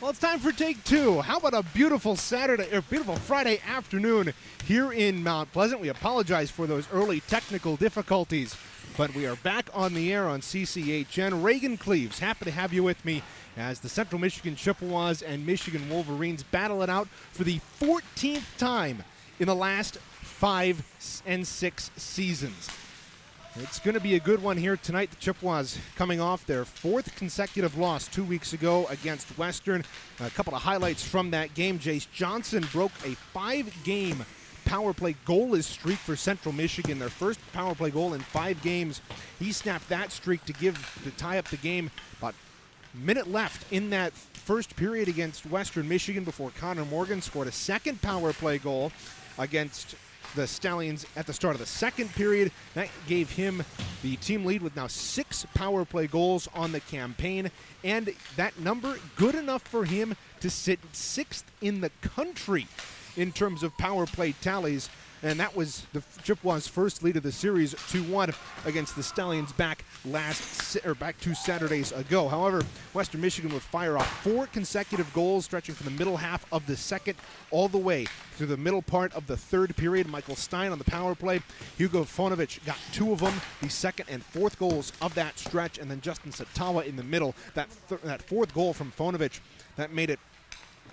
Well, it's time for take two. How about a beautiful beautiful Friday afternoon here in Mount Pleasant? We apologize for those early technical difficulties, but we are back on the air on CCHN. Reagan Cleaves, happy to have you with me as the Central Michigan Chippewas and Michigan Wolverines battle it out for the 14th time in the last 5 and 6 seasons. It's going to be a good one here tonight. The Chippewas coming off their 4th consecutive loss 2 weeks ago against Western. A couple of highlights from that game. Jace Johnson broke a 5-game power play goalless streak for Central Michigan. Their first power play goal in 5 games. He snapped that streak to tie up the game. About a minute left in that first period against Western Michigan before Connor Morgan scored a second power play goal against the Stallions at the start of the second period. That gave him the team lead with now 6 power play goals on the campaign, and that number good enough for him to sit 6th in the country in terms of power play tallies. And that was the Chippewas' first lead of the series, 2-1 against the Stallions back 2 Saturdays ago. However, Western Michigan would fire off 4 consecutive goals, stretching from the middle half of the second all the way through the middle part of the third period. Michael Stein on the power play. Hugo Fonovich got 2 of them, the second and fourth goals of that stretch, and then Justin Satawa in the middle. That fourth goal from Fonovich, that made it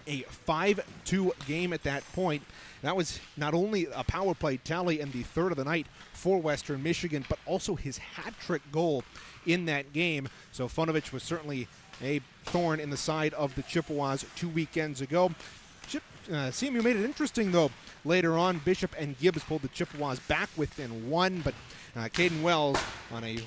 a 5-2 game at that point. That was not only a power play tally and the third of the night for Western Michigan, but also his hat-trick goal in that game. So Fonovich was certainly a thorn in the side of the Chippewas 2 weekends ago. CMU made it interesting, though. Later on, Bishop and Gibbs pulled the Chippewas back within 1, but Caden Wells on a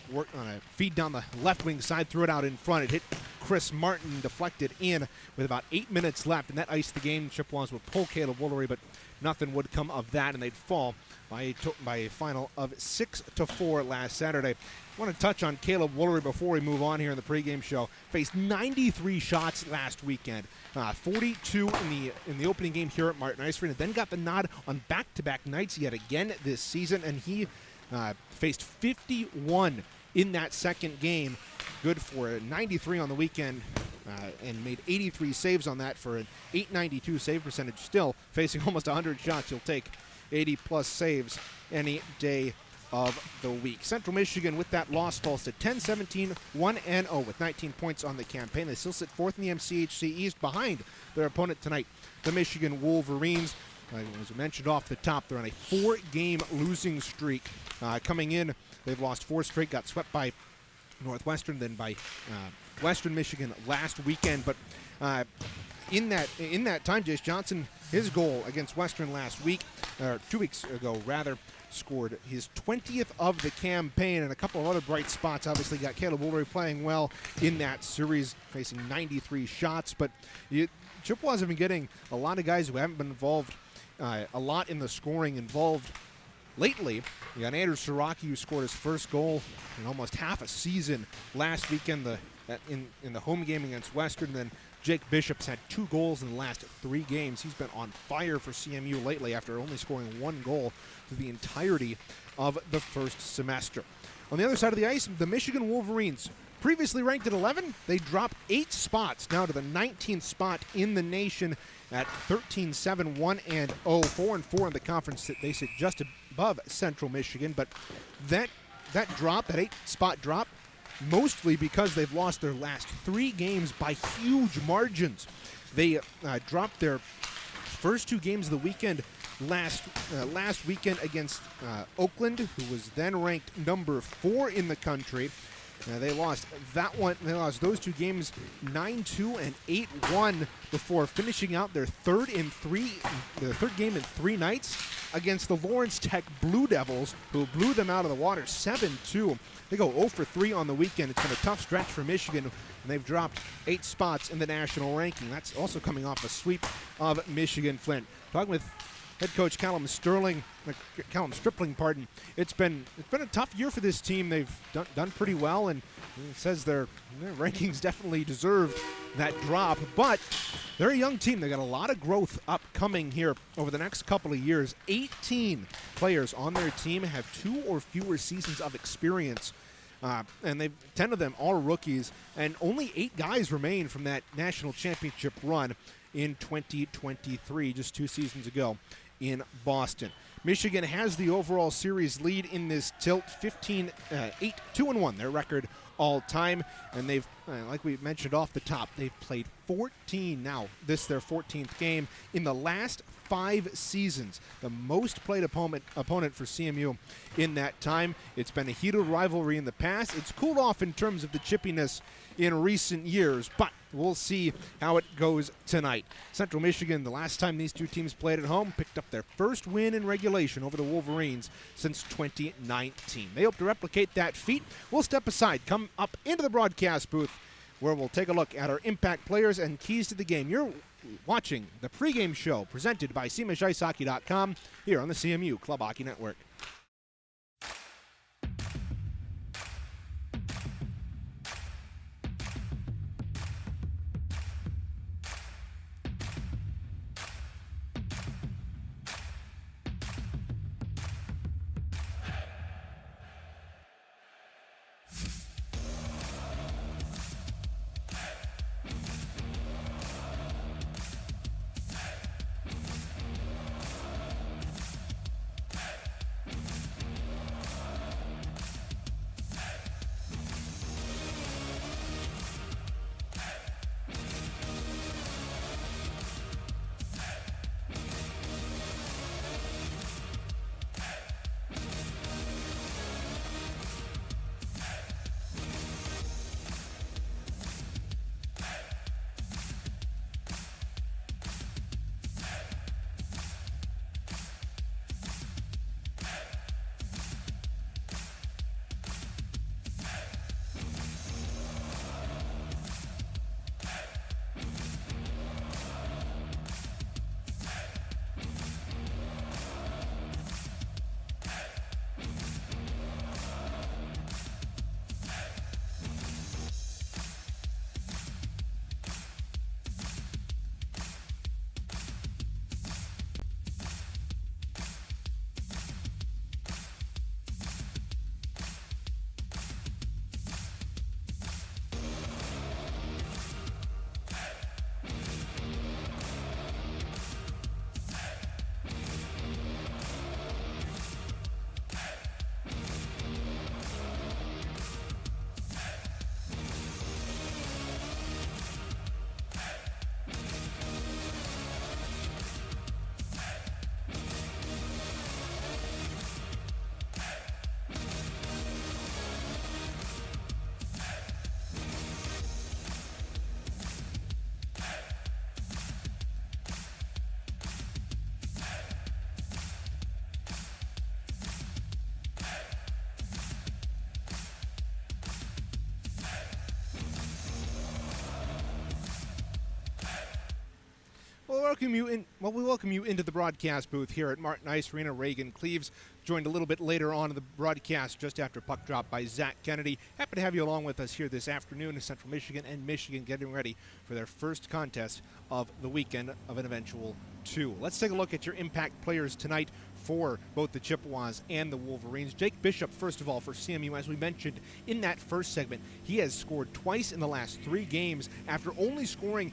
feed down the left wing side threw it out in front. It hit Chris Martin, deflected in with about 8 minutes left, and that iced the game. The Chippewas would pull Caleb Woolery, but nothing would come of that, and they'd fall by a final of 6-4 last Saturday. I want to touch on Caleb Woolery before we move on here in the pregame show. Faced 93 shots last weekend, 42 in the opening game here at Martin Ice Arena. Then got the nod on back-to-back nights yet again this season, and he faced 51 in that second game. Good for 93 on the weekend, and made 83 saves on that for an .892 save percentage. Still facing almost 100 shots. You'll take 80-plus saves any day of the week. Central Michigan, with that loss, falls to 10-17, 1-0 with 19 points on the campaign. They still sit 4th in the MCHC East behind their opponent tonight, the Michigan Wolverines. As I mentioned off the top, they're on a 4-game losing streak. Coming in, they've lost 4 straight, got swept by Northwestern, then by Western Michigan last weekend. But in that time, Jace Johnson, his goal against Western last week, or 2 weeks ago rather, scored his 20th of the campaign, and a couple of other bright spots. Obviously got Caleb Woolery playing well in that series, facing 93 shots. But Chippewas have been getting a lot of guys who haven't been involved a lot in the scoring involved lately. You got Andrew Siraki, who scored his first goal in almost half a season last weekend in the home game against Western. Then Jake Bishop's had 2 goals in the last 3 games. He's been on fire for CMU lately after only scoring 1 goal through the entirety of the first semester. On the other side of the ice, the Michigan Wolverines, previously ranked at 11, they dropped 8 spots now to the 19th spot in the nation at 13-7, 1-0, 4-4 in the conference. They sit just above Central Michigan, but that 8-spot drop, mostly because they've lost their last 3 games by huge margins. They dropped their first 2 games of the weekend last weekend against Oakland, who was then ranked number 4 in the country. They lost that one. They lost those 2 games 9-2 and 8-1 before finishing out their third game in 3 nights against the Lawrence Tech Blue Devils, who blew them out of the water 7-2. They go 0-for-3 on the weekend. It's been a tough stretch for Michigan, and they've dropped 8 spots in the national ranking. That's also coming off a sweep of Michigan Flint. Talking with head coach Callum Stripling, It's been a tough year for this team. They've done pretty well, and it says their rankings definitely deserved that drop. But they're a young team. They got a lot of growth upcoming here over the next couple of years. 18 players on their team have 2 or fewer seasons of experience and 10 of them are rookies, and only 8 guys remain from that national championship run in 2023, just 2 seasons ago in Boston. Michigan has the overall series lead in this tilt, 8-2-1, their record all time, and they've, like we mentioned off the top, they've played 14 now. This their 14th game in the last 5 seasons, the most played opponent for CMU in that time. It's been a heated rivalry in the past. It's cooled off in terms of the chippiness in recent years, but we'll see how it goes tonight. Central Michigan, the last time these two teams played at home, picked up their first win in regulation over the Wolverines since 2019. They hope to replicate that feat. We'll step aside, come up into the broadcast booth, where we'll take a look at our impact players and keys to the game. You're watching the pregame show presented by SeamishIceHockey.com here on the CMU Club Hockey Network. We welcome you into the broadcast booth here at Martin Ice Arena. Reagan Cleaves joined a little bit later on in the broadcast just after puck drop by Zach Kennedy. Happy to have you along with us here this afternoon in Central Michigan and Michigan getting ready for their first contest of the weekend of an eventual 2. Let's take a look at your impact players tonight for both the Chippewas and the Wolverines. Jake Bishop, first of all, for CMU, as we mentioned in that first segment, he has scored twice in the last 3 games after only scoring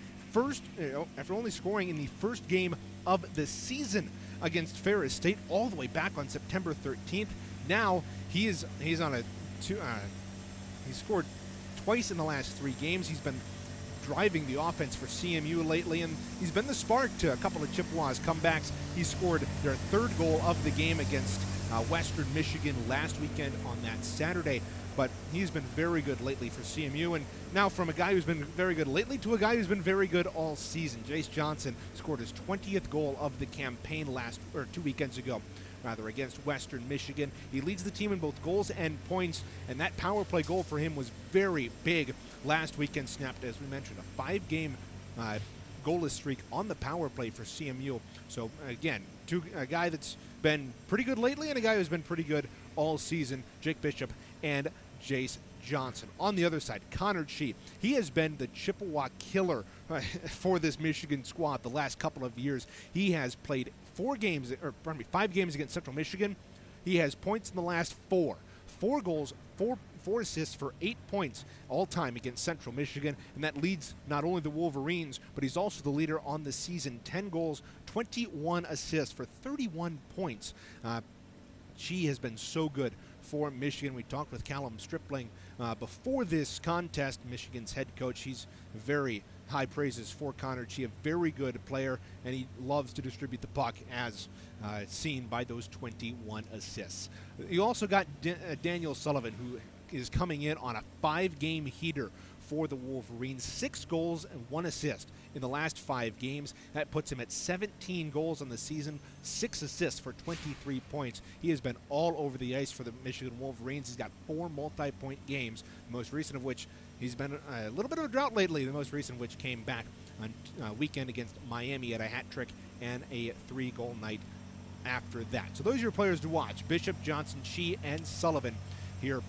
in the first game of the season against Ferris State all the way back on September 13th. Now he's scored twice in the last 3 games. He's been driving the offense for CMU lately, and he's been the spark to a couple of Chippewas comebacks. He scored their 3rd goal of the game against Western Michigan last weekend on that Saturday. But he's been very good lately for CMU, and now from a guy who's been very good lately to a guy who's been very good all season. Jace Johnson scored his 20th goal of the campaign 2 weekends ago, against Western Michigan. He leads the team in both goals and points, and that power play goal for him was very big last weekend. Snapped, as we mentioned, a 5-game goalless streak on the power play for CMU. So again, a guy that's been pretty good lately and a guy who's been pretty good all season, Jake Bishop and Jace Johnson. On the other side, Connor Chee. He has been the Chippewa killer for this Michigan squad the last couple of years. He has played 5 games against Central Michigan. He has points in the last 4. 4 goals, 4 4 assists for 8 points all-time against Central Michigan, and that leads not only the Wolverines, but he's also the leader on the season. 10 goals, 21 assists for 31 points. She has been so good for Michigan. We talked with Callum Stripling before this contest, Michigan's head coach. He's very high praises for Connor Chi, a very good player, and he loves to distribute the puck, as seen by those 21 assists. You also got Daniel Sullivan, who is coming in on a 5-game heater for the Wolverines. 6 goals and 1 assist in the last 5 games. That puts him at 17 goals on the season, 6 assists for 23 points. He has been all over the ice for the Michigan Wolverines. He's got 4 multi-point games, the most recent of which he's been a little bit of a drought lately, the most recent of which came back on weekend against Miami at a hat trick and a 3-goal night after that. So those are your players to watch: Bishop, Johnson, Chi, and Sullivan here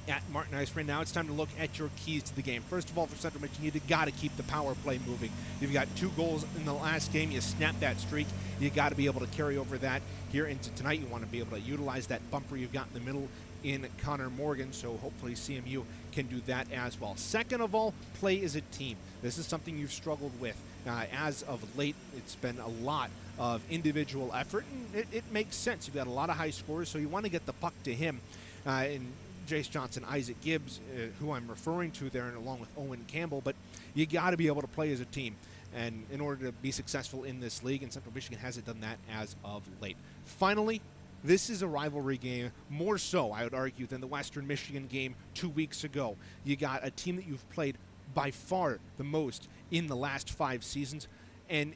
at Martin Ice Rink. Now it's time to look at your keys to the game. First of all, for Central Michigan, you've got to keep the power play moving. You've got 2 goals in the last game. You snap that streak. You got to be able to carry over that here into tonight. You want to be able to utilize that bumper you've got in the middle in Connor Morgan, so hopefully CMU can do that as well. Second of all, play as a team. This is something you've struggled with. As of late, it's been a lot of individual effort, and it makes sense. You've got a lot of high scorers, so you want to get the puck to him. And Jace Johnson, Isaac Gibbs, who I'm referring to there, and along with Owen Campbell, but you got to be able to play as a team, and in order to be successful in this league, and Central Michigan hasn't done that as of late. Finally, this is a rivalry game, more so, I would argue, than the Western Michigan game 2 weeks ago. You got a team that you've played by far the most in the last 5 seasons, and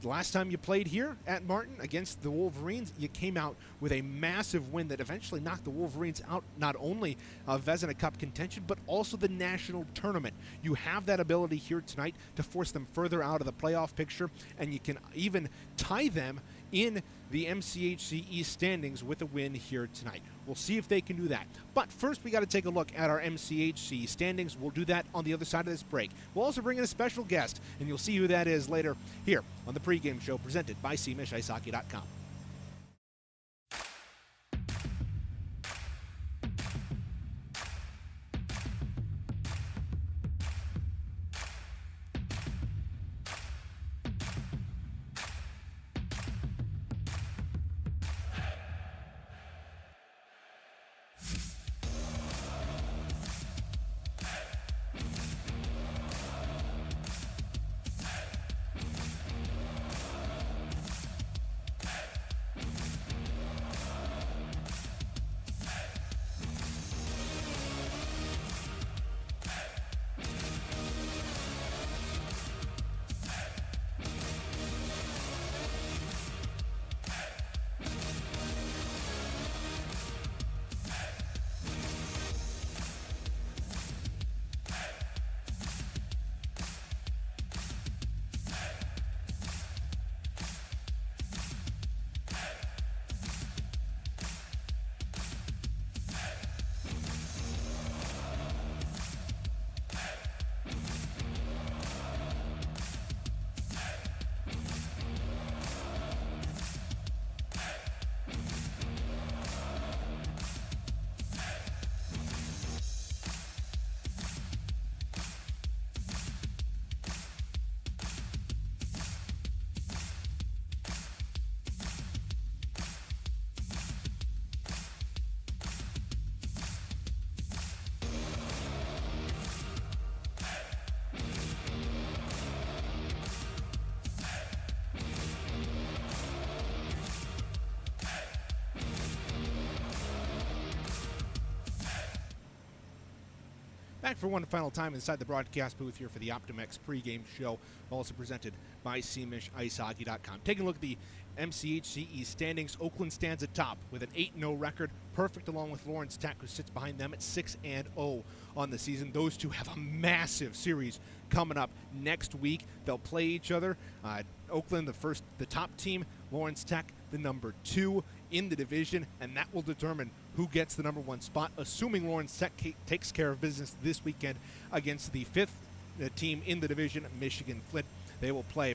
last time you played here at Martin against the Wolverines, you came out with a massive win that eventually knocked the Wolverines out not only of Vezina Cup contention, but also the national tournament. You have that ability here tonight to force them further out of the playoff picture, and you can even tie them in the MCHC East standings with a win here tonight. We'll see if they can do that. But first, we got to take a look at our MCHC standings. We'll do that on the other side of this break. We'll also bring in a special guest, and you'll see who that is later here on the pregame show presented by SeamishIceHockey.com. Back for one final time inside the broadcast booth here for the Optimex pregame show, also presented by SeamishIceHockey.com. Taking a look at the MCHCE standings, Oakland stands atop with an 8-0 record, perfect along with Lawrence Tech, who sits behind them at 6-0 on the season. Those two have a massive series coming up next week. They'll play each other. Oakland, the top team, Lawrence Tech, the number 2 in the division, and that will determine who gets the number 1 spot, assuming Lawrence Tech takes care of business this weekend against the 5th team in the division, Michigan Flint. They will play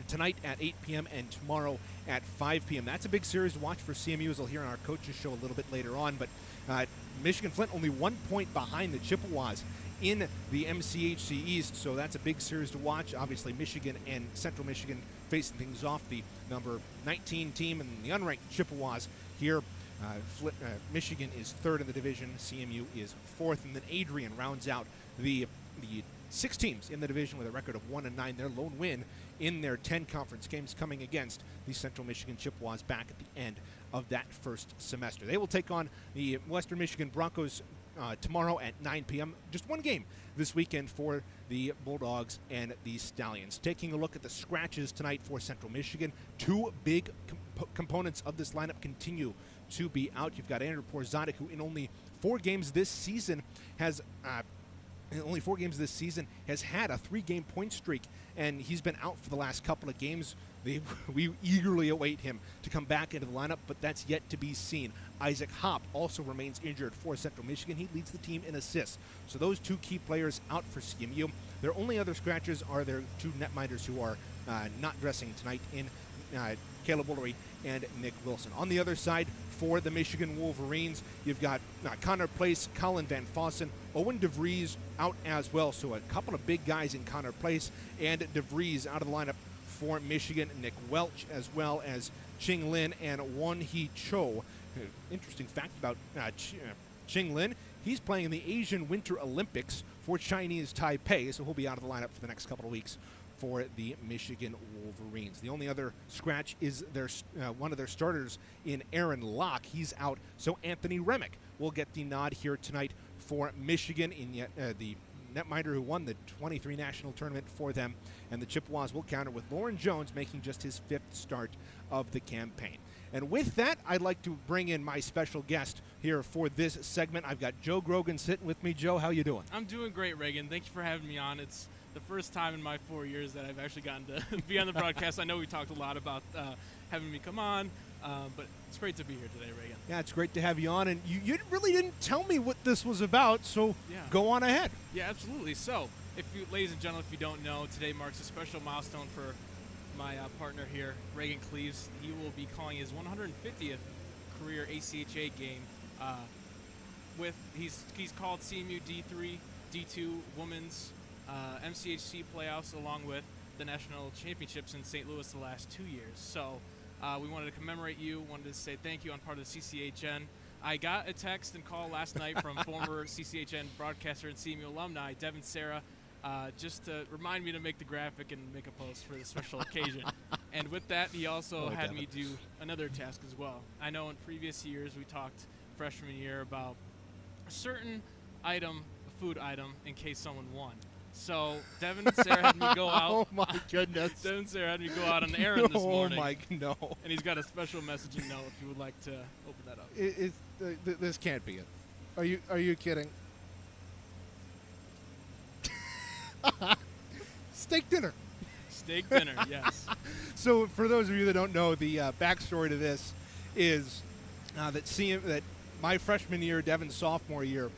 tonight at 8 p.m. and tomorrow at 5 p.m. That's a big series to watch for CMU, as we'll hear on our coaches show a little bit later on. But Michigan Flint only 1 point behind the Chippewas in the MCHC East, so that's a big series to watch. Obviously, Michigan and Central Michigan facing things off, the number 19 team and the unranked Chippewas here. Michigan is third in the division, CMU is fourth, and then Adrian rounds out the 6 teams in the division with a record of 1-9. Their lone win in their 10 conference games coming against the Central Michigan Chippewas back at the end of that first semester. They will take on the Western Michigan Broncos tomorrow at 9 p.m. Just one game this weekend for the Bulldogs and the Stallions. Taking a look at the scratches tonight for Central Michigan, 2 big components of this lineup continue to be out. You've got Andrew Porzotic, who in only 4 games this season has had a 3-game point streak, and he's been out for the last couple of games. We eagerly await him to come back into the lineup, but that's yet to be seen. Isaac Hopp also remains injured for Central Michigan. He leads the team in assists. So those 2 key players out for CMU. Their only other scratches are their 2 netminders who are not dressing tonight in Caleb Woolery and Nick Wilson. On the other side, for the Michigan Wolverines, you've got Connor Place, Colin Van Fossen, Owen DeVries out as well. So a couple of big guys in Connor Place and DeVries out of the lineup for Michigan. Nick Welch as well as Ching Lin and Won Hee Cho. Interesting fact about Ching Lin, he's playing in the Asian Winter Olympics for Chinese Taipei, so he'll be out of the lineup for the next couple of weeks for the Michigan Wolverines. The only other scratch is one of their starters in Aaron Locke. He's out, so Anthony Remick will get the nod here tonight for Michigan in the netminder who won the 23 national tournament for them, and the Chippewas will counter with Lauren Jones making just his 5th start of the campaign. And with that, I'd like to bring in my special guest here for this segment. I've got Joe Grogan sitting with me. Joe, how you doing? I'm doing great, Reagan. Thank you for having me on. It's the first time in my 4 years that I've actually gotten to be on the broadcast. I know we talked a lot about having me come on, but it's great to be here today, Reagan. Yeah, it's great to have you on, and you really didn't tell me what this was about, so Go on ahead. Yeah, absolutely. So, ladies and gentlemen, if you don't know, today marks a special milestone for my partner here, Reagan Cleaves. He will be calling his 150th career ACHA game. He's called CMU D3, D2 Women's MCHC playoffs, along with the national championships in St. Louis the last 2 years. So we wanted to commemorate you, wanted to say thank you on part of the CCHN. I got a text and call last night from former CCHN broadcaster and CMU alumni, Devin Sarah, just to remind me to make the graphic and make a post for this special occasion. And with that, he also had me do another task as well. I know in previous years we talked freshman year about a certain item, a food item, in case someone won. So Devin and Sarah had me go out. Oh my goodness! Devin and Sarah had me go out on an errand this morning. Oh my no! And he's got a special messaging note if you would like to open that up. This can't be it. Are you kidding? Steak dinner. Steak dinner, yes. So for those of you that don't know, the backstory to this is that my freshman year, Devin's sophomore year,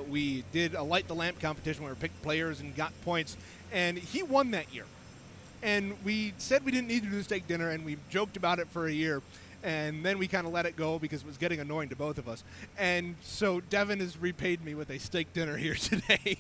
we did a light the lamp competition where we picked players and got points, and he won that year. And we said we didn't need to do steak dinner, and we joked about it for a year, and then we kind of let it go because it was getting annoying to both of us. And so Devin has repaid me with a steak dinner here today.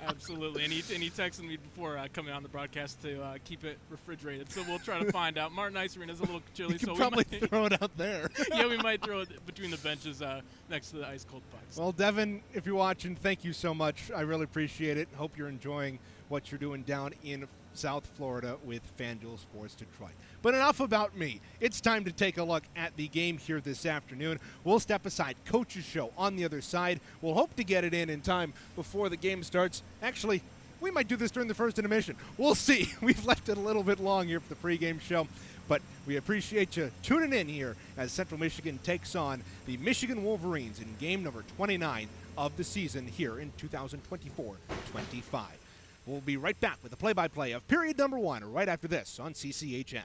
Absolutely, and he texted me before coming on the broadcast to keep it refrigerated. So we'll try to find out. Martin Ice Arena is a little chilly, so we probably throw it out there. Yeah, we might throw it between the benches next to the ice cold pucks. Well, Devin, if you're watching, thank you so much. I really appreciate it. Hope you're enjoying what you're doing down in South Florida with FanDuel Sports Detroit. But enough about me. It's time to take a look at the game here this afternoon. We'll step aside. Coach's show on the other side. We'll hope to get it in time before the game starts. Actually, we might do this during the first intermission. We'll see. We've left it a little bit long here for the pregame show. But we appreciate you tuning in here as Central Michigan takes on the Michigan Wolverines in game number 29 of the season here in 2024-25. We'll be right back with the play-by-play of period number 1 right after this on CCHN.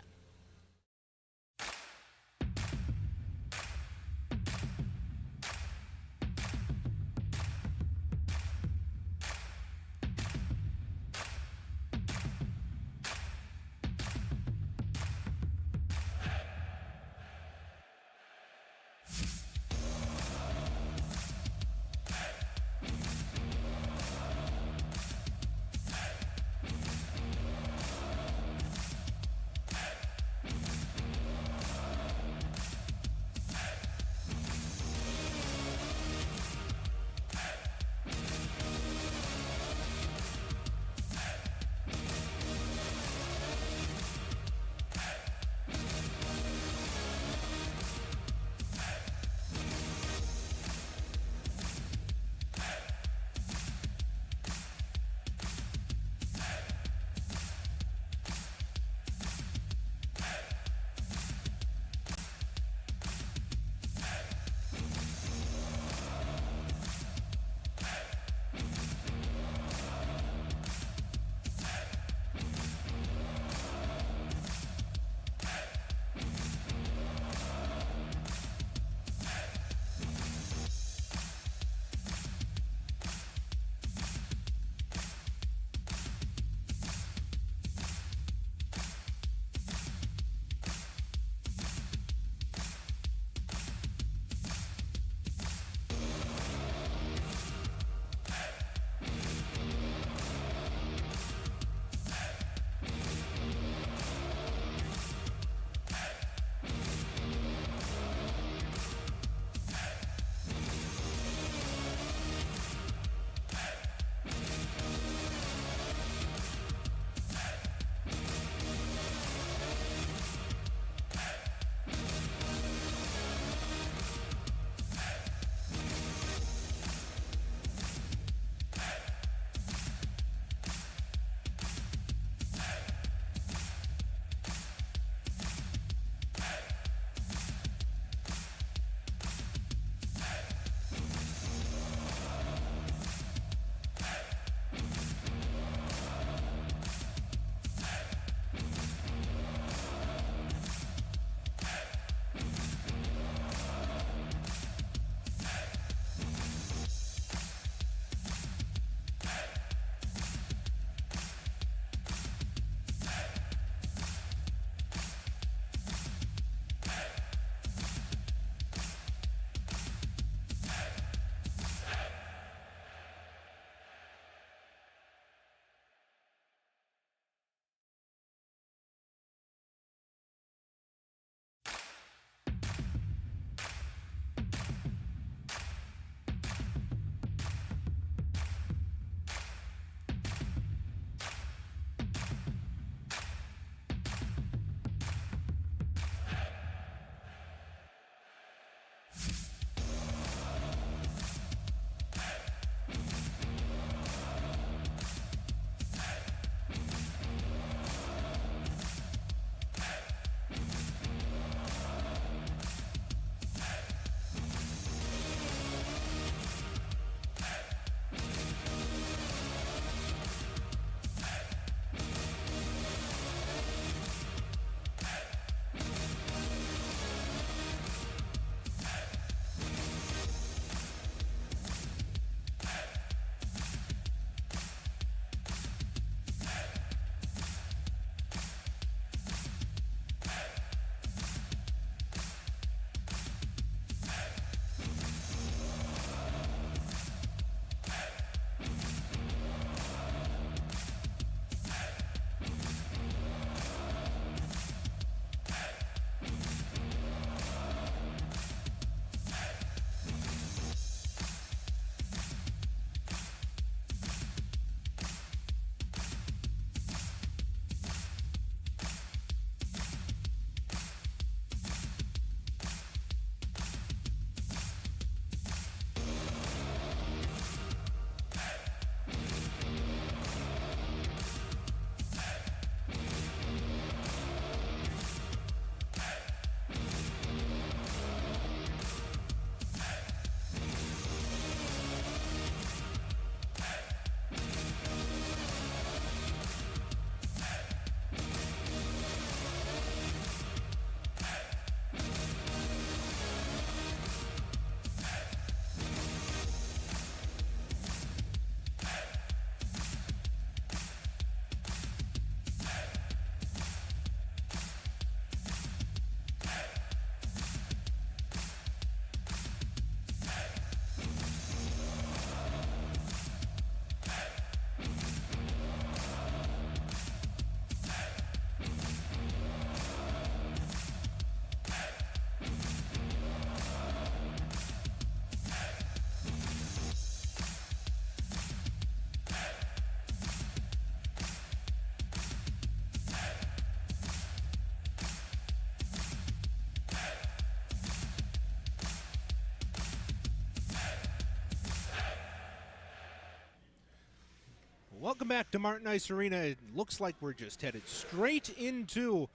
Welcome back to Martin Ice Arena. It looks like we're just headed straight into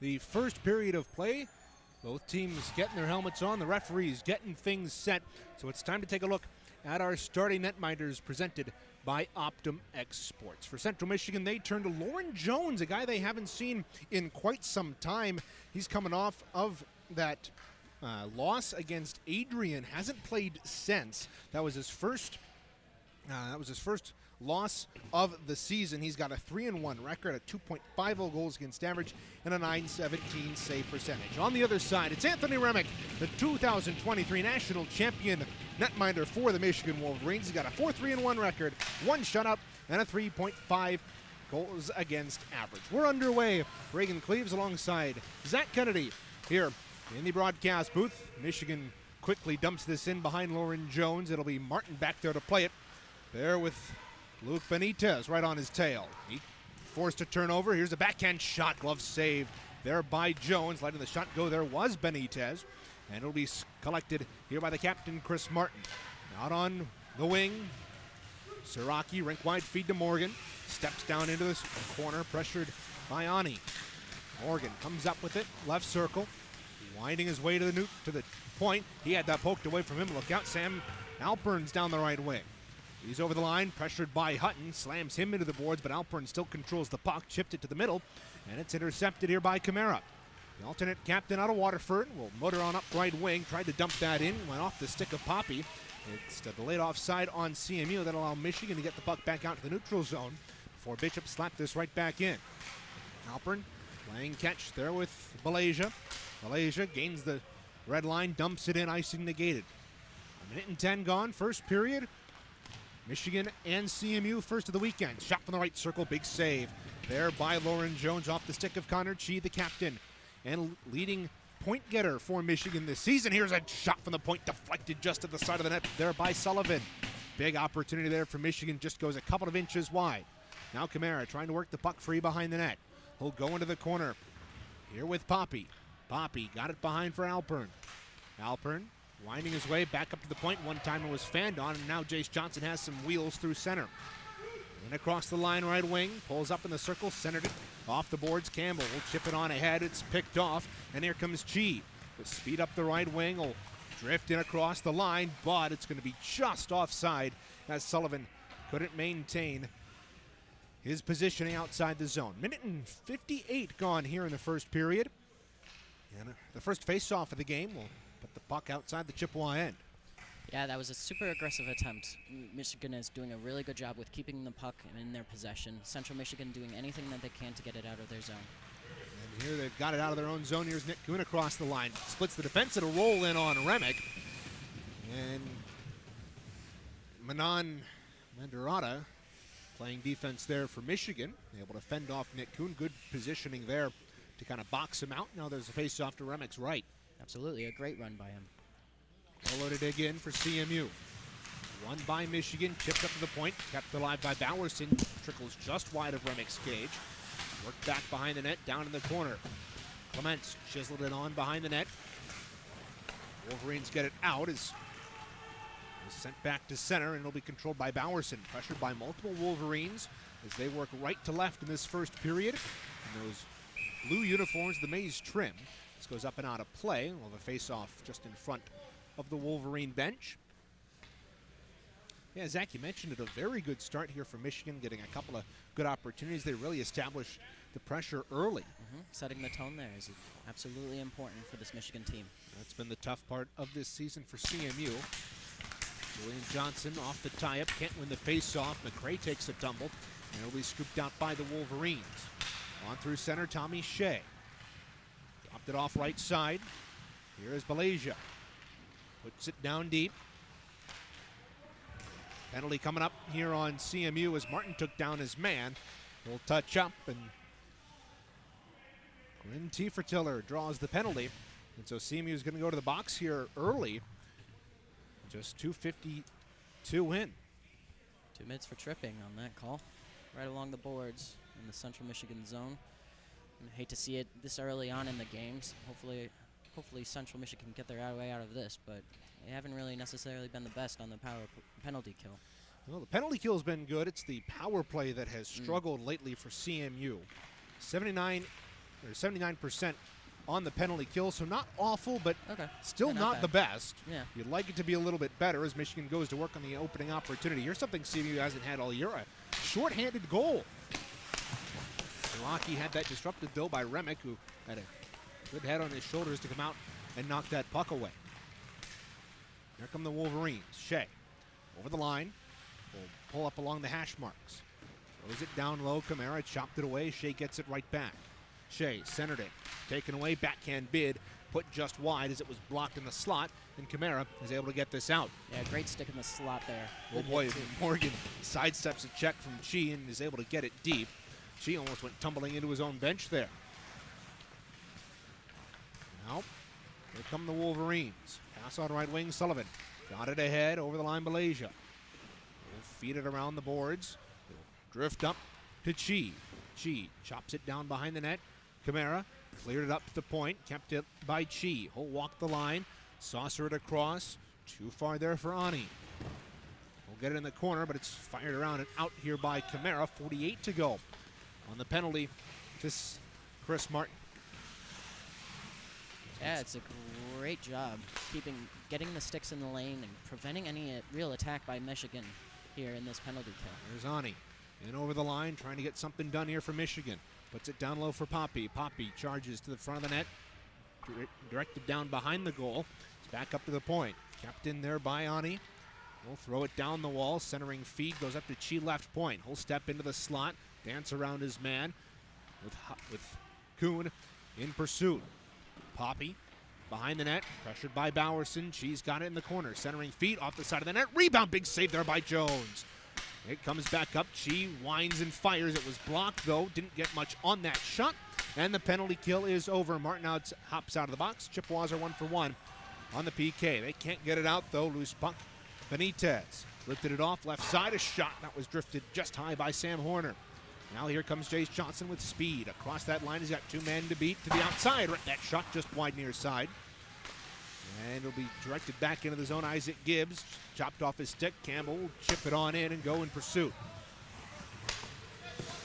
the first period of play. Both teams getting their helmets on, the referees getting things set. So it's time to take a look at our starting netminders presented by Optum X Sports. For Central Michigan, they turn to Lauren Jones, a guy they haven't seen in quite some time. He's coming off of that loss against Adrian. Hasn't played since. That was his first loss of the season. He's got a 3-1 record, a 2.50 goals against average, and a .917 save percentage. On the other side, it's Anthony Remick, the 2023 national champion netminder for the Michigan Wolverines. He's got a 4-3-1 record, 1 shutout, and a 3.5 goals against average. We're underway. Reagan Cleaves alongside Zach Kennedy here in the broadcast booth. Michigan quickly dumps this in behind Lauren Jones. It'll be Martin back there to play it. There with Luke Benitez right on his tail. He forced a turnover. Here's a backhand shot. Glove save there by Jones. Letting the shot go there was Benitez. And it'll be collected here by the captain, Chris Martin. Out on the wing. Siraki, rink wide feed to Morgan. Steps down into this corner, pressured by Ani. Morgan comes up with it, left circle. Winding his way to the point. He had that poked away from him. Look out, Sam Alpern's down the right wing. He's over the line, pressured by Hutton, slams him into the boards, but Alpern still controls the puck, chipped it to the middle, and it's intercepted here by Camara. The alternate captain out of Waterford will motor on up right wing, tried to dump that in, went off the stick of Poppy. It's delayed offside on CMU. That'll allow Michigan to get the puck back out to the neutral zone before Bishop slapped this right back in. Alpern playing catch there with Malaysia. Malaysia gains the red line, dumps it in, icing negated. 1:10 gone, first period. Michigan and CMU first of the weekend. Shot from the right circle, big save there by Lauren Jones off the stick of Connor Chi, the captain and leading point getter for Michigan this season. Here's a shot from the point, deflected just at the side of the net there by Sullivan. Big opportunity there for Michigan, just goes a couple of inches wide. Now Camara trying to work the puck free behind the net. He'll go into the corner here with Poppy. Poppy got it behind for Alpern. Alpern winding his way back up to the point. One time it was fanned on, and now Jace Johnson has some wheels through center. And across the line right wing, pulls up in the circle, centered it off the boards. Campbell will chip it on ahead. It's picked off, and here comes Chi. The speed up the right wing will drift in across the line, but it's going to be just offside as Sullivan couldn't maintain his positioning outside the zone. 1:58 gone here in the first period. And the first face-off of the game will put the puck outside the Chippewa end. Yeah, that was a super aggressive attempt. Michigan is doing a really good job with keeping the puck in their possession. Central Michigan doing anything that they can to get it out of their zone. And here they've got it out of their own zone. Here's Nick Kuhn across the line. Splits the defense. It'll roll in on Remick. And Manon Mandarata playing defense there for Michigan. Able to fend off Nick Kuhn. Good positioning there to kind of box him out. Now there's a face-off to Remick's right. Absolutely, a great run by him. Polo to dig in for CMU. Won by Michigan, chipped up to the point, kept alive by Bowerson. Trickles just wide of Remick's cage. Worked back behind the net, down in the corner. Clements chiseled it on behind the net. Wolverines get it out as it's sent back to center, and it'll be controlled by Bowerson. Pressured by multiple Wolverines as they work right to left in this first period. And those blue uniforms, the maize trim. This goes up and out of play. We'll have a face-off just in front of the Wolverine bench. Yeah, Zach, you mentioned it, a very good start here for Michigan, getting a couple of good opportunities. They really established the pressure early. Setting the tone there is absolutely important for this Michigan team. That's been the tough part of this season for CMU. Julian Johnson off the tie-up, can't win the face-off. McCray takes a tumble, and it'll be scooped out by the Wolverines. On through center, Tommy Shea. Dropped it off right side. Here is Malaysia. Puts it down deep. Penalty coming up here on CMU as Martin took down his man. We'll touch up, and Glenn Tiefertiller draws the penalty. And so CMU is going to go to the box here early. Just 2:52 in. 2 minutes for tripping on that call. Right along the boards in the Central Michigan zone. And I hate to see it this early on in the games. Hopefully Central Michigan can get their way out of this, but they haven't really necessarily been the best on the power penalty kill. Well, the penalty kill has been good. It's the power play that has struggled lately for CMU. 79% on the penalty kill, so not awful, but still Yeah, not bad. the best. Yeah. You'd like it to be a little bit better as Michigan goes to work on the opening opportunity. Here's something CMU hasn't had all year, a short-handed goal. Milwaukee had that disrupted, though, by Remick, who had a good head on his shoulders to come out and knock that puck away. Here come the Wolverines. Shea over the line. Will pull up along the hash marks. Throws it down low. Camara chopped it away. Shea gets it right back. Shea centered it. Taken away. Backhand bid. Put just wide as it was blocked in the slot. And Camara is able to get this out. Yeah, great stick in the slot there. Oh Good boy, hit, too. Morgan sidesteps a check from Chi and is able to get it deep. Chi almost went tumbling into his own bench there. Now, here come the Wolverines. Pass on right wing, Sullivan. Got it ahead, over the line, Malaysia. Will feed it around the boards. He'll drift up to Chi. Chi chops it down behind the net. Camara cleared it up to the point, kept it by Chi. He'll walk the line, saucer it across. Too far there for Ani. We'll get it in the corner, but it's fired around and out here by Camara. 48 to go on the penalty to Chris Martin. Yeah, it's a great job getting the sticks in the lane and preventing any real attack by Michigan here in this penalty kill. There's Ani. In over the line, trying to get something done here for Michigan. Puts it down low for Poppy. Poppy charges to the front of the net. Directed down behind the goal. It's back up to the point. Kept in there by Ani. He'll throw it down the wall. Centering feed goes up to Chi left point. He'll step into the slot. Dance around his man with Kuhn in pursuit. Poppy behind the net. Pressured by Bowerson. Chi's got it in the corner. Centering feet off the side of the net. Rebound. Big save there by Jones. It comes back up. Chi winds and fires. It was blocked, though. Didn't get much on that shot. And the penalty kill is over. Martin hops out of the box. Chippewas are 1 for 1 on the PK. They can't get it out, though. Loose puck. Benitez lifted it off left side. A shot that was drifted just high by Sam Horner. Now here comes Jace Johnson with speed. Across that line, he's got 2 men to beat to the outside. That shot just wide near side. And it'll be directed back into the zone. Isaac Gibbs chopped off his stick. Campbell will chip it on in and go in pursuit.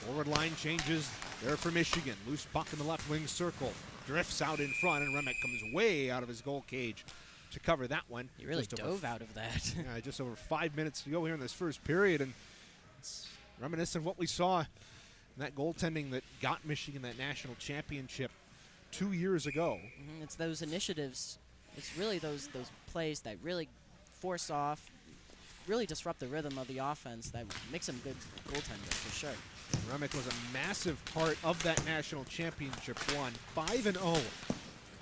Forward line changes there for Michigan. Loose puck in the left wing circle. Drifts out in front, and Remick comes way out of his goal cage to cover that one. He really dove out of that. Yeah, just over 5 minutes to go here in this first period, and it's reminiscent of what we saw in that goaltending that got Michigan that national championship 2 years ago. It's those initiatives. It's really those plays that really force off, really disrupt the rhythm of the offense that makes him good goaltender for sure. Remick was a massive part of that national championship run. 5-0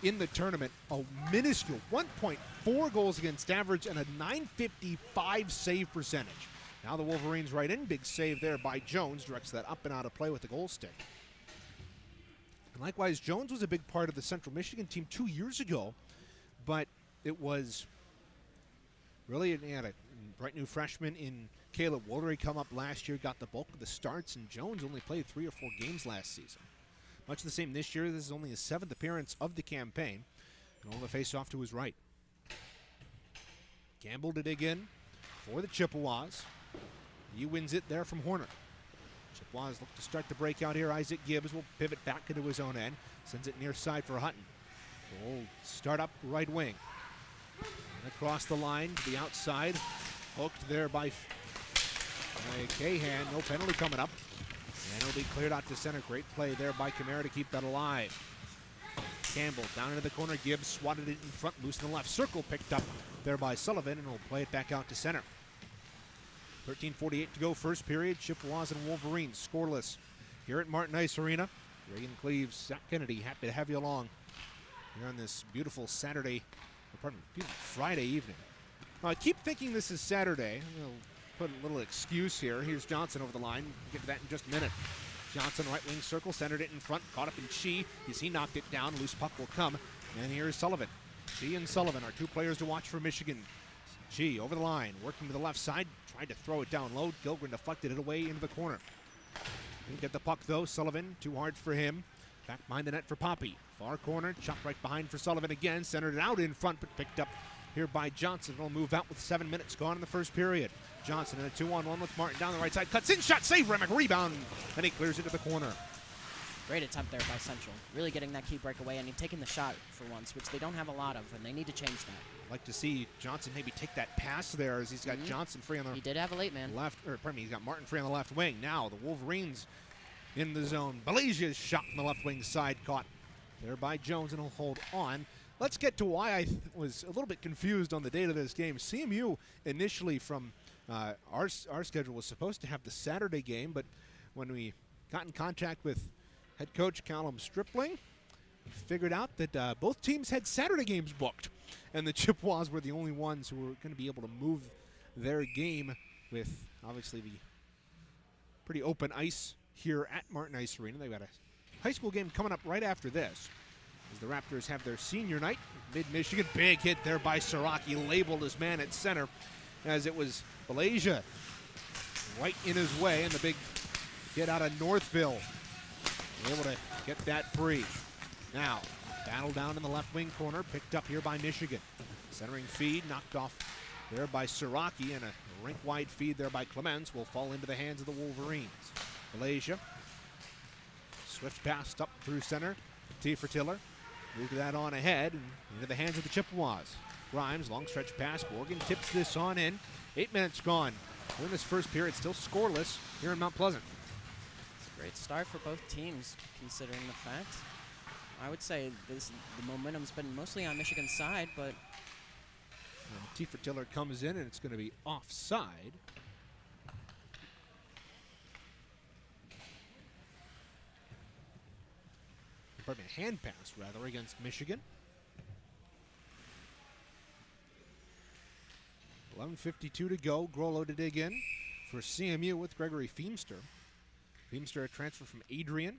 in the tournament, a minuscule 1.4 goals against average and a .955 save percentage. Now the Wolverines right in, big save there by Jones, directs that up and out of play with the goal stick. And likewise, Jones was a big part of the Central Michigan team 2 years ago, but it was really a bright new freshman in Caleb Woldery come up last year, got the bulk of the starts, and Jones only played 3 or 4 games last season. Much the same this year. This is only his 7th appearance of the campaign. And all the face-off to his right. Campbell to dig in for the Chippewas. He wins it there from Horner. Chippewas look to start the breakout here. Isaac Gibbs will pivot back into his own end. Sends it near side for Hutton. Will start up right wing. And across the line to the outside. Hooked there by Cahan. No penalty coming up. And it'll be cleared out to center. Great play there by Camara to keep that alive. Campbell down into the corner. Gibbs swatted it in front. Loose in the left circle. Picked up there by Sullivan. And will play it back out to center. 13:48 to go first period. Chippewas and Wolverines scoreless here at Martin Ice Arena. Reagan Cleaves, Zach Kennedy, happy to have you along here on this beautiful beautiful Friday evening. I keep thinking this is Saturday. We'll put a little excuse here. Here's Johnson over the line. We'll get to that in just a minute. Johnson, right wing circle, centered it in front, caught up in Chi. As he knocked it down, loose puck will come. And here's Sullivan. Chi and Sullivan are 2 players to watch for Michigan. Chi over the line, working to the left side, tried to throw it down low. Gilgren deflected it away into the corner. Didn't get the puck though. Sullivan, too hard for him. Back behind the net for Poppy. Far corner, chopped right behind for Sullivan again. Centered it out in front, but picked up here by Johnson. It'll move out with 7 minutes gone in the first period. Johnson in a 2-on-1 with Martin down the right side. Cuts in, shot, save, Remick, rebound. And he clears it to the corner. Great attempt there by Central. Really getting that key breakaway and taking the shot for once, which they don't have a lot of, and they need to change that. I'd like to see Johnson maybe take that pass there as he's got Johnson free on the He did have a late man. left, or pardon me, he's got Martin free on the left wing. Now the Wolverines in the zone. Belasia's shot from the left wing side caught there by Jones, and he'll hold on. Let's get to why I was a little bit confused on the date of this game. CMU initially from our schedule was supposed to have the Saturday game, but when we got in contact with head coach Callum Stripling, figured out that both teams had Saturday games booked, and the Chippewas were the only ones who were going to be able to move their game with obviously the pretty open ice here at Martin Ice Arena. They've got a high school game coming up right after this as the Raptors have their senior night. Mid-Michigan, big hit there by Siraki, labeled as man at center as it was Belasia right in his way, and the big hit out of Northville able to get that free. Now, battle down in the left wing corner, picked up here by Michigan. Centering feed, knocked off there by Siraki, and a rink-wide feed there by Clements will fall into the hands of the Wolverines. Malaysia, swift pass up through center. T for Tiller, moved that on ahead and into the hands of the Chippewas. Grimes, long stretch pass. Morgan tips this on in. 8 minutes gone. In this first period, still scoreless here in Mount Pleasant. Great start for both teams, considering the fact. I would say the momentum's been mostly on Michigan's side, but T for Tiller comes in, and it's going to be offside. Pardon me, a hand pass, rather, against Michigan. 11:52 to go. Grollo to dig in for CMU with Gregory Feemster. Feemster, a transfer from Adrian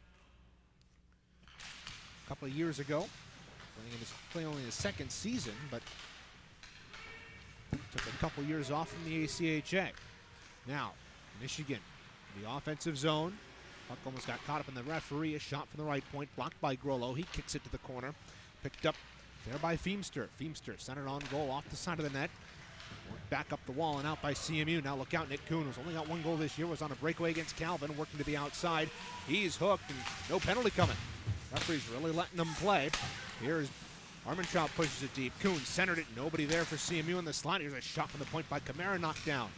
a couple of years ago. Playing only his second season, but took a couple years off from the ACHA. Now, Michigan, the offensive zone. Puck almost got caught up in the referee. A shot from the right point, blocked by Grollo. He kicks it to the corner. Picked up there by Feemster. Feemster centered on goal off the side of the net. Worked back up the wall and out by CMU. Now look out, Nick Kuhn, who's only got one goal this year, was on a breakaway against Calvin, working to the outside. He's hooked, and no penalty coming. Referee's really letting them play. Here's Armentrout, pushes it deep. Kuhn centered it, nobody there for CMU in the slot. Here's a shot from the point by Kamara, knocked down.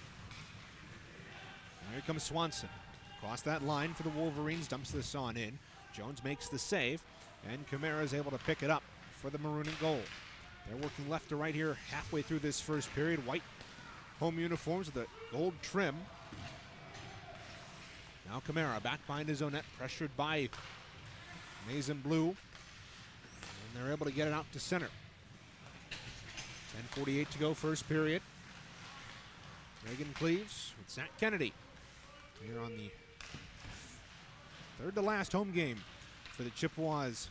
Now here comes Swanson. Across that line for the Wolverines, dumps this on in. Jones makes the save, and Kamara is able to pick it up for the maroon and gold. They're working left to right here halfway through this first period. White home uniforms with a gold trim. Now Kamara back behind his own net, pressured by Maize and Blue. And they're able to get it out to center. 10:48 to go, first period. Reagan Cleaves with Zach Kennedy here on the third to last home game for the Chippewas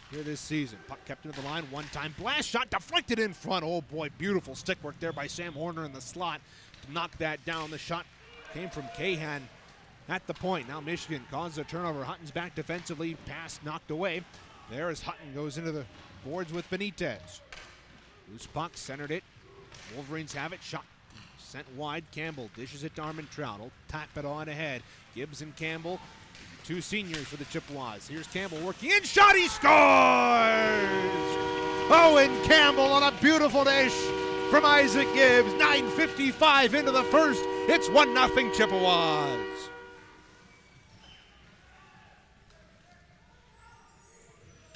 here this season. Puck kept into the line, one-time blast shot, deflected in front. Oh boy, beautiful stick work there by Sam Horner in the slot to knock that down. The shot came from Cahan at the point. Now Michigan causes a turnover. Hutton's back defensively, pass knocked away. There as Hutton goes into the boards with Benitez. Loose puck, centered it. Wolverines have it, shot sent wide. Campbell dishes it to Armentrout. He'll tap it on ahead. Gibbs and Campbell, two seniors for the Chippewas. Here's Campbell working in, shot, he scores! Owen Campbell on a beautiful dish from Isaac Gibbs. 9:55 into the first. It's 1-0 Chippewas.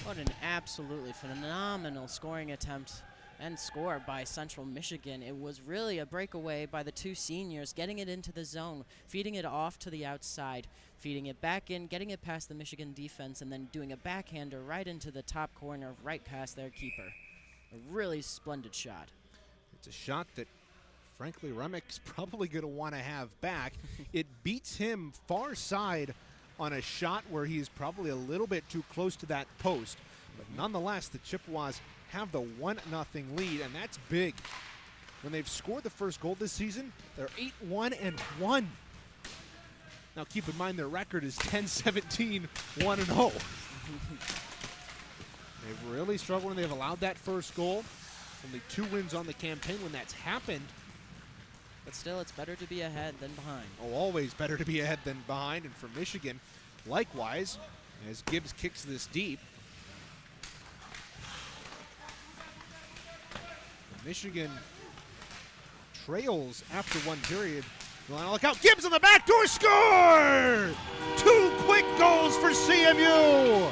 what an absolutely phenomenal scoring attempt and score by Central Michigan. It was really a breakaway by the two seniors, getting it into the zone, feeding it off to the outside, feeding it back in, getting it past the Michigan defense, and then doing a backhander right into the top corner, right past their keeper. A really splendid shot. It's a shot that, frankly, Remick's probably going to want to have back. It beats him far side on a shot where he's probably a little bit too close to that post. But nonetheless, the Chippewas have the 1-0 lead, and that's big. When they've scored the first goal this season, they're 8-1-1. Now keep in mind their record is 10-17-1-0. They've really struggled when they've allowed that first goal. Only 2 wins on the campaign when that's happened. But still, it's better to be ahead than behind. Oh, always better to be ahead than behind. And for Michigan, likewise, as Gibbs kicks this deep. Michigan trails after one period. Look out, Gibbs on the back door, score! 2 quick goals for CMU.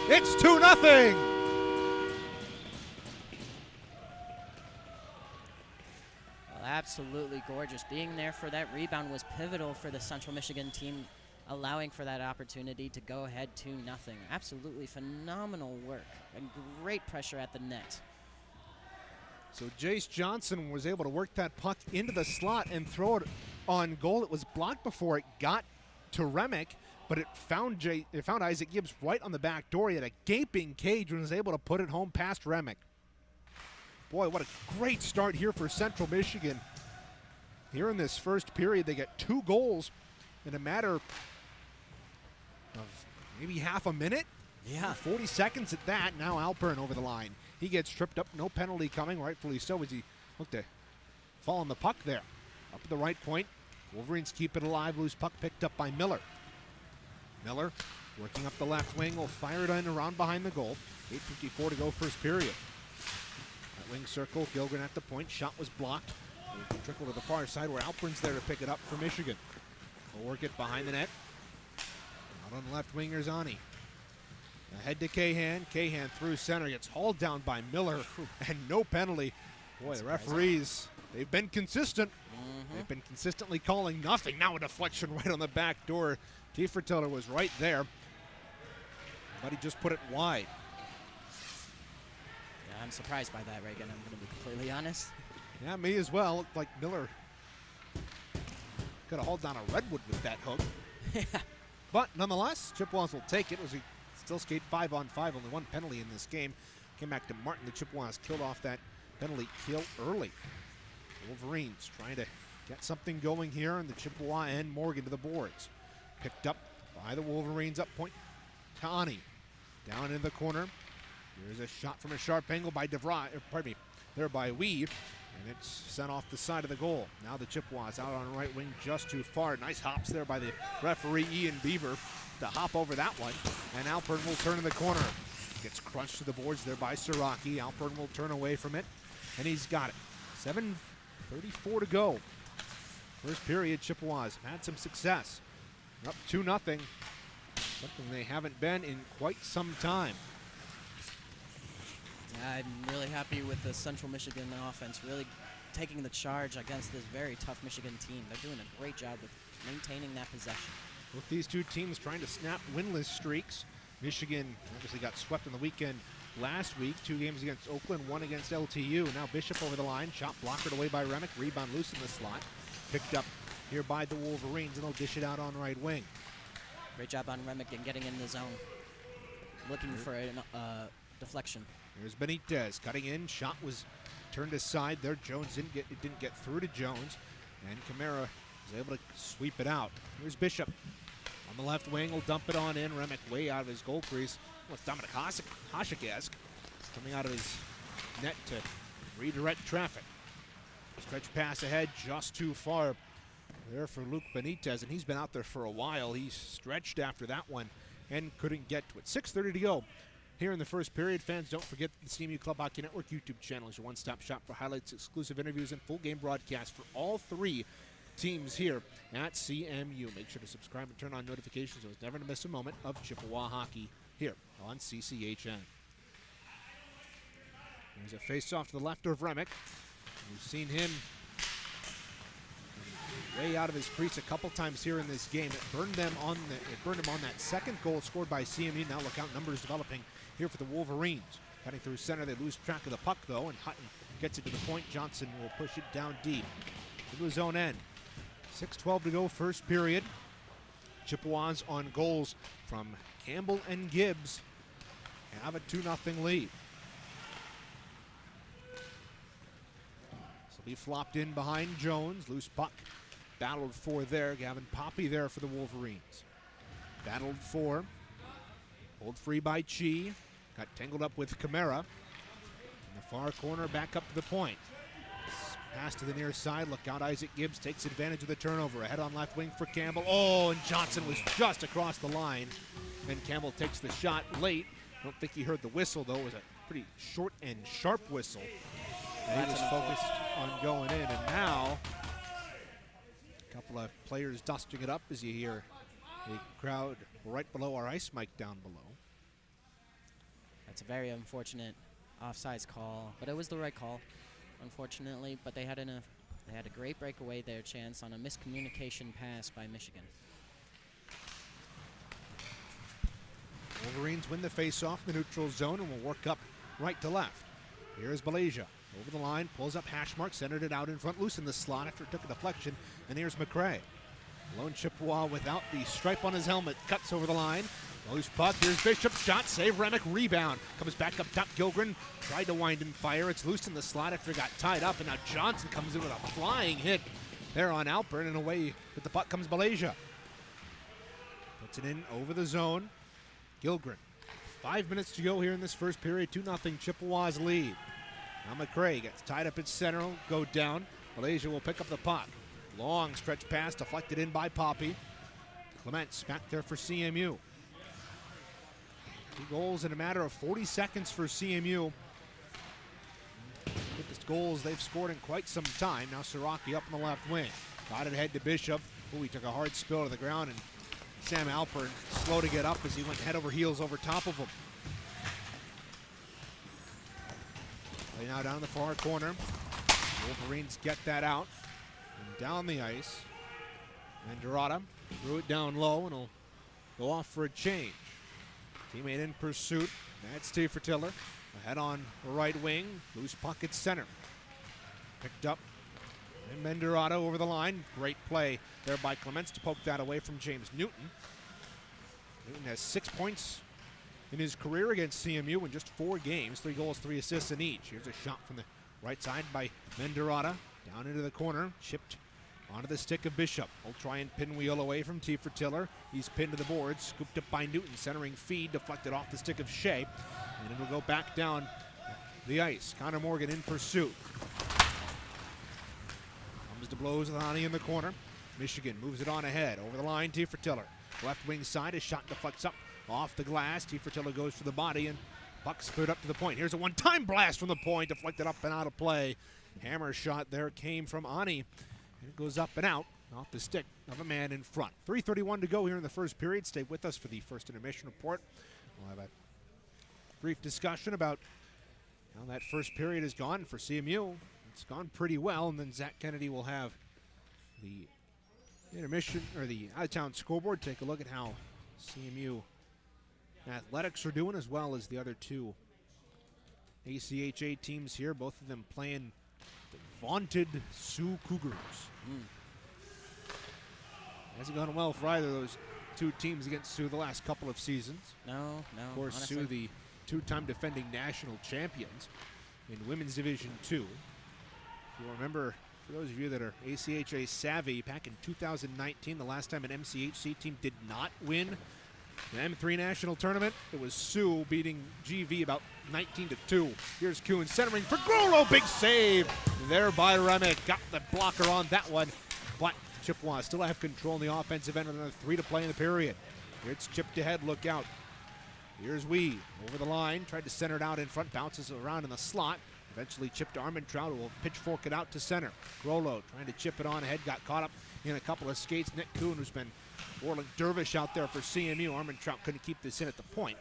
It's 2-0. Absolutely gorgeous. Being there for that rebound was pivotal for the Central Michigan team, allowing for that opportunity to go ahead 2-0. Absolutely phenomenal work and great pressure at the net. So Jace Johnson was able to work that puck into the slot and throw it on goal. It was blocked before it got to Remick, but it found Isaac Gibbs right on the back door. He had a gaping cage and was able to put it home past Remick. Boy, what a great start here for Central Michigan. Here in this first period, they get 2 goals in a matter of maybe half a minute. Yeah. 40 seconds at that. Now Alpern over the line. He gets tripped up. No penalty coming, rightfully so, as he looked to fall on the puck there. Up at the right point. Wolverines keep it alive. Loose puck picked up by Miller. Miller working up the left wing. Will fire it in around behind the goal. 8:54 to go first period. Wing circle, Gilgren at the point. Shot was blocked. Trickle to the far side where Alpern's there to pick it up for Michigan. They'll work it behind the net. Out on the left wing, Zani. Ahead to Cahan. Cahan through center. Gets hauled down by Miller. And no penalty. Boy, the referees, they've been consistent. They've been consistently calling nothing. Now a deflection right on the back door. Tiefertiller was right there. But he just put it wide. I'm surprised by that, Reagan. I'm going to be completely honest. Yeah, me as well. Looked like Miller could have hauled down a redwood with that hook. But nonetheless, Chippewas will take it. He still skate 5-on-5, only 1 penalty in this game. Came back to Martin. The Chippewas killed off that penalty kill early. Wolverines trying to get something going here, and the Chippewa and Morgan to the boards. Picked up by the Wolverines, up point to Ani. Down in the corner. Here's a shot from a sharp angle by there by Weave, and it's sent off the side of the goal. Now the Chippewas out on the right wing just too far. Nice hops there by the referee Ian Beaver to hop over that one, and Alpern will turn in the corner. Gets crunched to the boards there by Siraki. Alpern will turn away from it, and he's got it. 7:34 to go. First period, Chippewas have had some success. They're up 2-0, something they haven't been in quite some time. I'm really happy with the Central Michigan offense really taking the charge against this very tough Michigan team. They're doing a great job with maintaining that possession. Both these two teams trying to snap winless streaks. Michigan obviously got swept on the weekend last week. 2 games against Oakland, 1 against LTU. Now Bishop over the line. Shot blocked away by Remick. Rebound loose in the slot. Picked up here by the Wolverines, and they'll dish it out on right wing. Great job on Remick and getting in the zone. Looking for a deflection. Here's Benitez cutting in. Shot was turned aside there. Jones didn't get through to Jones, and Camara was able to sweep it out. Here's Bishop on the left wing. Will dump it on in. Remick way out of his goal crease. Well, it's Dominic Hasek-esque coming out of his net to redirect traffic. Stretch pass ahead, just too far there for Luke Benitez, and he's been out there for a while. He stretched after that one and couldn't get to it. 6:30 to go. Here in the first period, fans, don't forget the CMU Club Hockey Network YouTube channel is your one-stop shop for highlights, exclusive interviews, and full game broadcasts for all 3 teams here at CMU. Make sure to subscribe and turn on notifications so as never to miss a moment of Chippewa hockey here on CCHN. There's a face-off to the left of Remick. We've seen him way out of his crease a couple times here in this game. It burned him on that second goal scored by CMU. Now look out, numbers developing here for the Wolverines. Cutting through center, they lose track of the puck though, and Hutton gets it to the point. Johnson will push it down deep to the zone end. 6:12 to go, first period. Chippewas on goals from Campbell and Gibbs have a 2-0 lead. So he flopped in behind Jones. Loose puck battled for there. Gavin Poppy there for the Wolverines. Battled for. Pulled free by Chi. Got tangled up with Camara. In the far corner, back up to the point. pass to the near side. Look out, Isaac Gibbs takes advantage of the turnover. Ahead on left wing for Campbell. Oh, and Johnson was just across the line. And Campbell takes the shot late. I don't think he heard the whistle, though. It was a pretty short and sharp whistle. And he was focused on going in. And now, a couple of players dusting it up as you hear a crowd right below our ice mic down below. That's a very unfortunate offsides call, but it was the right call, unfortunately. But they had a great breakaway there chance on a miscommunication pass by Michigan. Wolverines win the face-off in the neutral zone and will work up right to left. Here's Malaysia. Over the line, pulls up hash mark, centered it out in front, loose in the slot after it took a deflection, and here's McCrae. Lone Chippewa without the stripe on his helmet, cuts over the line. Loose puck, here's Bishop, shot, save, Remick, rebound. Comes back up top, Gilgren tried to wind and fire. It's loose in the slot after it got tied up, and now Johnson comes in with a flying hit there on Alpern, and away with the puck comes Malaysia. Puts it in over the zone. Gilgren. 5 minutes to go here in this first period. 2-0 Chippewas lead. Now McCrae gets tied up at center, go down. Malaysia will pick up the puck. Long stretch pass deflected in by Poppy. Clements back there for CMU. 2 goals in a matter of 40 seconds for CMU. With the goals they've scored in quite some time. Now Siraki up on the left wing. Got it ahead to Bishop. Oh, he took a hard spill to the ground, and Sam Alpern slow to get up as he went head over heels over top of him. Play now down the far corner. Wolverines get that out. And down the ice. And Dorada threw it down low and will go off for a change. Teammate in pursuit. That's Steve Tiller. Ahead on the right wing. Loose puck at center. Picked up. And Mendorado over the line. Great play there by Clements to poke that away from James Newton. Newton has 6 points in his career against CMU in just 4 games. 3 goals, 3 assists in each. Here's a shot from the right side by Mendorada. Down into the corner. Chipped onto the stick of Bishop. He'll try and pinwheel away from T. Tiller. He's pinned to the boards. Scooped up by Newton. Centering feed. Deflected off the stick of Shea. And it'll go back down the ice. Connor Morgan in pursuit. Comes to blows with Ani in the corner. Michigan moves it on ahead. Over the line, T. Tiller. Left wing side. His shot deflects up off the glass. T. Tiller goes for the body, and puck's put up to the point. Here's a one-time blast from the point. Deflected up and out of play. Hammer shot there came from Ani. And it goes up and out off the stick of a man in front. 3:31 to go here in the first period. Stay with us for the first intermission report. We'll have a brief discussion about how that first period has gone for CMU. It's gone pretty well, and then Zach Kennedy will have the intermission, or the out-of-town scoreboard. Take a look at how CMU athletics are doing, as well as the other 2 ACHA teams here, both of them playing the vaunted Sioux Cougars. Hasn't gone well for either of those 2 teams against Sioux the last couple of seasons. No. Of course, honestly. Sioux, the 2-time defending national champions in Women's Division 2. If you remember, for those of you that are ACHA savvy, back in 2019, the last time an MCHC team did not win the M3 national tournament, it was Sioux beating GV about 19-2. Here's Kuhn centering for Grolo. Big save there by Remick. Got the blocker on that one, but Chippewas still have control in the offensive end with another 3 to play in the period. Here it's chipped ahead, look out. Here's Wee over the line, tried to center it out in front, bounces around in the slot. Eventually chipped to Armentrout, who will pitchfork it out to center. Grolo trying to chip it on ahead, got caught up in a couple of skates. Nick Kuhn, who's been whirling dervish out there for CMU. Armentrout couldn't keep this in at the point.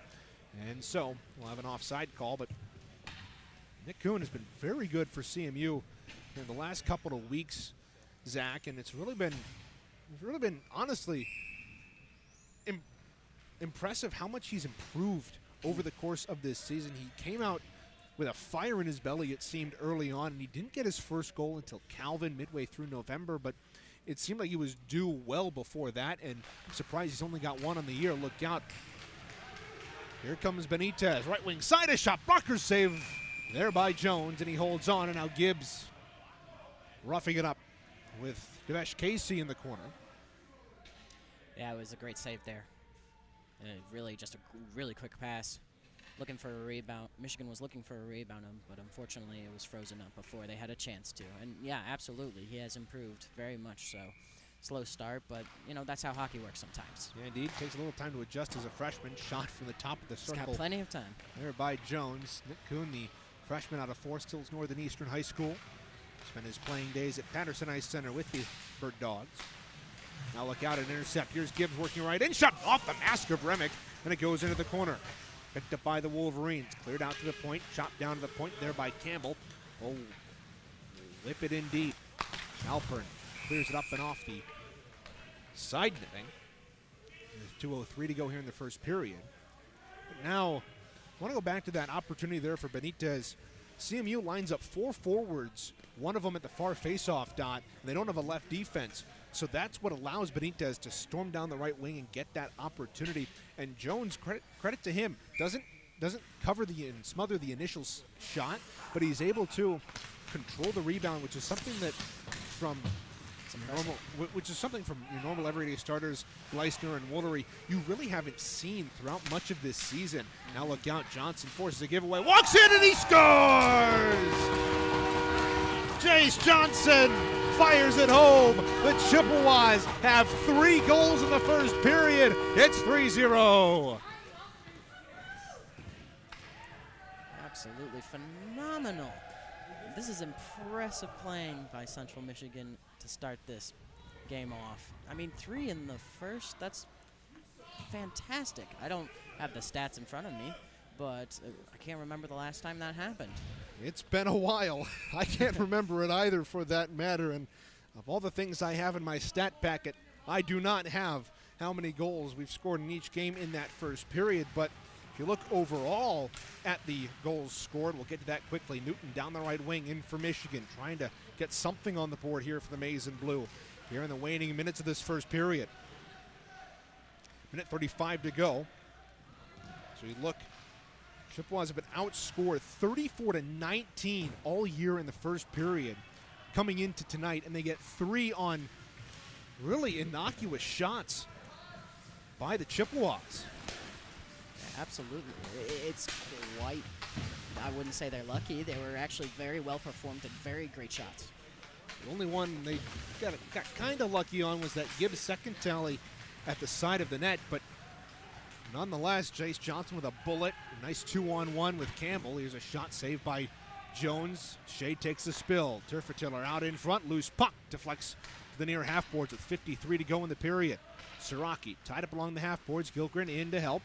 And so we'll have an offside call, but Nick Kuhn has been very good for CMU in the last couple of weeks, Zach, and it's really been honestly impressive how much he's improved over the course of this season. He came out with a fire in his belly, it seemed, early on, and he didn't get his first goal until Calvin midway through November, but it seemed like he was due well before that, and I'm surprised he's only got 1 on the year. Look out. Here comes Benitez. Right wing side, a shot. Blocker save there by Jones, and he holds on, and now Gibbs roughing it up with Devesh Casey in the corner. Yeah, it was a great save there. Really, just a really quick pass. looking for a rebound. Michigan was looking for a rebound, but unfortunately it was frozen up before they had a chance to. And yeah, absolutely, he has improved very much so. Slow start, but that's how hockey works sometimes. Yeah, indeed. Takes a little time to adjust as a freshman. Shot from the top of the circle. He's got plenty of time. There by Jones. Nick Kuhn, the freshman out of Forest Hills Northern Eastern High School. Spent his playing days at Patterson Ice Center with the Bird Dogs. Now look out, an intercept. Here's Gibbs working right in. Shot off the mask of Remick, and it goes into the corner. Picked up by the Wolverines. Cleared out to the point. Chopped down to the point there by Campbell. Oh, whip it in deep. Alpern clears it up and off the side netting. There's 2:03 to go here in the first period. But now, I want to go back to that opportunity there for Benitez. CMU lines up 4 forwards, one of them at the far face-off dot, and they don't have a left defense. So that's what allows Benitez to storm down the right wing and get that opportunity. And Jones, credit to him, doesn't cover and smother the initial shot, but he's able to control the rebound, which is something that from your normal everyday starters, Gleisner and Woolery, you really haven't seen throughout much of this season. Now look out, Johnson forces a giveaway, walks in and he scores! Jace Johnson fires it home. The Chippewas have 3 goals in the first period. It's 3-0. Absolutely phenomenal. This is impressive playing by Central Michigan to start this game off. I mean, 3 in the first, that's fantastic. I don't have the stats in front of me, but I can't remember the last time that happened. It's been a while. I can't remember it either, for that matter. And of all the things I have in my stat packet, I do not have how many goals we've scored in each game in that first period. But if you look overall at the goals scored, we'll get to that quickly. Newton down the right wing in for Michigan, trying to get something on the board here for the Maize and Blue here in the waning minutes of this first period. Minute 35 to go. So you look, Chippewas have been outscored 34-19 all year in the first period coming into tonight, and they get 3 on really innocuous shots by the Chippewas. Absolutely. It's quite, I wouldn't say they're lucky. They were actually very well performed and very great shots. The only one they got kind of lucky on was that Gibbs second tally at the side of the net, but nonetheless, Jace Johnson with a bullet. A nice 2-on-1 with Campbell. Here's a shot saved by Jones. Shea takes the spill. Turfertiller out in front. Loose puck deflects to the near half boards with 53 to go in the period. Siraki tied up along the half boards. Gilgren in to help.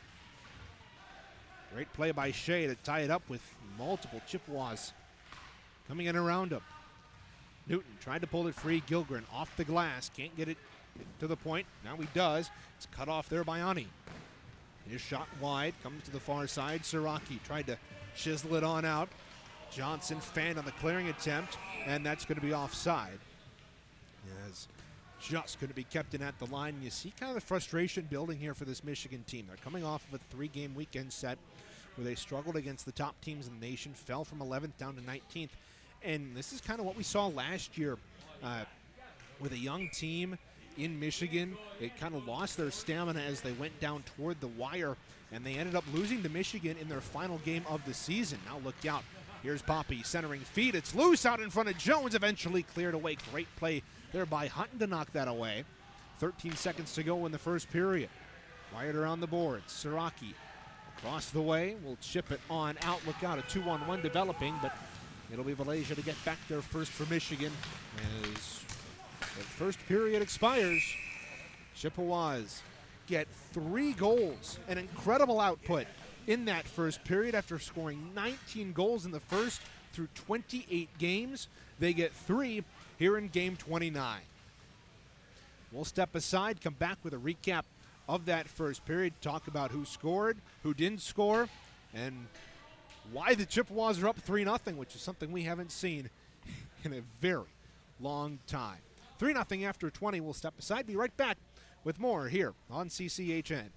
Great play by Shea to tie it up with multiple Chippewas coming in around him. Newton tried to pull it free. Gilgren off the glass. Can't get it to the point. Now he does. It's cut off there by Ani. His shot wide. Comes to the far side. Siraki tried to chisel it on out. Johnson fanned on the clearing attempt, and that's going to be offside. As just going to be kept in at the line. You see kind of the frustration building here for this Michigan team. They're coming off of a 3-game weekend set where they struggled against the top teams in the nation, fell from 11th down to 19th. And this is kind of what we saw last year with a young team in Michigan. They kind of lost their stamina as they went down toward the wire, and they ended up losing to Michigan in their final game of the season. Now look out. Here's Poppy centering feed. It's loose out in front of Jones, eventually cleared away. Great play there by Hutton to knock that away. 13 seconds to go in the first period. Wired around the boards. Siraki across the way. Will chip it on out. Look out, a 2-on-1 developing, but it'll be Malaysia to get back there first for Michigan as the first period expires. Chippewas get 3 goals, an incredible output in that first period after scoring 19 goals in the first through 28 games. They get 3 here in game 29. We'll step aside, come back with a recap of that first period, talk about who scored, who didn't score, and why the Chippewas are up 3-0, which is something we haven't seen in a very long time. 3-0 after 20. We'll step aside, be right back with more here on CCHN.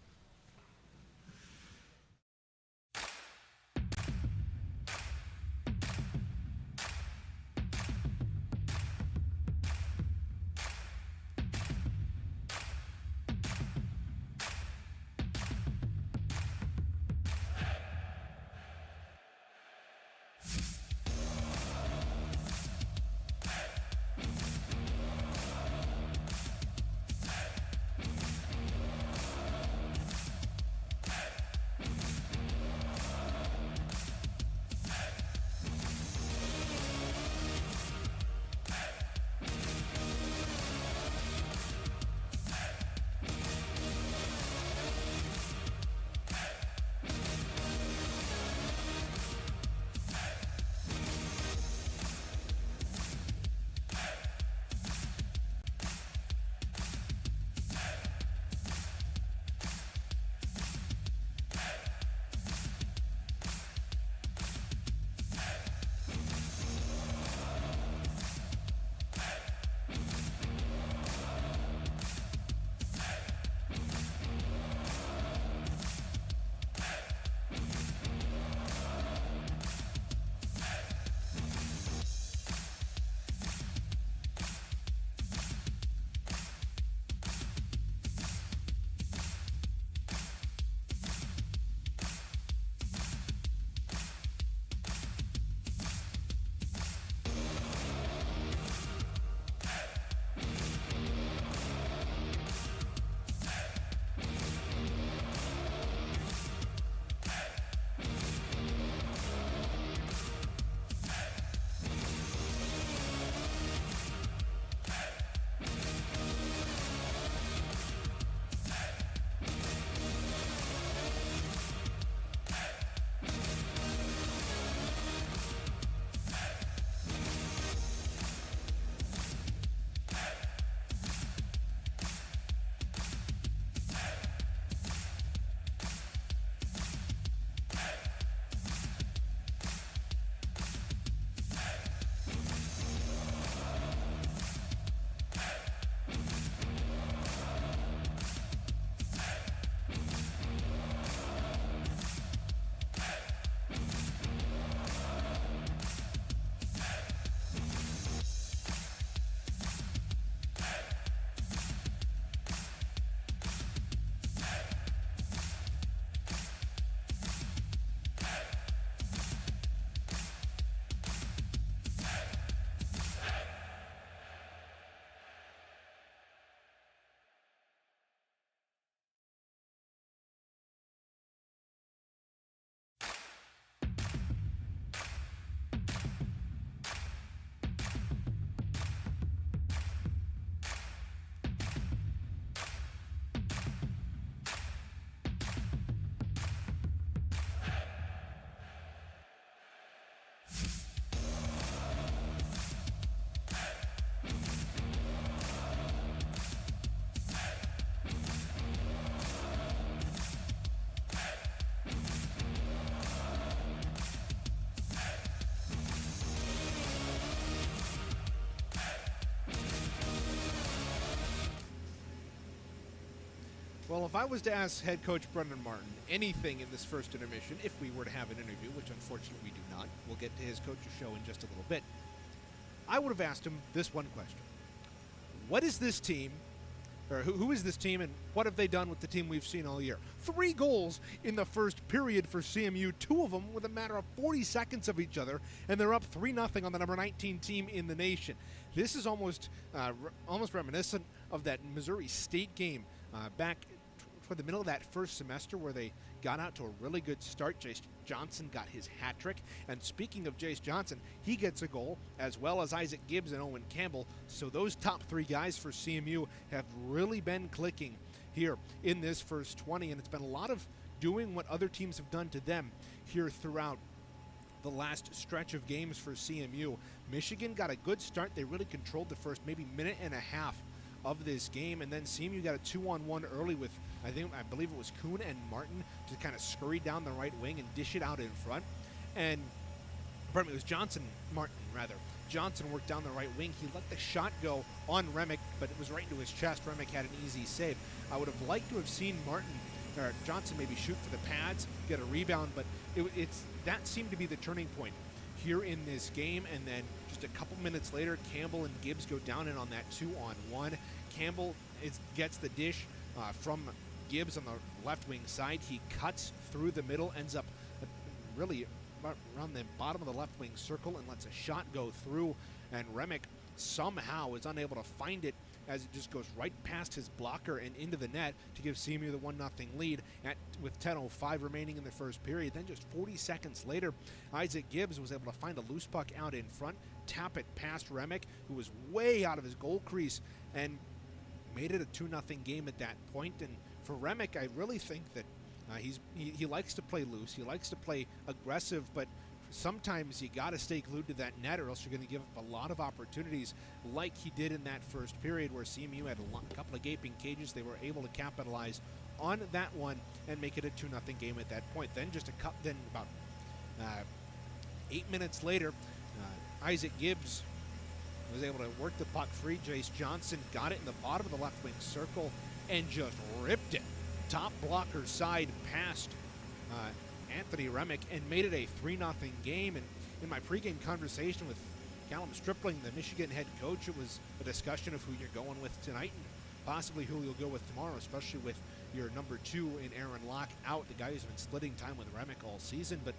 Well, if I was to ask head coach Brendan Martin anything in this first intermission, if we were to have an interview, which unfortunately we do not, we'll get to his coach's show in just a little bit, I would have asked him this one question. What is this team, or who is this team, and what have they done with the team we've seen all year? 3 goals in the first period for CMU, 2 of them with a matter of 40 seconds of each other, and they're up 3-0 on the number 19 team in the nation. This is almost reminiscent of that Missouri State game back for the middle of that first semester where they got out to a really good start. Jace Johnson got his hat trick. And speaking of Jace Johnson, he gets a goal, as well as Isaac Gibbs and Owen Campbell. So those top 3 guys for CMU have really been clicking here in this first 20. And it's been a lot of doing what other teams have done to them here throughout the last stretch of games for CMU. Michigan got a good start. They really controlled the first maybe minute and a half of this game, and then CMU got a 2-on-1 early with, I believe it was Kuhn and Martin to kind of scurry down the right wing and dish it out in front. And, pardon me, it was Martin. Johnson worked down the right wing. He let the shot go on Remick, but it was right into his chest. Remick had an easy save. I would have liked to have seen Johnson maybe shoot for the pads, get a rebound, but that seemed to be the turning point here in this game. And then just a couple minutes later, Campbell and Gibbs go down in on that 2-on-1. Campbell gets the dish from Gibbs on the left wing side. He cuts through the middle, ends up really around the bottom of the left wing circle and lets a shot go through. And Remick somehow is unable to find it as it just goes right past his blocker and into the net to give CMU the 1-0 lead with 10:05 remaining in the first period. Then just 40 seconds later, Isaac Gibbs was able to find a loose puck out in front, tap it past Remick, who was way out of his goal crease, and made it a 2-0 game at that point. And for Remick, I really think that he likes to play loose. He likes to play aggressive, but sometimes you got to stay glued to that net or else you're going to give up a lot of opportunities like he did in that first period where CMU had a couple of gaping cages. They were able to capitalize on that one and make it a 2-0 game at that point. Then about 8 minutes later, Isaac Gibbs was able to work the puck free. Jace Johnson got it in the bottom of the left wing circle and just ripped it top blocker side past Anthony Remick and made it a 3-0 game. And in my pregame conversation with Callum Stripling, the Michigan head coach, it was a discussion of who you're going with tonight and possibly who you'll go with tomorrow, especially with your number 2 in Aaron Locke out, the guy who's been splitting time with Remick all season. But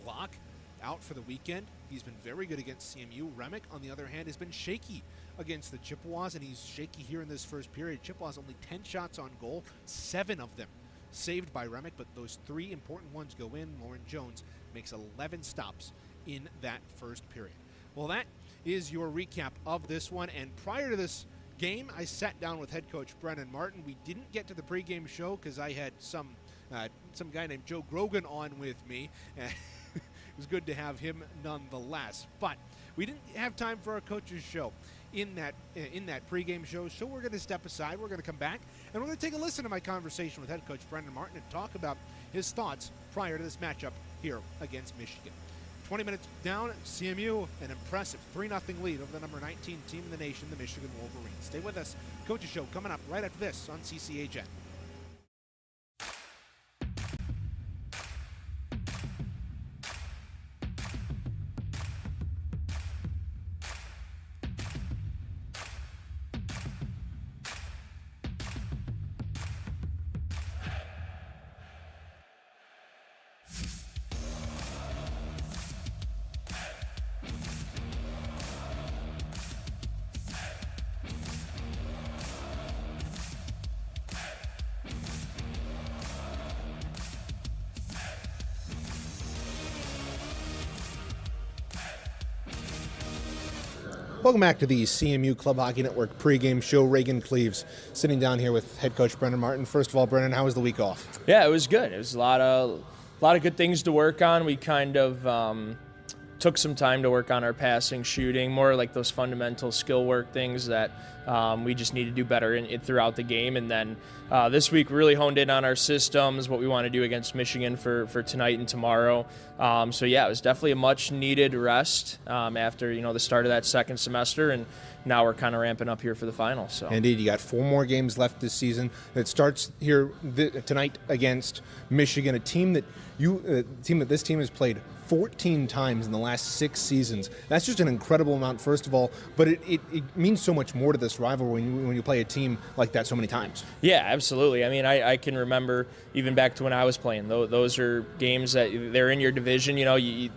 Locke out for the weekend. He's been very good against CMU. Remick, on the other hand, has been shaky against the Chippewas, and he's shaky here in this first period. Chippewas only 10 shots on goal, 7 of them saved by Remick, but those 3 important ones go in. Lauren Jones makes 11 stops in that first period. Well, that is your recap of this one. And prior to this game, I sat down with head coach Brendan Martin. We didn't get to the pregame show because I had some guy named Joe Grogan on with me. It was good to have him nonetheless. But we didn't have time for our coach's show in that pregame show, so we're going to step aside. We're going to come back, and we're going to take a listen to my conversation with head coach Brendan Martin and talk about his thoughts prior to this matchup here against Michigan. 20 minutes down, CMU, an impressive 3-0 lead over the number 19 team in the nation, the Michigan Wolverines. Stay with us. Coach's show coming up right after this on CCHN. Welcome back to the CMU Club Hockey Network pregame show. Reagan Cleaves sitting down here with head coach Brendan Martin. First of all, Brendan, how was the week off? Yeah, it was good. It was a lot of good things to work on. We kind of took some time to work on our passing, shooting, more like those fundamental skill work things that we just need to do better throughout the game. And then this week really honed in on our systems, what we want to do against Michigan for tonight and tomorrow. So yeah, it was definitely a much needed rest after the start of that second semester, and now we're kind of ramping up here for the final. So indeed, you got 4 more games left this season. It starts here tonight against Michigan, a team that this team has played 14 times in the last 6 seasons. That's just an incredible amount, first of all, but it means so much more to this rivalry when you play a team like that so many times. Yeah, absolutely. I mean, I can remember even back to when I was playing. Those are games that they're in your division.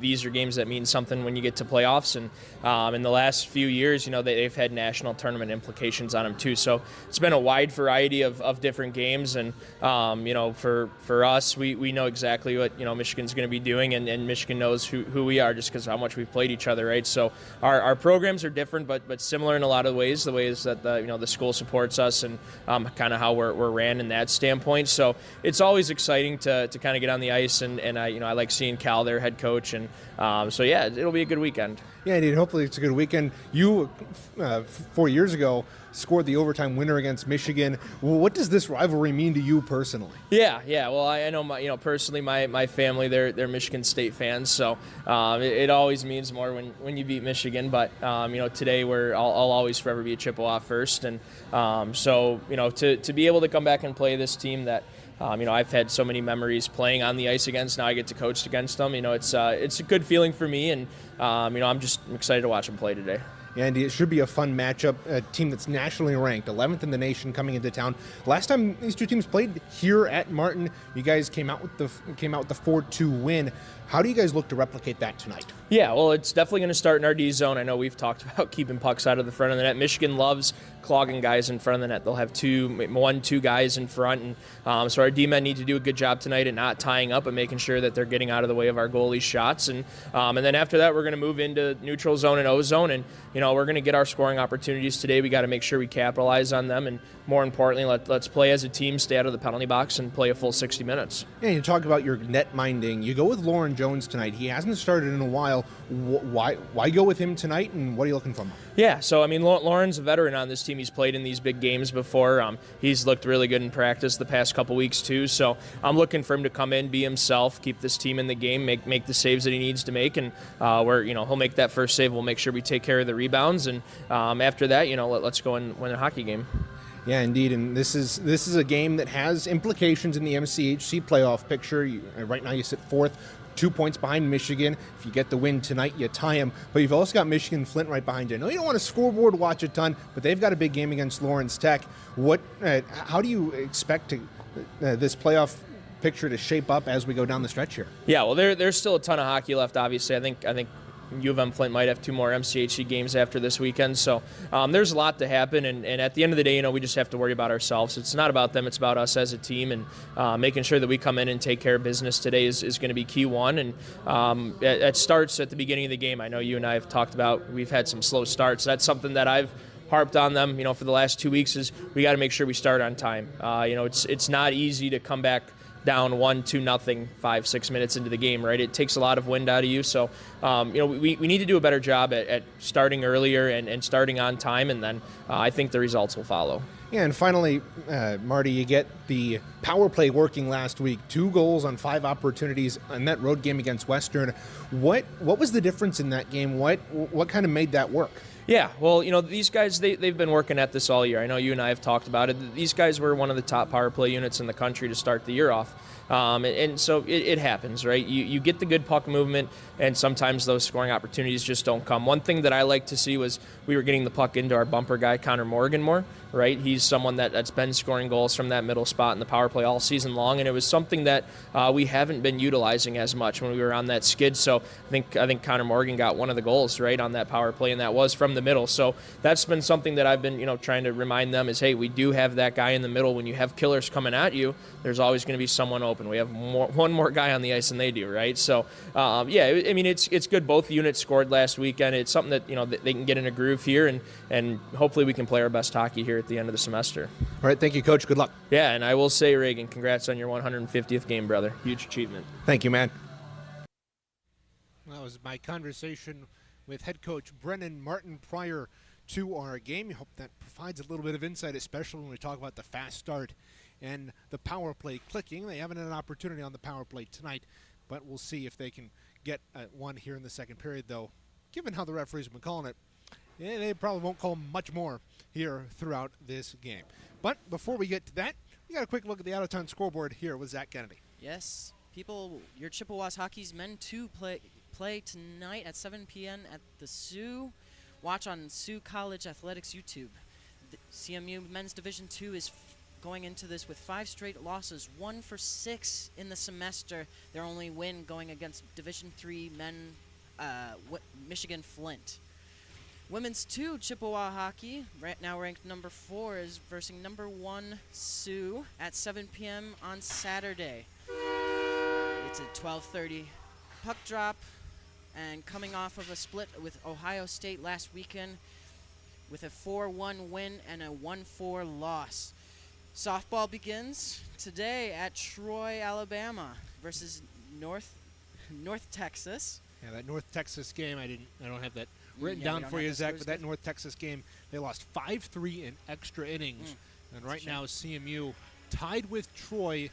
These are games that mean something when you get to playoffs. And in the last few years, they've had national tournament implications on them too. So it's been a wide variety of different games. And for us, we know exactly what Michigan's going to be doing, and Michigan knows who we are just because of how much we've played each other, right? So our programs are different, but similar in a lot of ways. The ways that the school supports us and kind of how we're ran in that standpoint. So it's always exciting to kind of get on the ice, and I like seeing Cal, their head coach, and so yeah, it'll be a good weekend. Yeah, indeed. Hopefully it's a good weekend. You 4 years ago scored the overtime winner against Michigan. Well, what does this rivalry mean to you personally? Yeah. Well, I know personally my family, they're Michigan State fans, so it always means more when you beat Michigan. But today I'll always forever be a Chippewa first, and so to be able to come back and play this team that I've had so many memories playing on the ice against. Now I get to coach against them. It's a good feeling for me, and I'm just excited to watch them play today. And it should be a fun matchup. A team that's nationally ranked, 11th in the nation, coming into town. Last time these two teams played here at Martin, you guys came out with the 4-2 win. How do you guys look to replicate that tonight? Yeah, well, it's definitely going to start in our D zone. I know we've talked about keeping pucks out of the front of the net. Michigan loves clogging guys in front of the net. They'll have 2 guys in front, and so our D-men need to do a good job tonight at not tying up and making sure that they're getting out of the way of our goalie's shots. And then after that, we're going to move into neutral zone and O zone, and we're going to get our scoring opportunities today. We got to make sure we capitalize on them, and more importantly, let's play as a team, stay out of the penalty box, and play a full 60 minutes. Yeah, you talk about your net minding. You go with Lauren Jones tonight. He hasn't started in a while. Why go with him tonight, and what are you looking from him? Yeah, so I mean, Lauren's a veteran on this team. He's played in these big games before. He's looked really good in practice the past couple weeks too. So I'm looking for him to come in, be himself, keep this team in the game, make the saves that he needs to make, and he'll make that first save. We'll make sure we take care of the rebounds, and after that, let's go and win a hockey game. Yeah, indeed, and this is a game that has implications in the MCHC playoff picture. Right now you sit 4th, 2 points behind Michigan. If you get the win tonight, you tie them. But you've also got Michigan Flint right behind you. I know you don't want to scoreboard watch a ton, but they've got a big game against Lawrence Tech. How do you expect this playoff picture to shape up as we go down the stretch here? Yeah, well, there's still a ton of hockey left, obviously. I think U of M Flint might have 2 more MCHC games after this weekend, so there's a lot to happen, and at the end of the day, we just have to worry about ourselves. It's not about them, it's about us as a team, and making sure that we come in and take care of business today is going to be key one, and it starts at the beginning of the game. I know you and I have talked about we've had some slow starts. That's something that I've harped on them, for the last 2 weeks, is we got to make sure we start on time. It's not easy to come back down 1-2-0 5-6 minutes into the game, right? It takes a lot of wind out of you. So, we need to do a better job at starting earlier and starting on time, and then I think the results will follow. Yeah, and finally, Marty, you get the power play working last week. 2 goals on 5 opportunities in that road game against Western. What was the difference in that game? What kind of made that work? Yeah, well, these guys, they've been working at this all year. I know you and I have talked about it. These guys were one of the top power play units in the country to start the year off. And so it happens, right? You get the good puck movement, and sometimes those scoring opportunities just don't come. One thing that I like to see was we were getting the puck into our bumper guy, Connor Morgan, more, right? He's someone that's been scoring goals from that middle spot in the power play all season long, and it was something that we haven't been utilizing as much when we were on that skid. So I think Connor Morgan got one of the goals, right, on that power play, and that was from the middle. So that's been something that I've been, trying to remind them is, hey, we do have that guy in the middle. When you have killers coming at you, there's always going to be someone open. We have one more guy on the ice than they do, right? So, it's good. Both units scored last weekend. It's something that, they can get in a groove here, and hopefully we can play our best hockey here at the end of the semester. All right, thank you, Coach. Good luck. Yeah, and I will say, Reagan, congrats on your 150th game, brother. Huge achievement. Thank you, man. That was my conversation with head coach Brennan Martin prior to our game. I hope that provides a little bit of insight, especially when we talk about the fast start and the power play clicking. They haven't had an opportunity on the power play tonight, but we'll see if they can get one here in the second period, though. Given how the referees have been calling it, they probably won't call much more here throughout this game. But before we get to that, we got a quick look at the out-of-town scoreboard here with Zach Kennedy. Yes, people, your Chippewas hockey's men 2 play tonight at 7 p.m. at the Sioux. Watch on Sioux College Athletics YouTube. The CMU Men's Division II is going into this with 5 straight losses, 1 for 6 in the semester. Their only win going against Division III men, Michigan Flint. Women's 2 Chippewa hockey, right now ranked number 4, is versing number 1 Sioux at 7 p.m. on Saturday. It's a 12:30 puck drop, and coming off of a split with Ohio State last weekend with a 4-1 win and a 1-4 loss. Softball begins today at Troy, Alabama versus North Texas. Yeah, that North Texas game, I don't have that written Yeah, down for you, Zach, but that good. North Texas game, they lost 5-3 in extra innings. And right now, CMU tied with Troy,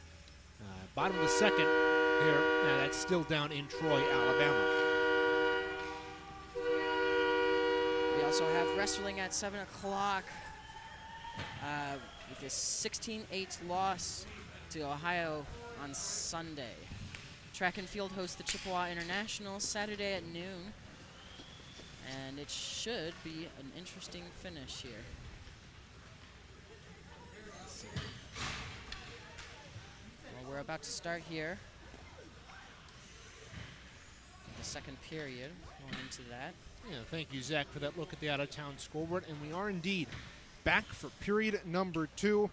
bottom of the second here. That's still down in Troy, Alabama. We also have wrestling at 7 o'clock with a 16-8 loss to Ohio on Sunday. Track and field hosts the Chippewa International Saturday at noon, and it should be an interesting finish here. Let's see. Well, we're about to start here. The second period, going into that. Yeah, thank you, Zach, for that look at the out-of-town scoreboard. And we are indeed back for period number 2.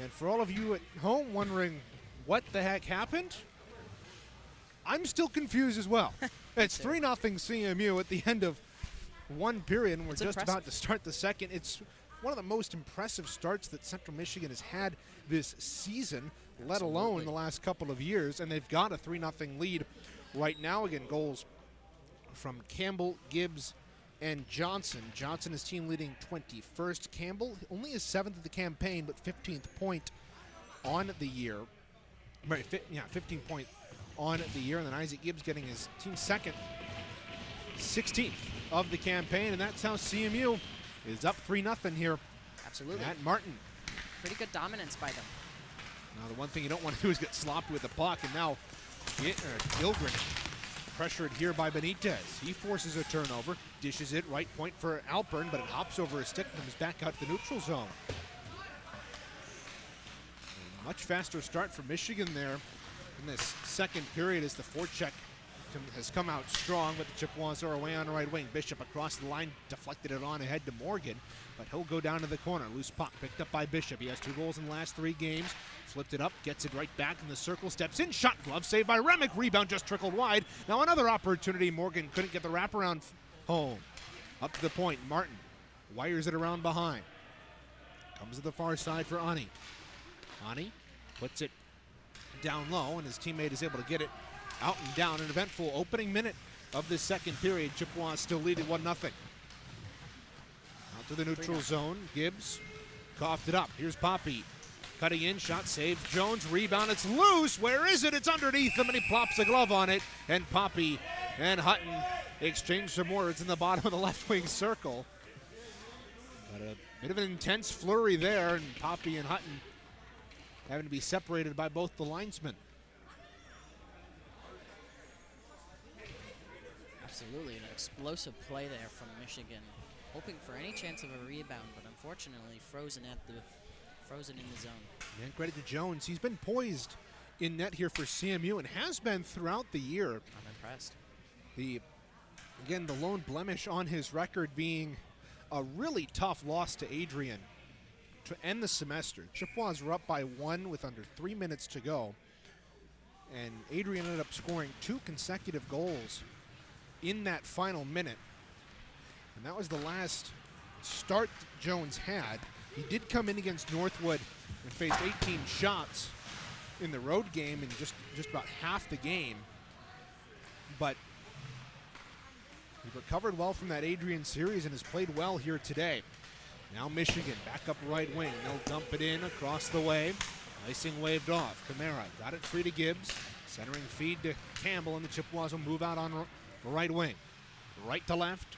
And for all of you at home wondering what the heck happened, I'm still confused as well. It's 3-0 CMU at the end of one period, and we're It's just impressive. about to start the second. It's one of the most impressive starts that Central Michigan has had this season, let alone the last couple of years, and they've got a 3-0 lead right now. Again, goals from Campbell, Gibbs, and Johnson. Johnson is team leading 21st. Campbell only his 7th of the campaign, but 15th point on the year. Right, 15 point on the year, and then Isaac Gibbs getting his team second, 16th of the campaign, and that's how CMU is up 3-0 here Absolutely. at Martin. Pretty good dominance by them. Now, the one thing you don't want to do is get sloppy with the puck, and now Gilgren pressured here by Benitez. He forces a turnover, dishes it right point for Alpern, but it hops over his stick and comes back out to the neutral zone. A much faster start for Michigan there in this second period as the forecheck has come out strong, but the Chippewas are away on the right wing. Bishop across the line, deflected it on ahead to Morgan, but he'll go down to the corner. Loose puck picked up by Bishop. He has 2 goals in the last 3 games. Flipped it up, gets it right back in the circle, steps in, shot glove, saved by Remick. Rebound just trickled wide. Now another opportunity. Morgan couldn't get the wraparound home. Up to the point, Martin wires it around behind. Comes to the far side for Ani. Ani puts it down low, and his teammate is able to get it out and down. An eventful opening minute of the second period. Chippewas still leading 1-0. Out to the neutral zone. Gibbs coughed it up. Here's Poppy. Cutting in, shot saved. Jones, rebound, it's loose. Where is it? It's underneath him, and he plops a glove on it. And Poppy and Hutton exchange some words in the bottom of the left wing circle. But a bit of an intense flurry there, and Poppy and Hutton having to be separated by both the linesmen. Absolutely, an explosive play there from Michigan, hoping for any chance of a rebound, but unfortunately frozen in the zone. And credit to Jones. He's been poised in net here for CMU and has been throughout the year. I'm impressed. The lone blemish on his record being a really tough loss to Adrian to end the semester. Chippewas were up by 1 with under 3 minutes to go, and Adrian ended up scoring 2 consecutive goals in that final minute, and that was the last start Jones had. He did come in against Northwood and faced 18 shots in the road game in just about half the game, but He recovered well from that Adrian series and has played well here today. Now Michigan back up right wing. They'll dump it in across the way. Icing waved off. Camara got it free to Gibbs. Centering feed to Campbell, and the Chippewas will move out on the right wing. Right to left.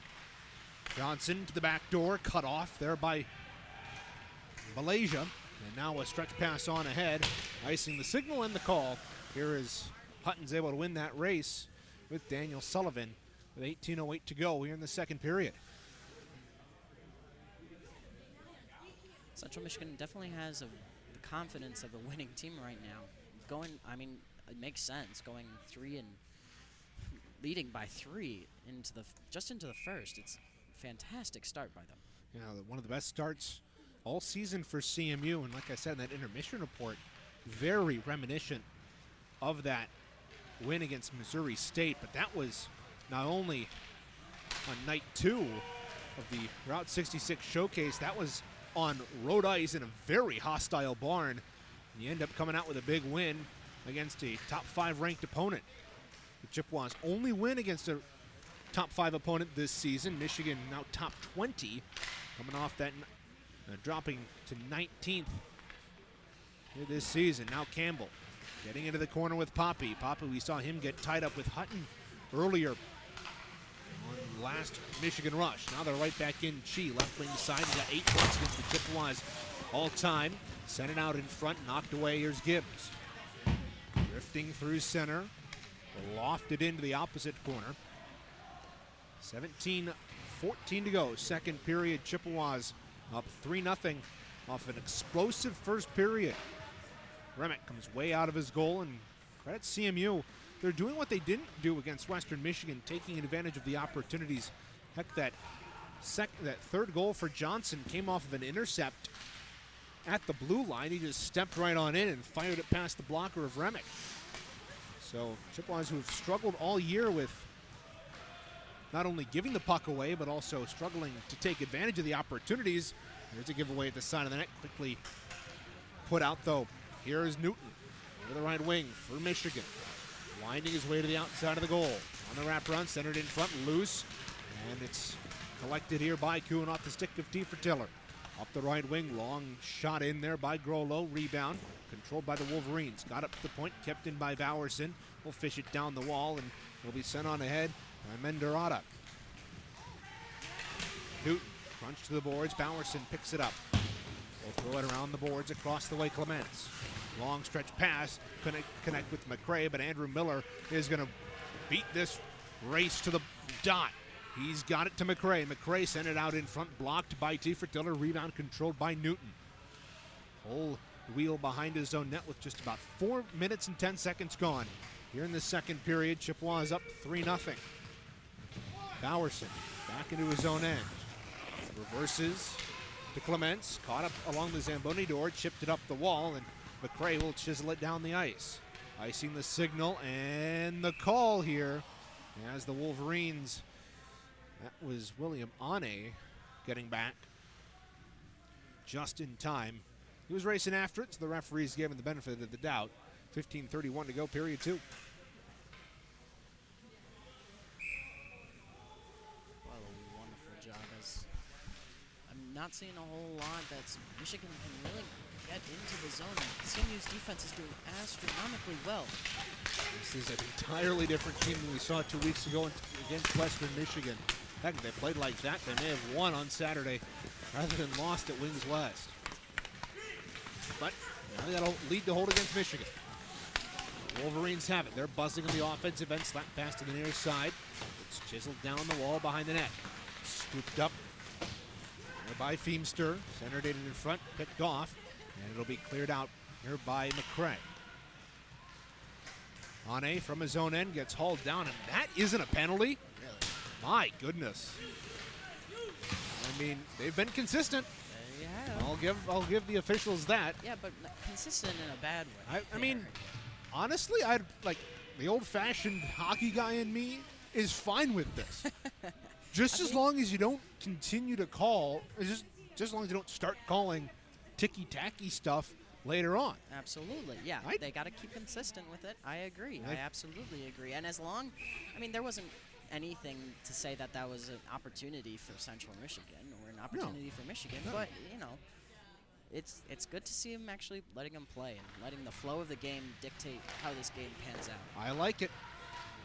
Johnson to the back door. Cut off there by Malaysia. And now a stretch pass on ahead. Icing the signal and the call. Here is Hutton's able to win that race with Daniel Sullivan with 18:08 to go here in the second period. Central Michigan definitely has the confidence of a winning team right now. It makes sense going leading by 3 into the first. It's a fantastic start by them. Yeah, one of the best starts all season for CMU, and like I said in that intermission report, very reminiscent of that win against Missouri State, but that was not only on night 2 of the Route 66 showcase, that was on road ice in a very hostile barn. And you end up coming out with a big win against a top 5 ranked opponent. The Chippewas' only win against a top 5 opponent this season. Michigan now top 20, coming off that dropping to 19th here this season. Now Campbell getting into the corner with Poppy. Poppy, we saw him get tied up with Hutton earlier on last Michigan rush. Now they're right back in Chi, left wing side. He got 8 points against the Chippewas all time. Sent it out in front, knocked away. Here's Gibbs. Drifting through center. Lofted into the opposite corner. 17-14 to go. Second period, Chippewas up 3-0 off an explosive first period. Remick comes way out of his goal, and credit CMU. They're doing what they didn't do against Western Michigan, taking advantage of the opportunities. Heck, that third goal for Johnson came off of an intercept at the blue line. He just stepped right on in and fired it past the blocker of Remick. So Chippewas, who have struggled all year with not only giving the puck away, but also struggling to take advantage of the opportunities. There's a giveaway at the side of the net. Quickly put out, though. Here is Newton over the right wing for Michigan. Winding his way to the outside of the goal. On the wrap run, centered in front, loose. And it's collected here by Kuhn off the stick of T. Tiller. Up the right wing, long shot in there by Grolo. Rebound, controlled by the Wolverines. Got up to the point, kept in by Bowerson. Will fish it down the wall, and will be sent on ahead by Menderata. Newton, crunch to the boards. Bowerson picks it up. Will throw it around the boards across the way, Clements. Long stretch pass, connect with McCray, but Andrew Miller is going to beat this race to the dot. He's got it to McCray. McCray sent it out in front, blocked by T. Tiller. Rebound controlled by Newton. Whole wheel behind his own net with just about 4 minutes and 10 seconds gone. Here in the second period, Chippewas up 3-0. Bowerson back into his own end. Reverses to Clements. Caught up along the Zamboni door, chipped it up the wall, and McCray will chisel it down the ice. Icing the signal and the call here as the Wolverines. That was William Ane getting back just in time. He was racing after it, so the referees gave him the benefit of the doubt. 15:31 to go, period 2. Well, a wonderful job. I'm not seeing a whole lot that Michigan can really get into the zone. CMU's defense is doing astronomically well. This is an entirely different team than we saw 2 weeks ago against Western Michigan. Heck, if they played like that, they may have won on Saturday rather than lost at Wings West. But now that'll lead to hold against Michigan. Wolverines have it. They're buzzing on the offensive end. Slap pass to the near side. It's chiseled down the wall behind the net. Scooped up there by Feemster. Centered it in front. Picked off. And it'll be cleared out here by McCray. Ane from his own end gets hauled down. And that isn't a penalty. Really? My goodness. I mean, they've been consistent. There you have. I'll give the officials that. Yeah, but consistent in a bad way. I mean, honestly, I'd like the old-fashioned hockey guy in me is fine with this. Just as long as you don't continue to call, just as long as you don't start calling ticky-tacky stuff later on. Absolutely, yeah. They got to keep consistent with it. I agree. I absolutely agree. And as long, there wasn't anything to say that that was an opportunity for Central Michigan or an opportunity for Michigan, but it's good to see him actually letting him play and letting the flow of the game dictate how this game pans out. I like it.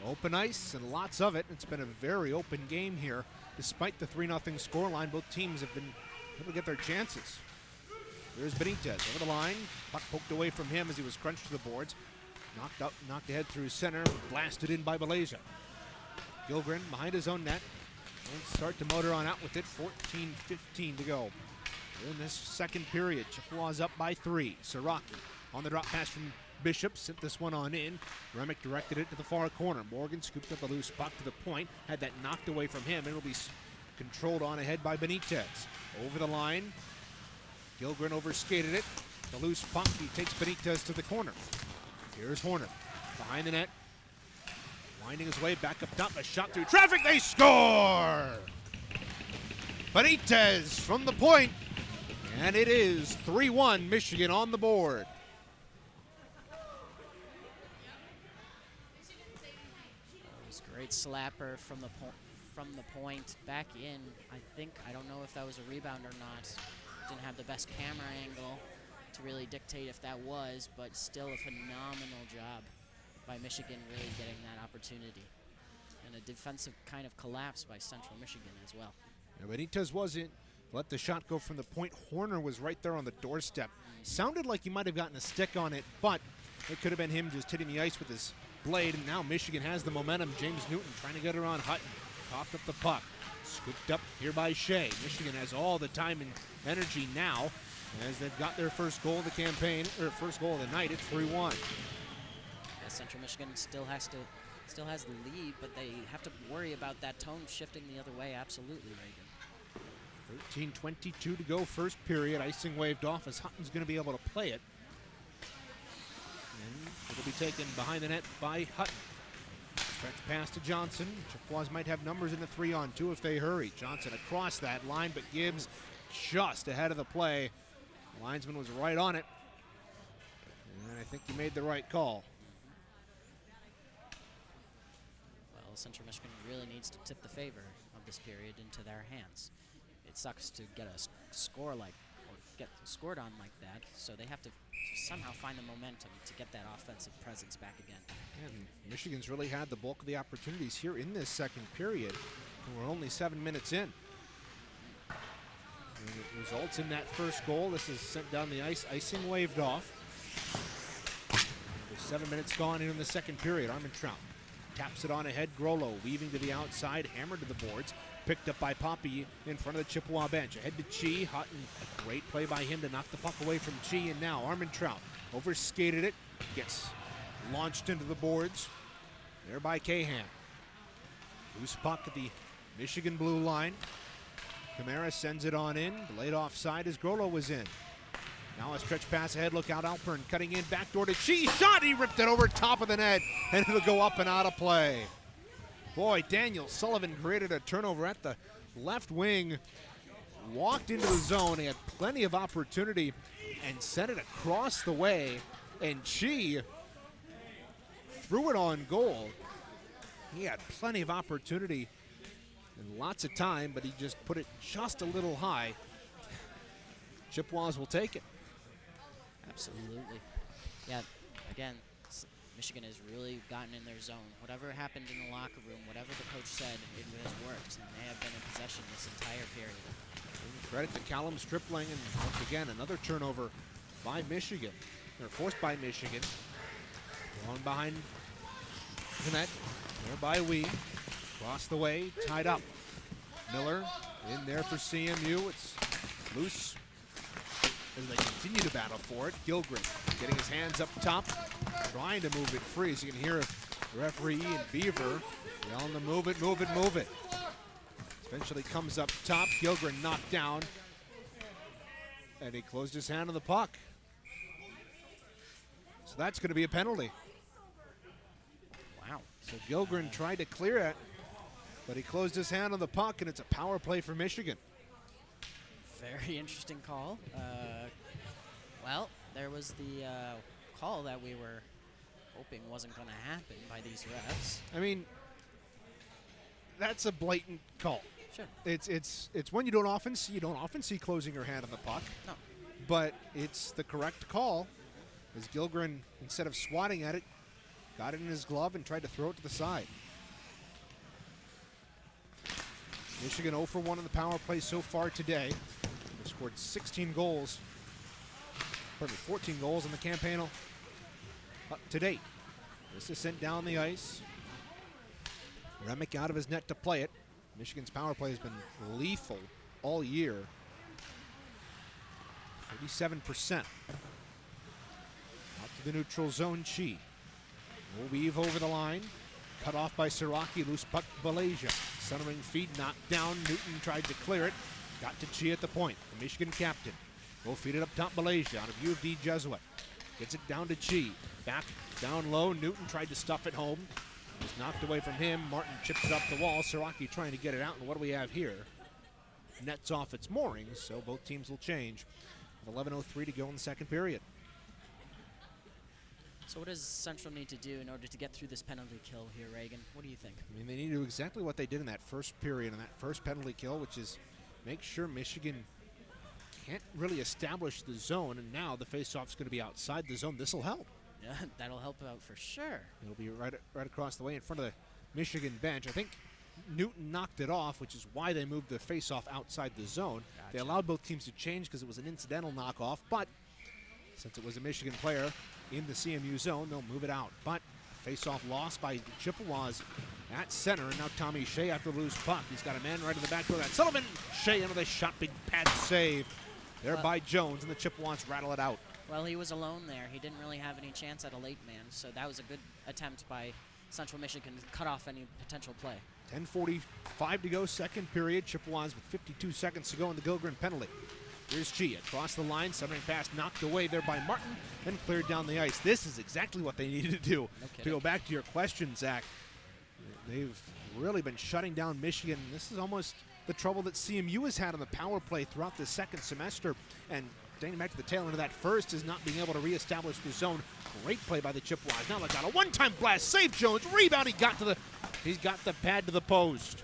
Open ice and lots of it. It's been a very open game here. Despite the 3-0 scoreline, both teams have been able to get their chances. There's Benitez over the line. Puck poked away from him as he was crunched to the boards. Knocked ahead through center, blasted in by Beleza. Gilgren behind his own net. And start to motor on out with it. 14-15 to go. In this second period, Chippewas up by 3. Siraki on the drop pass from Bishop sent this one on in. Remick directed it to the far corner. Morgan scooped up the loose puck to the point. Had that knocked away from him. It'll be controlled on ahead by Benitez. Over the line. Gilgren overskated it. The loose puck. He takes Benitez to the corner. Here's Horner behind the net. Winding his way back up top. A shot through traffic. They score! Benitez from the point. And it is 3-1 Michigan on the board. Great slapper from the point back in. I don't know if that was a rebound or not. Didn't have the best camera angle to really dictate if that was, but still a phenomenal job by Michigan really getting that opportunity. And a defensive kind of collapse by Central Michigan as well. Yeah, Benitez wasn't. Let the shot go from the point. Horner was right there on the doorstep. Sounded like he might have gotten a stick on it, but it could have been him just hitting the ice with his blade. And now Michigan has the momentum. James Newton trying to get around Hutton. Coughed up the puck. Scooped up here by Shea. Michigan has all the time and energy now as they've got their first goal of the campaign, or first goal of the night. It's 3-1. Yeah, Central Michigan still has the lead, but they have to worry about that tone shifting the other way. Absolutely, Reagan. 13:22 to go, first period. Icing waved off as Hutton's going to be able to play it. And it'll be taken behind the net by Hutton. Stretch pass to Johnson. Chippewas might have numbers in the 3-on-2 if they hurry. Johnson across that line, but Gibbs just ahead of the play. The linesman was right on it. And I think he made the right call. Well, Central Michigan really needs to tip the favor of this period into their hands. It sucks to get a score or get scored on like that, so they have to somehow find the momentum to get that offensive presence back again. And Michigan's really had the bulk of the opportunities here in this second period. And we're only 7 minutes in. And it results in that first goal. This is sent down the ice. Icing waved off. There's 7 minutes gone in the second period. Armentrout taps it on ahead. Grollo weaving to the outside, hammered to the boards. Picked up by Poppy in front of the Chippewa bench. Ahead to Chi. Hutton, great play by him to knock the puck away from Chi. And now Armentrout overskated it. Gets launched into the boards. There by Cahan. Loose puck at the Michigan blue line. Kamara sends it on in. Delayed offside as Grollo was in. Now a stretch pass ahead. Look out, Alpern cutting in. Backdoor to Chi. Shot! He ripped it over top of the net. And it'll go up and out of play. Boy, Daniel Sullivan created a turnover at the left wing. Walked into the zone. He had plenty of opportunity and sent it across the way. And Chi threw it on goal. He had plenty of opportunity and lots of time, but he just put it just a little high. Chippewas will take it. Absolutely. Yeah, again, Michigan has really gotten in their zone. Whatever happened in the locker room, whatever the coach said, it has worked, and they have been in possession this entire period. Credit to Callum Stripling, and once again, another turnover by Michigan, or forced by Michigan. Going behind the net, there by Wee. Across the way, tied up. Miller in there for CMU. It's loose as they continue to battle for it. Gilgren getting his hands up top, trying to move it free. As you can hear the referee and Beaver yelling to move it, move it, move it. Eventually comes up top. Gilgren knocked down, and he closed his hand on the puck. So that's going to be a penalty. Wow. So Gilgren tried to clear it, but he closed his hand on the puck, and it's a power play for Michigan. Very interesting call. Well, there was the call that we were hoping wasn't going to happen by these refs. I mean, that's a blatant call. Sure. It's one you don't often see. You don't often see closing your hand on the puck. No. But it's the correct call, as Gilgren, instead of swatting at it, got it in his glove and tried to throw it to the side. Michigan 0 for 1 in the power play so far today. They've scored 14 goals in the campaign up to date. This is sent down the ice. Remick out of his net to play it. Michigan's power play has been lethal all year. 37%. Out to the neutral zone, Chi. Will weave over the line. Cut off by Siraki, loose puck, Malaysia. Centering feed, knocked down. Newton tried to clear it. Got to Chi at the point. The Michigan captain. Will feed it up top, Malaysia, out of view of D. Jesuit. Gets it down to Chi. Back down low. Newton tried to stuff it home. It was knocked away from him. Martin chips it up the wall. Siraki trying to get it out. And what do we have here? Net's off its moorings, so both teams will change. 11:03 to go in the second period. So what does Central need to do in order to get through this penalty kill here, Reagan? What do you think? I mean, they need to do exactly what they did in that first period, in that first penalty kill, which is make sure Michigan can't really establish the zone, and now the faceoff's going to be outside the zone. This will help. Yeah, that'll help out for sure. It'll be right across the way in front of the Michigan bench. I think Newton knocked it off, which is why they moved the faceoff outside the zone. Gotcha. They allowed both teams to change because it was an incidental knockoff, but since it was a Michigan player in the CMU zone, they'll move it out. But faceoff lost by the Chippewas at center, and now Tommy Shea after the loose puck. He's got a man right in the back door. That's Sullivan. Shea into the shot, big pad save there by Jones, and the Chippewas rattle it out. Well, he was alone there. He didn't really have any chance at a late man, so that was a good attempt by Central Michigan to cut off any potential play. 10:45 to go, second period. Chippewas with 52 seconds to go in the Gilgren penalty. Here's Chi across the line, centering pass knocked away there by Martin, then cleared down the ice. This is exactly what they needed to do. No To go back to your question, Zach, they've really been shutting down Michigan. This is almost the trouble that CMU has had on the power play throughout the second semester. And dating back to the tail end of that first is not being able to reestablish the zone. Great play by the Chippewas. Now they got a one-time blast. Save Jones. Rebound. He's got the pad to the post.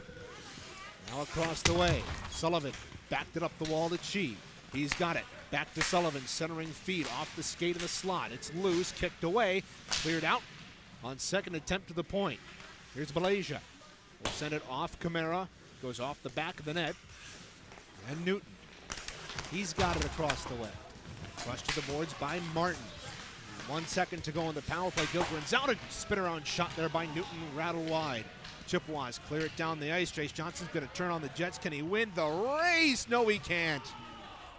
Now across the way. Sullivan backed it up the wall to Chi. He's got it. Back to Sullivan. Centering feed off the skate of the slot. It's loose. Kicked away. Cleared out on second attempt to the point. Here's Malaysia. We'll send it off Camara. Goes off the back of the net. And Newton. He's got it across the way. Crushed to the boards by Martin. 1 second to go on the power play. Gilgren's out. A spin around shot there by Newton. Rattle wide. Chippewas clear it down the ice. Chase Johnson's going to turn on the Jets. Can he win the race? No, he can't.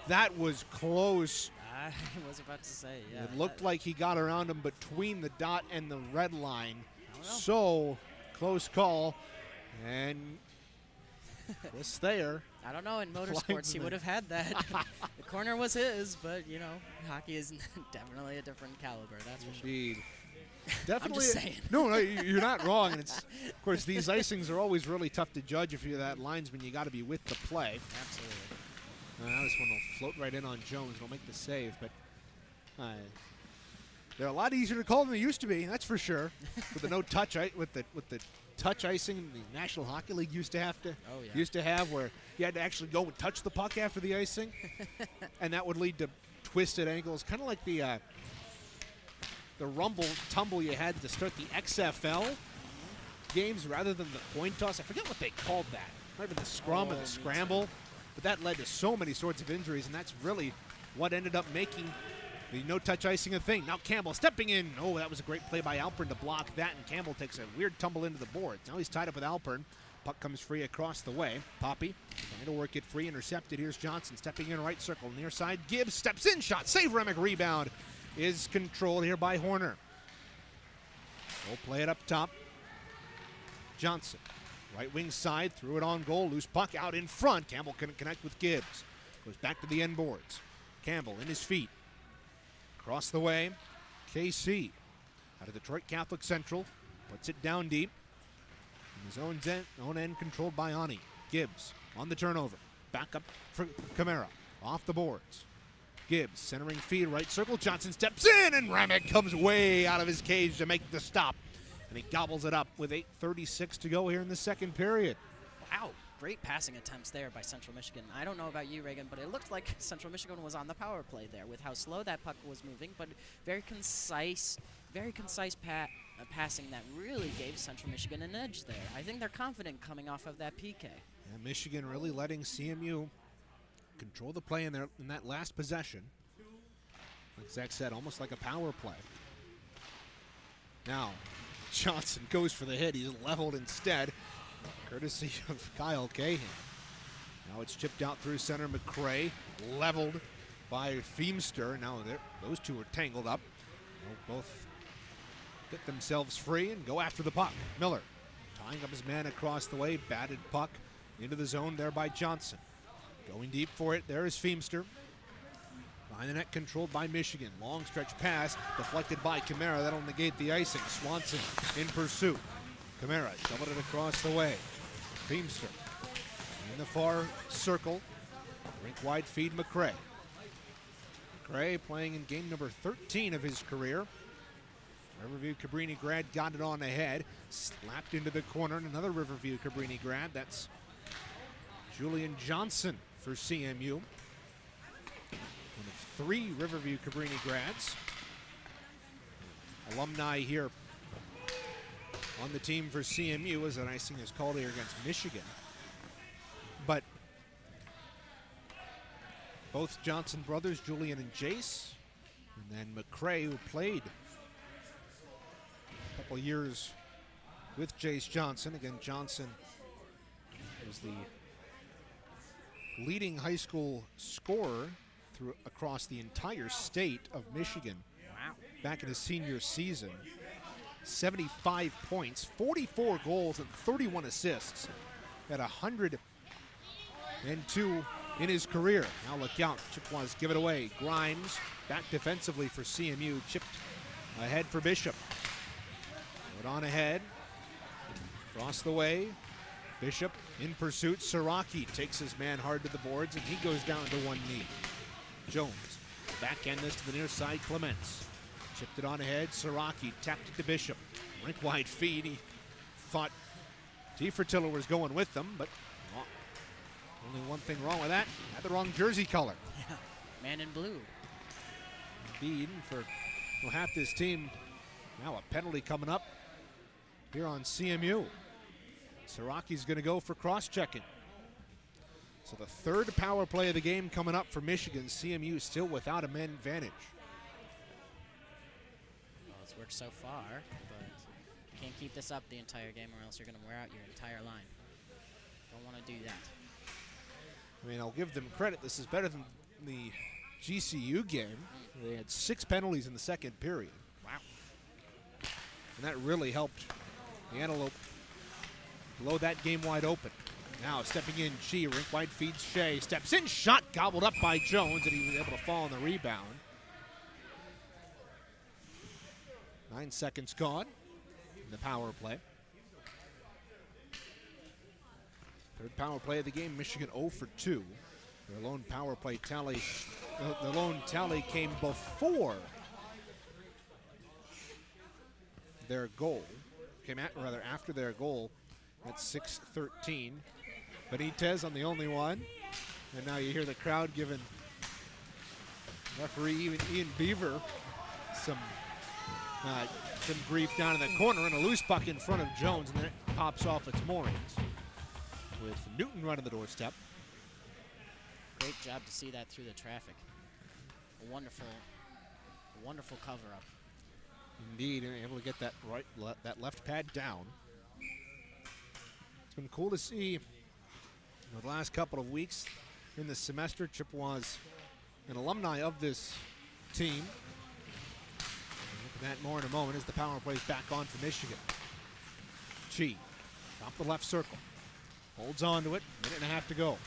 That was close. I was about to say, yeah. It looked like he got around him between the dot and the red line. I don't know. So, close call. And Chris Thayer. I don't know. In motorsports, he would have had that. The corner was his, but, you know, hockey is definitely a different caliber, that's for sure. Indeed. Definitely. I'm just saying. No, you're not wrong. And it's, of course, these icings are always really tough to judge if you're that linesman. You got to be with the play. Absolutely. Now this one will float right in on Jones. It'll make the save, but they're a lot easier to call than they used to be. That's for sure. With the no touch, with the touch icing the National Hockey League used to have, where you had to actually go and touch the puck after the icing, and that would lead to twisted ankles, kind of like the rumble tumble you had to start the XFL games rather than the coin toss. I forget what they called that. Might have been the scrum and the scramble. But that led to so many sorts of injuries, and that's really what ended up making the no-touch icing a thing. Now Campbell stepping in. Oh, that was a great play by Alpern to block that, and Campbell takes a weird tumble into the boards. Now he's tied up with Alpern. Puck comes free across the way. Poppy trying to work it free, intercepted. Here's Johnson stepping in right circle. Near side, Gibbs steps in, shot. Save Remick, rebound is controlled here by Horner. We'll play it up top. Johnson. Right wing side, threw it on goal, loose puck out in front. Campbell couldn't connect with Gibbs. Goes back to the end boards. Campbell in his feet. Across the way, KC. Out of Detroit Catholic Central. Puts it down deep. In his own end controlled by Ani. Gibbs on the turnover. Back up for Camara. Off the boards. Gibbs centering feed, right circle. Johnson steps in, and Remick comes way out of his cage to make the stop. and he gobbles it up with 8:36 to go here in the second period. Wow, great passing attempts there by Central Michigan. I don't know about you, Reagan, but it looked like Central Michigan was on the power play there with how slow that puck was moving, but very concise passing that really gave Central Michigan an edge there. I think they're confident coming off of that PK. And Michigan really letting CMU control the play in that last possession. Like Zach said, almost like a power play. Now, Johnson goes for the hit. He's leveled instead, courtesy of Kyle Cahan. Now it's chipped out through center. McCray leveled by Feemster. Now those two are tangled up. They'll both get themselves free and go after the puck. Miller tying up his man across the way. Batted puck into the zone there by Johnson. Going deep for it. There is Feemster. Behind the net, controlled by Michigan. Long stretch pass, deflected by Camara. That'll negate the icing. Swanson in pursuit. Camara shoveled it across the way. Feemster in the far circle. Rink wide feed McCray. McCray playing in game number 13 of his career. Riverview Cabrini grad got it on ahead. Slapped into the corner. And another Riverview Cabrini grad. That's Julian Johnson for CMU. One of 3 Riverview Cabrini grads. Alumni here on the team for CMU as an icing is called here against Michigan. But both Johnson brothers, Julian and Jace, and then McCray, who played a couple years with Jace Johnson. Again, Johnson is the leading high school scorer across the entire state of Michigan. Wow. Back in his senior season. 75 points, 44 goals, and 31 assists at 102 in his career. Now look out, Chippewas give it away. Grimes back defensively for CMU, chipped ahead for Bishop. Put on ahead, across the way. Bishop in pursuit. Siraki takes his man hard to the boards, and he goes down to one knee. Jones backhand this to the near side. Clements chipped it on ahead. Siraki tapped it to Bishop. Rink wide feed. He thought T. Fertilla was going with them, but only one thing wrong with that. Had the wrong jersey color. Yeah, man in blue. Indeed, for half this team. Now a penalty coming up here on CMU. Siraki's going to go for cross-checking. So the third power play of the game coming up for Michigan. CMU still without a man advantage. Well, it's worked so far, but you can't keep this up the entire game or else you're going to wear out your entire line. Don't want to do that. I mean, I'll give them credit. This is better than the GCU game. They had 6 penalties in the second period. Wow. And that really helped the Antelope blow that game wide open. Now stepping in, Chi, rink wide feeds Shea. Steps in, shot gobbled up by Jones, and he was able to fall on the rebound. 9 seconds gone in the power play. Third power play of the game, Michigan 0 for 2. Their lone power play tally, the lone tally came before their goal. After their goal at 6:13. Benitez on the only one. And now you hear the crowd giving referee Ian Beaver some grief down in the corner, and a loose puck in front of Jones, and then it pops off its moorings with Newton running the doorstep. Great job to see that through the traffic. A wonderful cover-up. Indeed, and able to get that that left pad down. It's been cool to see the last couple of weeks in the semester. Chippewas, an alumni of this team. Look at that more in a moment as the power plays back on for Michigan. Chi, top the left circle. Holds on to it, minute and a half to go.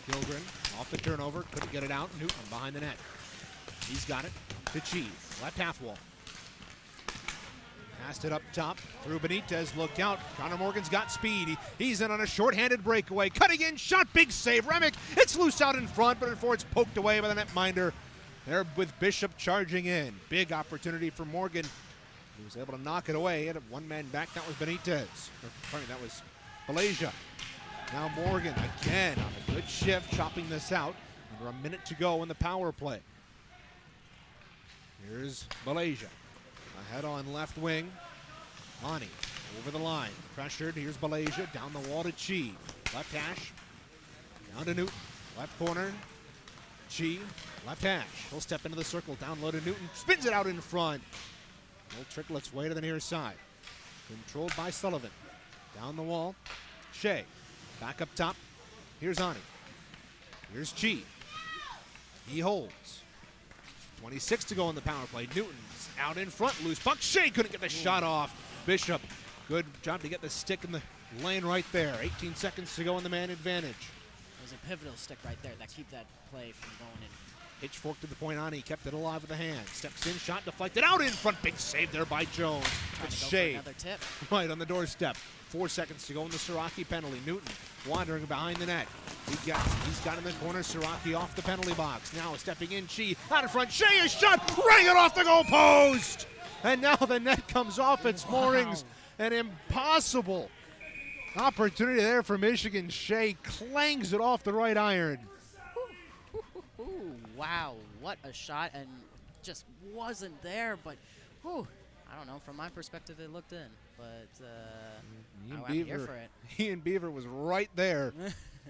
Gilgren off the turnover, couldn't get it out. Newton behind the net. He's got it to Chi, left half wall. Passed it up top through Benitez. Look out. Connor Morgan's got speed. He's in on a shorthanded breakaway. Cutting in, shot, big save. Remick, it's loose out in front, but before it's poked away by the netminder. There with Bishop charging in. Big opportunity for Morgan He was able to knock it away. He had a one-man back. That was Benitez. Or, pardon me, that was Malaysia. Now Morgan again on a good shift, chopping this out. Under a minute to go in the power play. Here's Malaysia. Ahead on left wing. Ani over the line. Pressured. Here's Malaysia. Down the wall to Chi. Left hash. Down to Newton. Left corner. Chi. Left hash. He'll step into the circle. Down low to Newton. Spins it out in front. Little tricklets way to the near side. Controlled by Sullivan. Down the wall. Shea. Back up top. Here's Ani. Here's Chi. He holds. 26 to go in the power play. Newton's out in front. Loose puck. Shea couldn't get the shot off. Bishop, good job to get the stick in the lane right there. 18 seconds to go in the man advantage. It was a pivotal stick right there that keep that play from going in. Pitchfork to the point. Ani kept it alive with the hand. Steps in, shot deflected out in front. Big save there by Jones. It's Shea. Another tip. Right on the doorstep. 4 seconds to go in the Siraki penalty. Newton wandering behind the net. He's got in the corner. Siraki off the penalty box. Now stepping in. Chi out in front. Shea is shot. Rang it off the goal post. And now the net comes off its moorings. An impossible opportunity there for Michigan. Shea clangs it off the right iron. Ooh, wow, what a shot, and just wasn't there, but whew, I don't know, from my perspective it looked in, but I'm here for it. Ian Beaver was right there,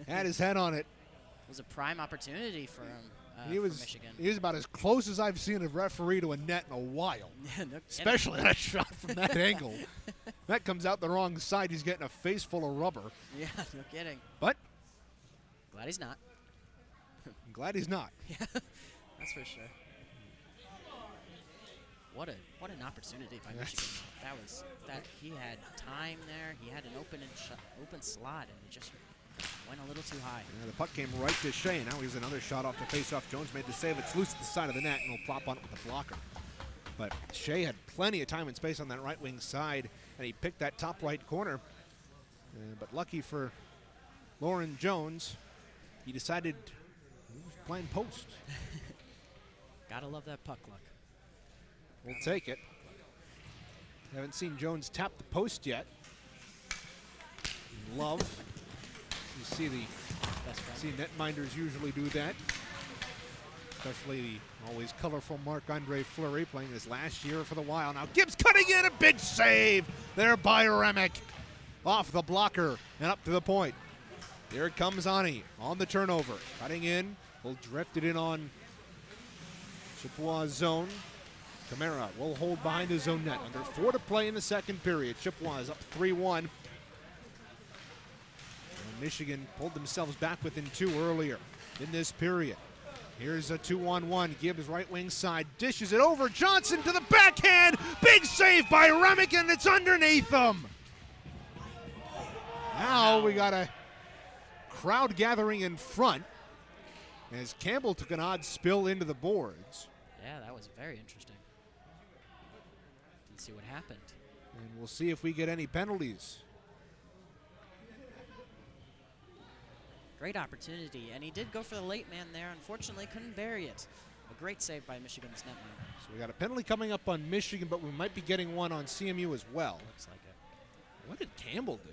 had his head on it. It was a prime opportunity for him, for Michigan. He was about as close as I've seen a referee to a net in a while, No especially that shot from that angle. That comes out the wrong side, he's getting a face full of rubber. Yeah, no kidding. But Glad he's not. I'm glad he's not. Yeah, that's for sure. What an opportunity by Michigan. That he had time there. He had an open slot, and it just went a little too high. Yeah, the puck came right to Shea. Now he's another shot off the face-off. Jones made the save. It's loose at the side of the net, and he'll plop on it with the blocker. But Shea had plenty of time and space on that right wing side, and he picked that top right corner. But lucky for Lauren Jones, he decided he was playing post. Gotta love that puck luck. We'll take it. Haven't seen Jones tap the post yet. Love. You see netminders usually do that. Especially the always colorful Marc-Andre Fleury playing his last year for the Wild. Now Gibbs cutting in, a big save there by Remick. Off the blocker and up to the point. Here comes Ani on the turnover. Cutting in, will drift it in on Chippewas zone. Camara will hold behind his own net. Under 4 to play in the second period. Chippewas up 3-1. Michigan pulled themselves back within 2 earlier in this period. Here's a 2-on-1. Gibbs right wing side dishes it over. Johnson to the backhand. Big save by Remick, and it's underneath him. Now we got a crowd gathering in front as Campbell took an odd spill into the boards. Yeah, that was very interesting. Didn't see what happened. And we'll see if we get any penalties. Great opportunity, and he did go for the late man there. Unfortunately, couldn't bury it. A great save by Michigan's netman. So we got a penalty coming up on Michigan, but we might be getting one on CMU as well. Looks like it. What did Campbell do?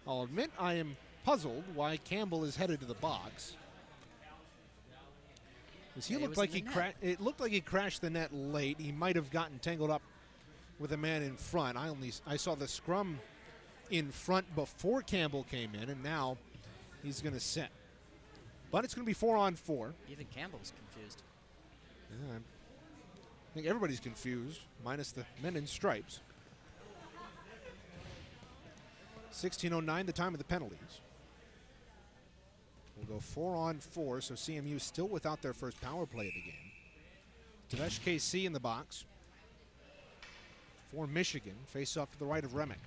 I'll admit I am puzzled why Campbell is headed to the box. He looked like it looked like he crashed the net late. He might have gotten tangled up with a man in front. I saw the scrum in front before Campbell came in, and now he's going to set. But it's going to be 4-on-4. Even Campbell's confused. Yeah, I think everybody's confused, minus the men in stripes. 16:09, the time of the penalties. We'll go 4-on-4, so CMU still without their first power play of the game. Tavesh KC in the box for Michigan. Face off to the right of Remick.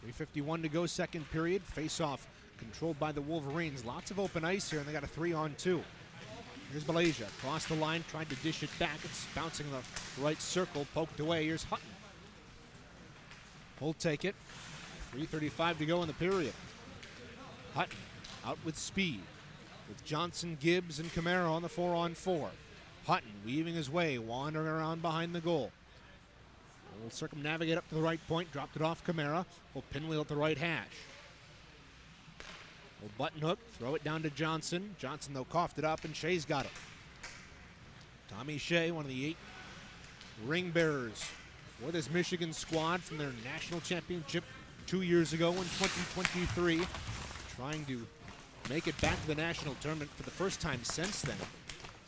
3:51 to go, second period. Face off controlled by the Wolverines. Lots of open ice here, and they got a 3-on-2. Here's Malaysia, across the line, tried to dish it back. It's bouncing in the right circle, poked away. Here's Hutton. We'll take it. 3:35 to go in the period. Hutton out with speed. with Johnson, Gibbs, and Camara on the 4-on-4. Hutton weaving his way, wandering around behind the goal. Will circumnavigate up to the right point, dropped it off Camara. Will pinwheel at the right hash. Will button hook, throw it down to Johnson. Johnson, though, coughed it up, and Shea's got it. Tommy Shea, one of the 8 ring bearers for this Michigan squad from their national championship 2 years ago in 2023. Trying to make it back to the national tournament for the first time since then.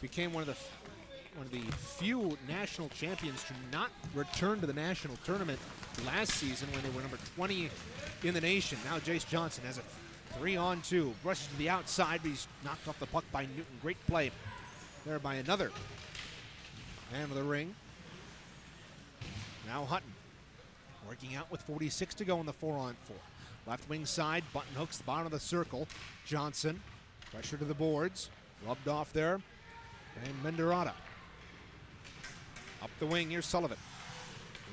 Became one of the few national champions to not return to the national tournament last season when they were number 20 in the nation. Now Jace Johnson has a 3-on-2. Brushes to the outside, but he's knocked off the puck by Newton. Great play there by another man of the ring. Now Hutton working out with 46 to go in the 4-on-4. Left wing side, button hooks the bottom of the circle. Johnson, pressure to the boards. Rubbed off there. And Menderata. Up the wing, here's Sullivan.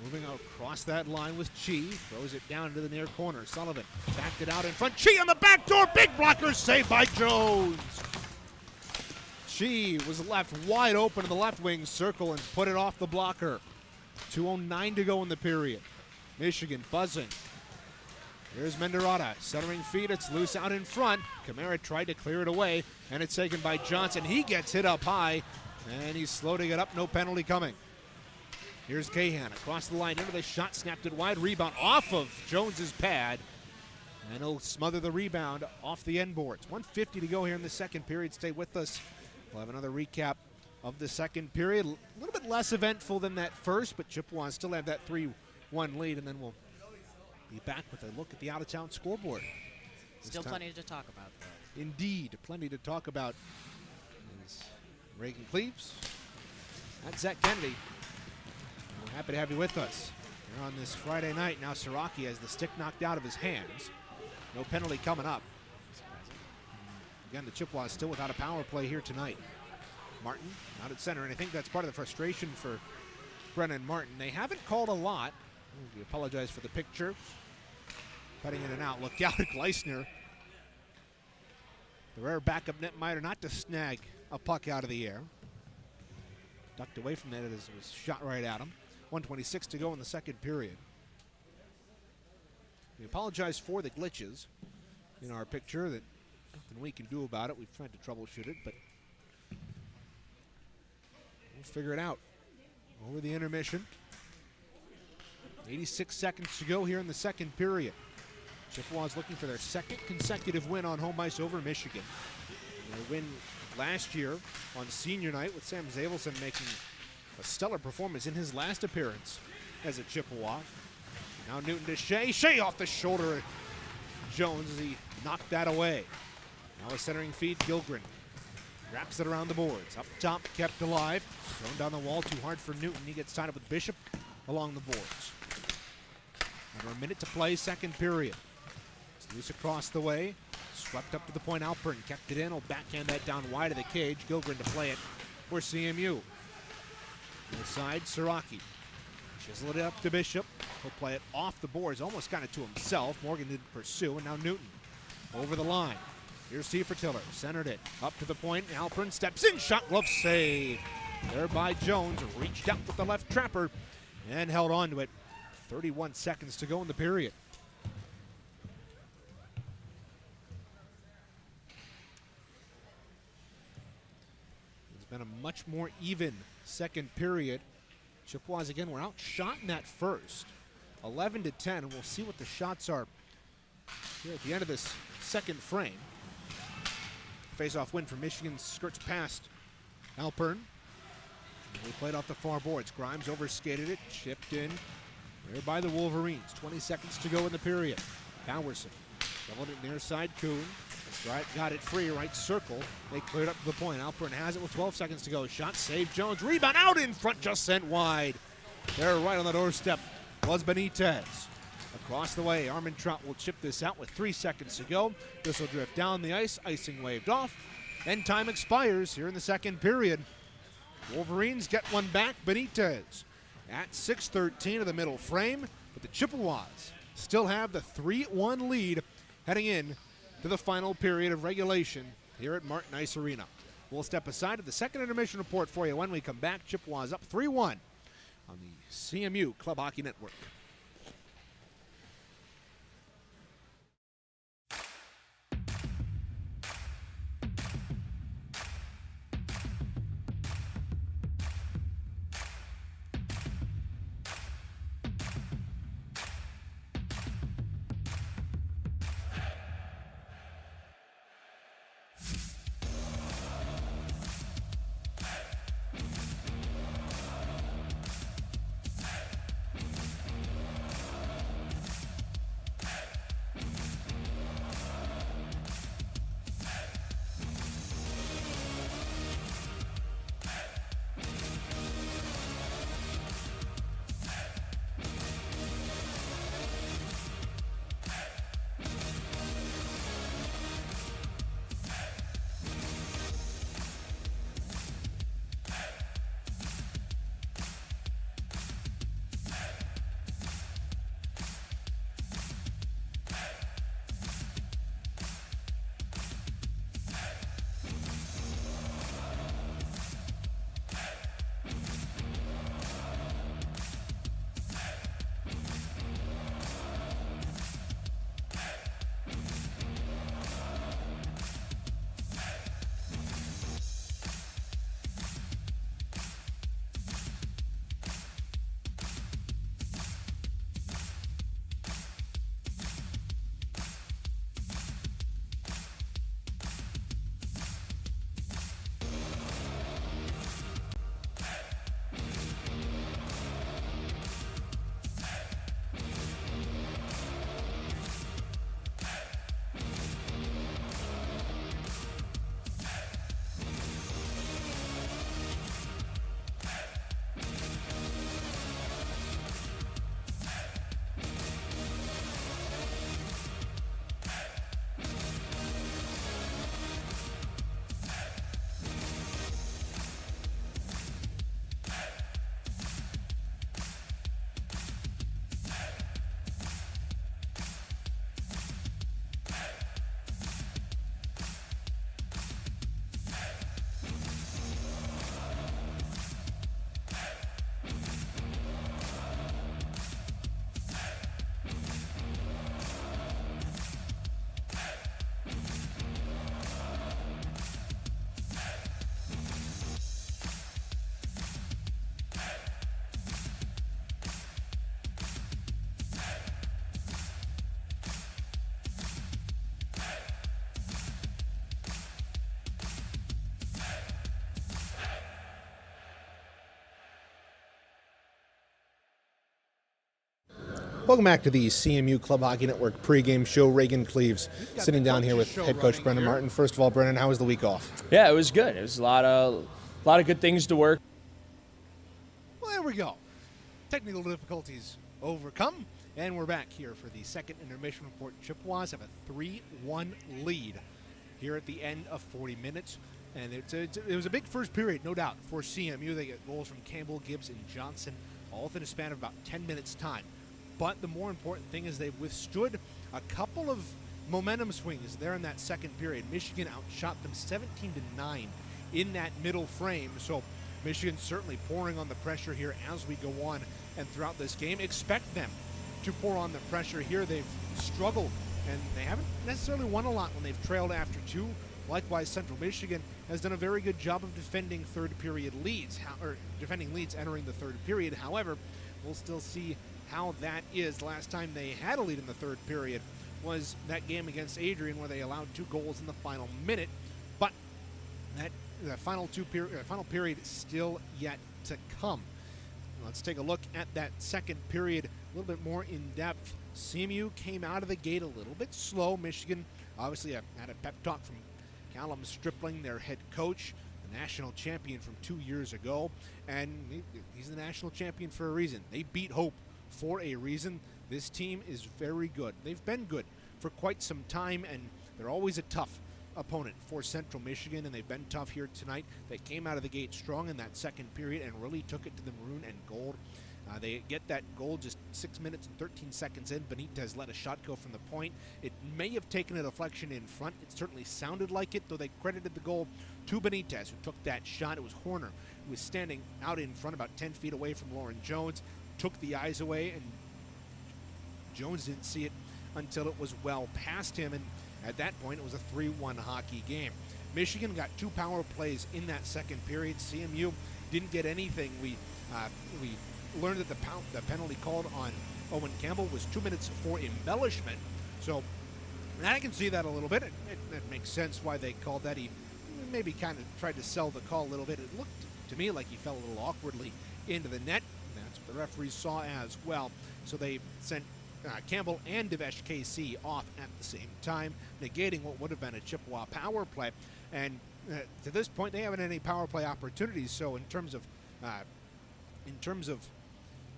Moving across that line with Chi. Throws it down into the near corner. Sullivan backed it out in front. Chi on the back door. Big blocker saved by Jones. Chi was left wide open in the left wing circle and put it off the blocker. 2:09 to go in the period. Michigan buzzing. Here's Menderata, centering feet, it's loose out in front. Camara tried to clear it away, and it's taken by Johnson. He gets hit up high, and he's slow to get up, no penalty coming. Here's Cahan across the line into the shot, snapped it wide, rebound off of Jones's pad, and he'll smother the rebound off the end boards. 1:50 to go here in the second period. Stay with us. We'll have another recap of the second period. A little bit less eventful than that first, but Chippewas still have that 3-1 lead, and then we'll be back with a look at the out-of-town scoreboard. Still plenty to talk about, though. Indeed, plenty to talk about. Is Reagan Cleaves. That's Zach Kennedy. We're happy to have you with us here on this Friday night. Now Siraki has the stick knocked out of his hands. No penalty coming up. Again, the Chippewas still without a power play here tonight. Martin out at center, and I think that's part of the frustration for Brennan Martin. They haven't called a lot. We apologize for the picture. Cutting in and out. Look out at Gleisner. The rare backup netminder not to snag a puck out of the air. Ducked away from that as it was shot right at him. 1:26 to go in the second period. We apologize for the glitches in our picture. That nothing we can do about it. We've tried to troubleshoot it, but we'll figure it out over the intermission. 86 seconds to go here in the second period. Chippewas looking for their second consecutive win on home ice over Michigan. Their win last year on senior night with Sam Zabelson making a stellar performance in his last appearance as a Chippewa. Now Newton to Shea. Shea off the shoulder of Jones as he knocked that away. Now a centering feed, Gilgren wraps it around the boards. Up top, kept alive. Thrown down the wall, too hard for Newton. He gets tied up with Bishop along the boards. Under a minute to play, second period. It's loose across the way. Swept up to the point. Alpern kept it in. Will backhand that down wide of the cage. Gilgren to play it for CMU. Inside, Siraki. Chisel it up to Bishop. He'll play it off the boards. Almost got it to himself. Morgan didn't pursue. And now Newton over the line. Here's T for Tiller. Centered it. Up to the point. Alpern steps in. Shot glove save. There by Jones. Reached out with the left trapper and held on to it. 31 seconds to go in the period. It's been a much more even second period. Chippewas again were outshot in that first. 11-10, and we'll see what the shots are here at the end of this second frame. Face-off win for Michigan skirts past Alpern. They played off the far boards. Grimes overskated it, chipped in. There by the Wolverines. 20 seconds to go in the period. Bowerson shoveled it near side. Kuhn got it free, right circle. They cleared up to the point. Alpern has it with 12 seconds to go. Shot saved. Jones rebound out in front, just sent wide. There right on the doorstep was Benitez. Across the way, Armentrout will chip this out with 3 seconds to go. This will drift down the ice. Icing waved off. And time expires here in the second period. Wolverines get one back. Benitez at 6:13 of the middle frame, but the Chippewas still have the 3-1 lead heading in to the final period of regulation here at Martin Ice Arena. We'll step aside to the second intermission report for you when we come back. Chippewas up 3-1 on the CMU Club Hockey Network. Welcome back to the CMU Club Hockey Network pregame show. Reagan Cleaves sitting down here with head coach Brendan Martin. First of all, Brendan, how was the week off? Yeah, it was good. It was a lot of good things to work. Well, there we go. Technical difficulties overcome, and we're back here for the second intermission report. Chippewas have a 3-1 lead here at the end of 40 minutes. And it was a big first period, no doubt, for CMU. They get goals from Campbell, Gibbs, and Johnson, all within a span of about 10 minutes' time. But the more important thing is they've withstood a couple of momentum swings there in that second period. Michigan outshot them 17-9 in that middle frame. So Michigan certainly pouring on the pressure here as we go on and throughout this game. Expect them to pour on the pressure here. They've struggled, and they haven't necessarily won a lot when they've trailed after two. Likewise, Central Michigan has done a very good job of defending third-period leads, defending leads entering the third period. However, we'll still see how that is. Last time they had a lead in the third period was that game against Adrian, where they allowed 2 goals in the final minute. But the final period is still yet to come. Let's take a look at that second period a little bit more in depth. CMU came out of the gate a little bit slow. Michigan obviously had a pep talk from Callum Stripling, their head coach, the national champion from 2 years ago, and he's the national champion for a reason. They beat Hope for a reason. This team is very good. They've been good for quite some time, and they're always a tough opponent for Central Michigan, and they've been tough here tonight. They came out of the gate strong in that second period and really took it to the maroon and gold. They get that goal just 6 minutes and 13 seconds in. Benitez let a shot go from the point. It may have taken a deflection in front. It certainly sounded like it, though they credited the goal to Benitez, who took that shot. It was Horner, who was standing out in front about 10 feet away from Lauren Jones, took the eyes away, and Jones didn't see it until it was well past him, and at that point it was a 3-1 hockey game. Michigan got 2 power plays in that second period. CMU didn't get anything. We learned that the penalty called on Owen Campbell was 2 minutes for embellishment. So I can see that a little bit. It makes sense why they called that. He maybe kind of tried to sell the call a little bit. It looked to me like he fell a little awkwardly into the net. That's what the referees saw as well. So they sent Campbell and Devesh KC off at the same time, negating what would have been a Chippewa power play. And to this point, they haven't had any power play opportunities. So in terms of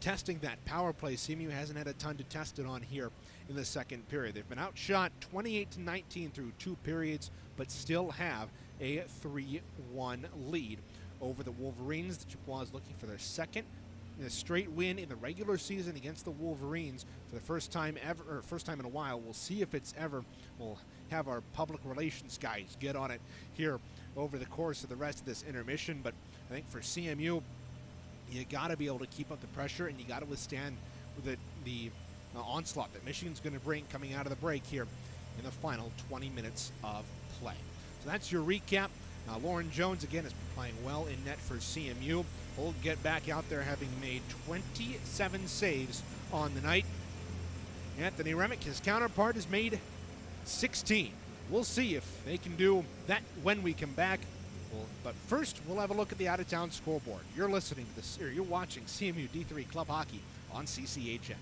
testing that power play, CMU hasn't had a ton to test it on here in the second period. They've been outshot 28-19 through 2 periods, but still have a 3-1 lead over the Wolverines. The Chippewas looking for their second straight win in the regular season against the Wolverines for the first time ever, or first time in a while. We'll see if it's ever. We'll have our public relations guys get on it here over the course of the rest of this intermission. But I think for CMU, you got to be able to keep up the pressure, and you got to withstand the onslaught that Michigan's going to bring coming out of the break here in the final 20 minutes of play. So that's your recap. Lauren Jones, again, has been playing well in net for CMU. Will get back out there having made 27 saves on the night. Anthony Remick, his counterpart, has made 16. We'll see if they can do that when we come back. But first, we'll have a look at the out-of-town scoreboard. You're listening to this, or you're watching CMU D3 Club Hockey on CCHN.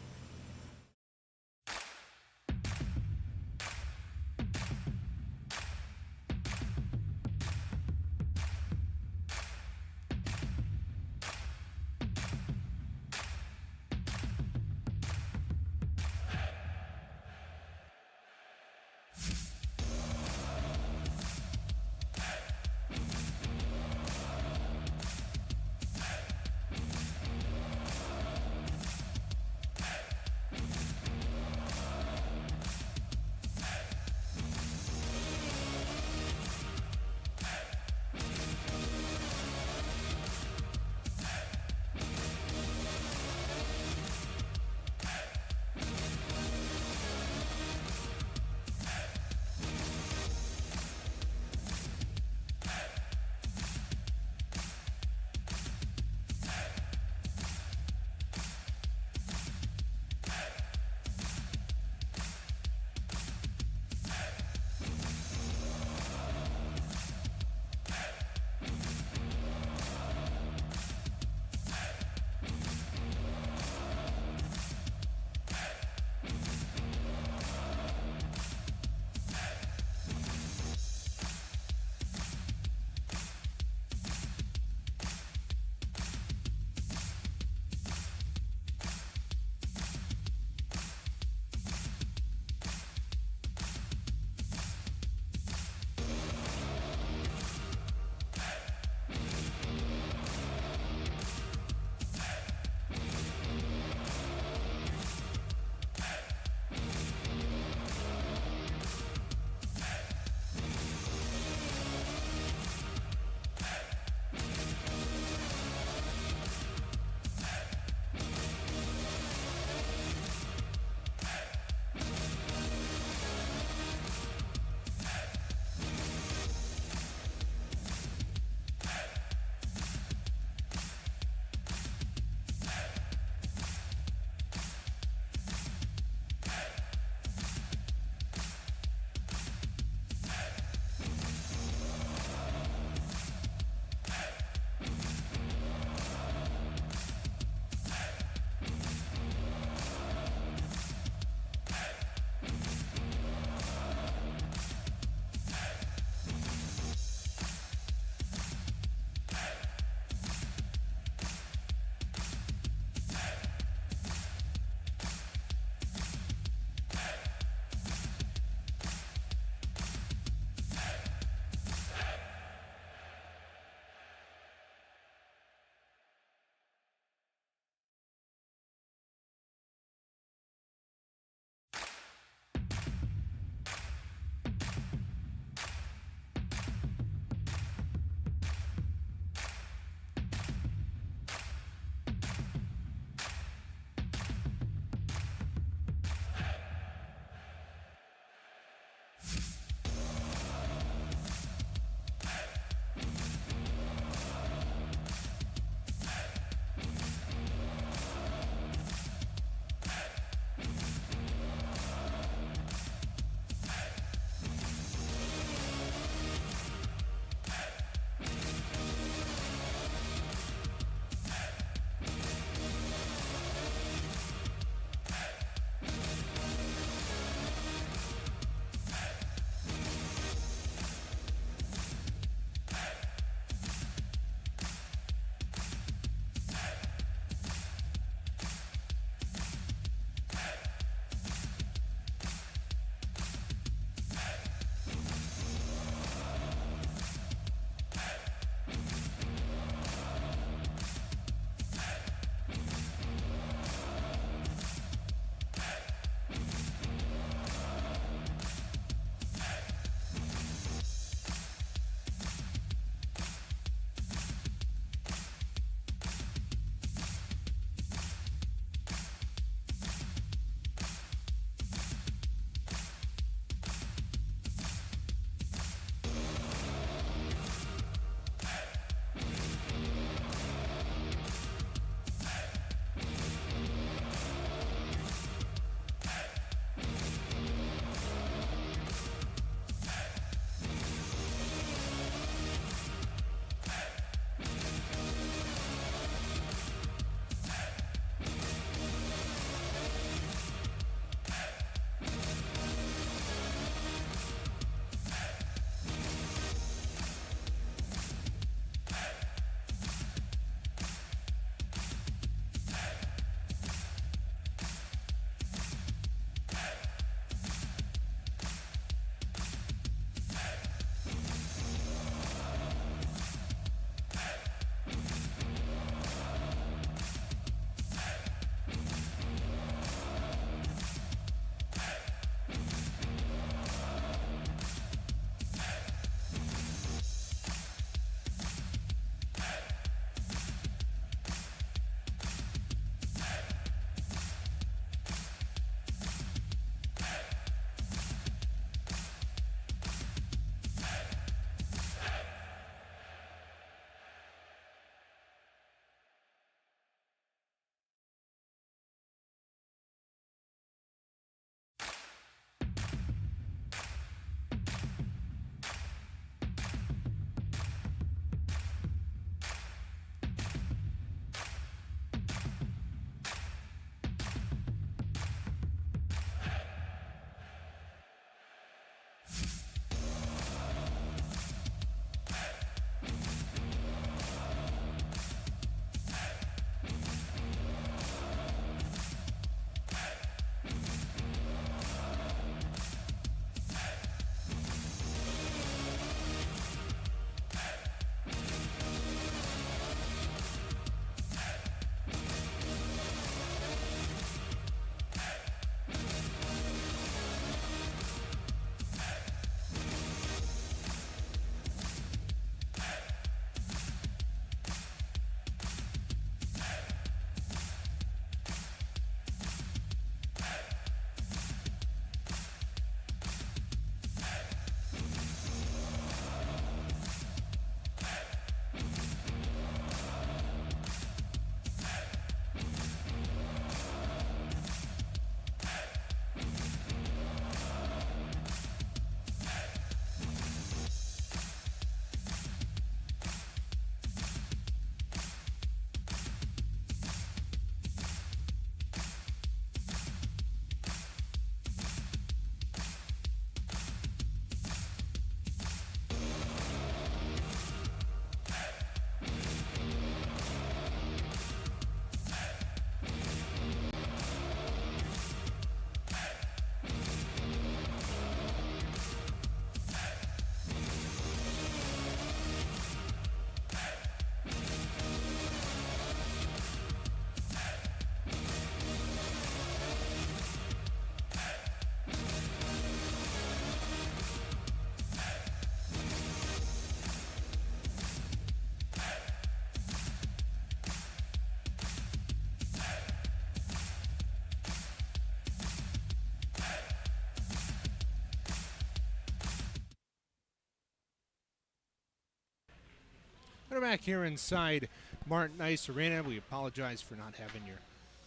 We're back here inside Martin Ice Arena. We apologize for not having your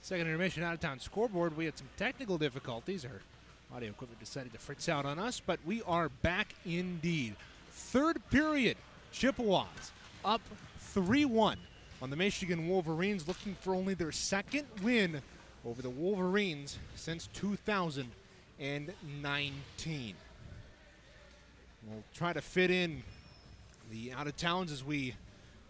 second intermission out-of-town scoreboard. We had some technical difficulties. Our audio equipment decided to fritz out on us, but we are back indeed. Third period, Chippewas up 3-1 on the Michigan Wolverines, looking for only their second win over the Wolverines since 2019. We'll try to fit in the out-of-towns as we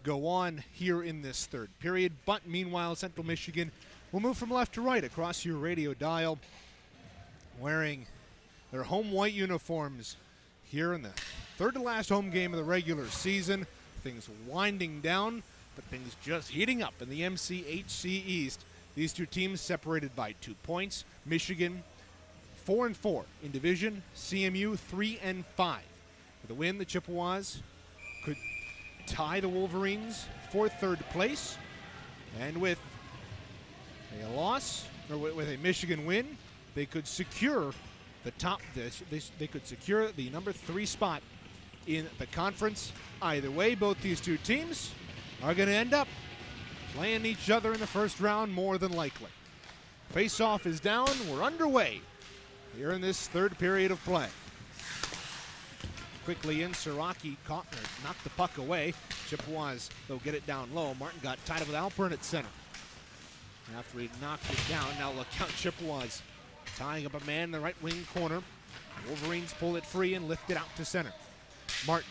go on here in this third period. But meanwhile, Central Michigan will move from left to right across your radio dial, wearing their home white uniforms here in the third to last home game of the regular season. Things winding down, but things just heating up in the MCHC East. These two teams separated by 2 points. Michigan 4-4 in division. CMU 3-5. With a win, the Chippewas could tie the Wolverines for third place. And with a loss, or with a Michigan win, they could secure the they could secure the number 3 spot in the conference. Either way, both these two teams are going to end up playing each other in the first round more than likely. Face-off is down. We're underway here in this third period of play. Quickly in, Siraki knocked the puck away. Chippewas, though, get it down low. Martin got tied up with Alpern at center. After he knocked it down, now look out, Chippewas tying up a man in the right wing corner. Wolverines pull it free and lift it out to center. Martin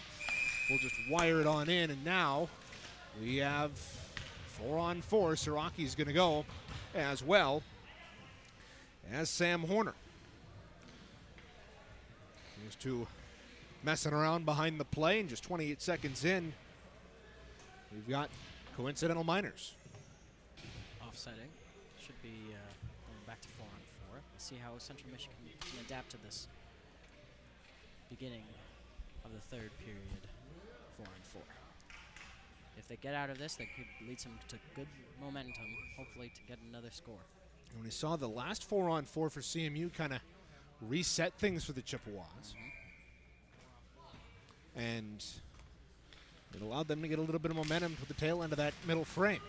will just wire it on in, and now we have 4-on-4. Siraki's going to go as well as Sam Horner. These two messing around behind the play, and just 28 seconds in, we've got coincidental minors. Offsetting. Should be going back to 4-on-4. Let's see how Central Michigan can adapt to this beginning of the third period 4-on-4. If they get out of this, that could lead them to good momentum, hopefully to get another score. And we saw the last 4-on-4 for CMU kind of reset things for the Chippewas. And it allowed them to get a little bit of momentum to the tail end of that middle frame.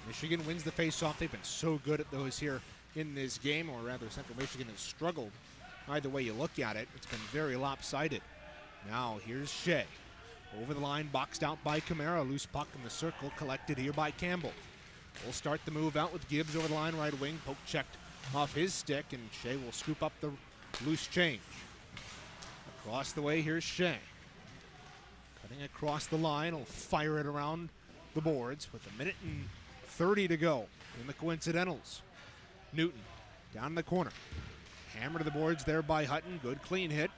Michigan wins the face-off. They've been so good at those here in this game, or rather Central Michigan has struggled. Either way you look at it, it's been very lopsided. Now here's Shea. Over the line, boxed out by Camara. Loose puck in the circle, collected here by Campbell. We'll start the move out with Gibbs over the line, right wing. Poke checked off his stick, and Shea will scoop up the loose change. Across the way, here's Shea. Cutting across the line, will fire it around the boards with 1:30 to go in the coincidentals. Newton down in the corner. Hammer to the boards there by Hutton. Good clean hit.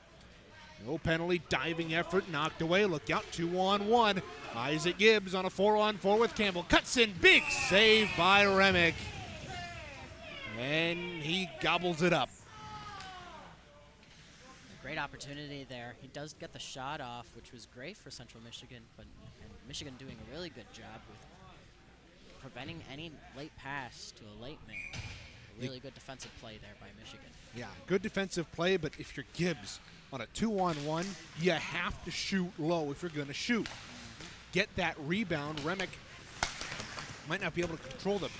No penalty, diving effort, knocked away. Look out, 2-on-1. Isaac Gibbs on a 4-on-4 with Campbell. Cuts in, big save by Remick. And he gobbles it up. Great opportunity there. He does get the shot off, which was great for Central Michigan, but Michigan doing a really good job with preventing any late pass to a late man. A really good defensive play there by Michigan. Yeah, good defensive play, but if you're Gibbs on a 2-on-1, you have to shoot low if you're going to shoot. Get that rebound. Remick might not be able to control the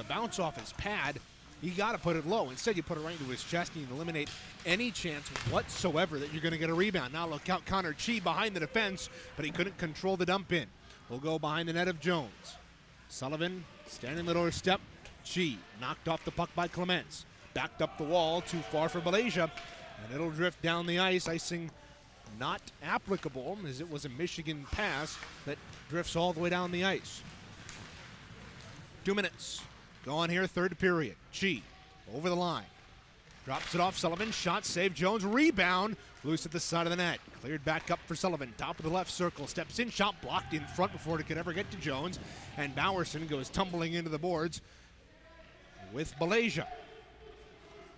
bounce off his pad. You got to put it low. Instead, you put it right into his chest and you eliminate any chance whatsoever that you're going to get a rebound. Now look out, Connor Chi behind the defense, but he couldn't control the dump in. We'll go behind the net of Jones. Sullivan standing the doorstep. Chi knocked off the puck by Clements. Backed up the wall, too far for Malaysia, and it'll drift down the ice. Icing not applicable, as it was a Michigan pass that drifts all the way down the ice. 2 minutes. Go on here, third period. Chi over the line. Drops it off Sullivan. Shot save. Jones rebound. Loose at the side of the net. Cleared back up for Sullivan. Top of the left circle. Steps in. Shot blocked in front before it could ever get to Jones. And Bowerson goes tumbling into the boards with Malaysia.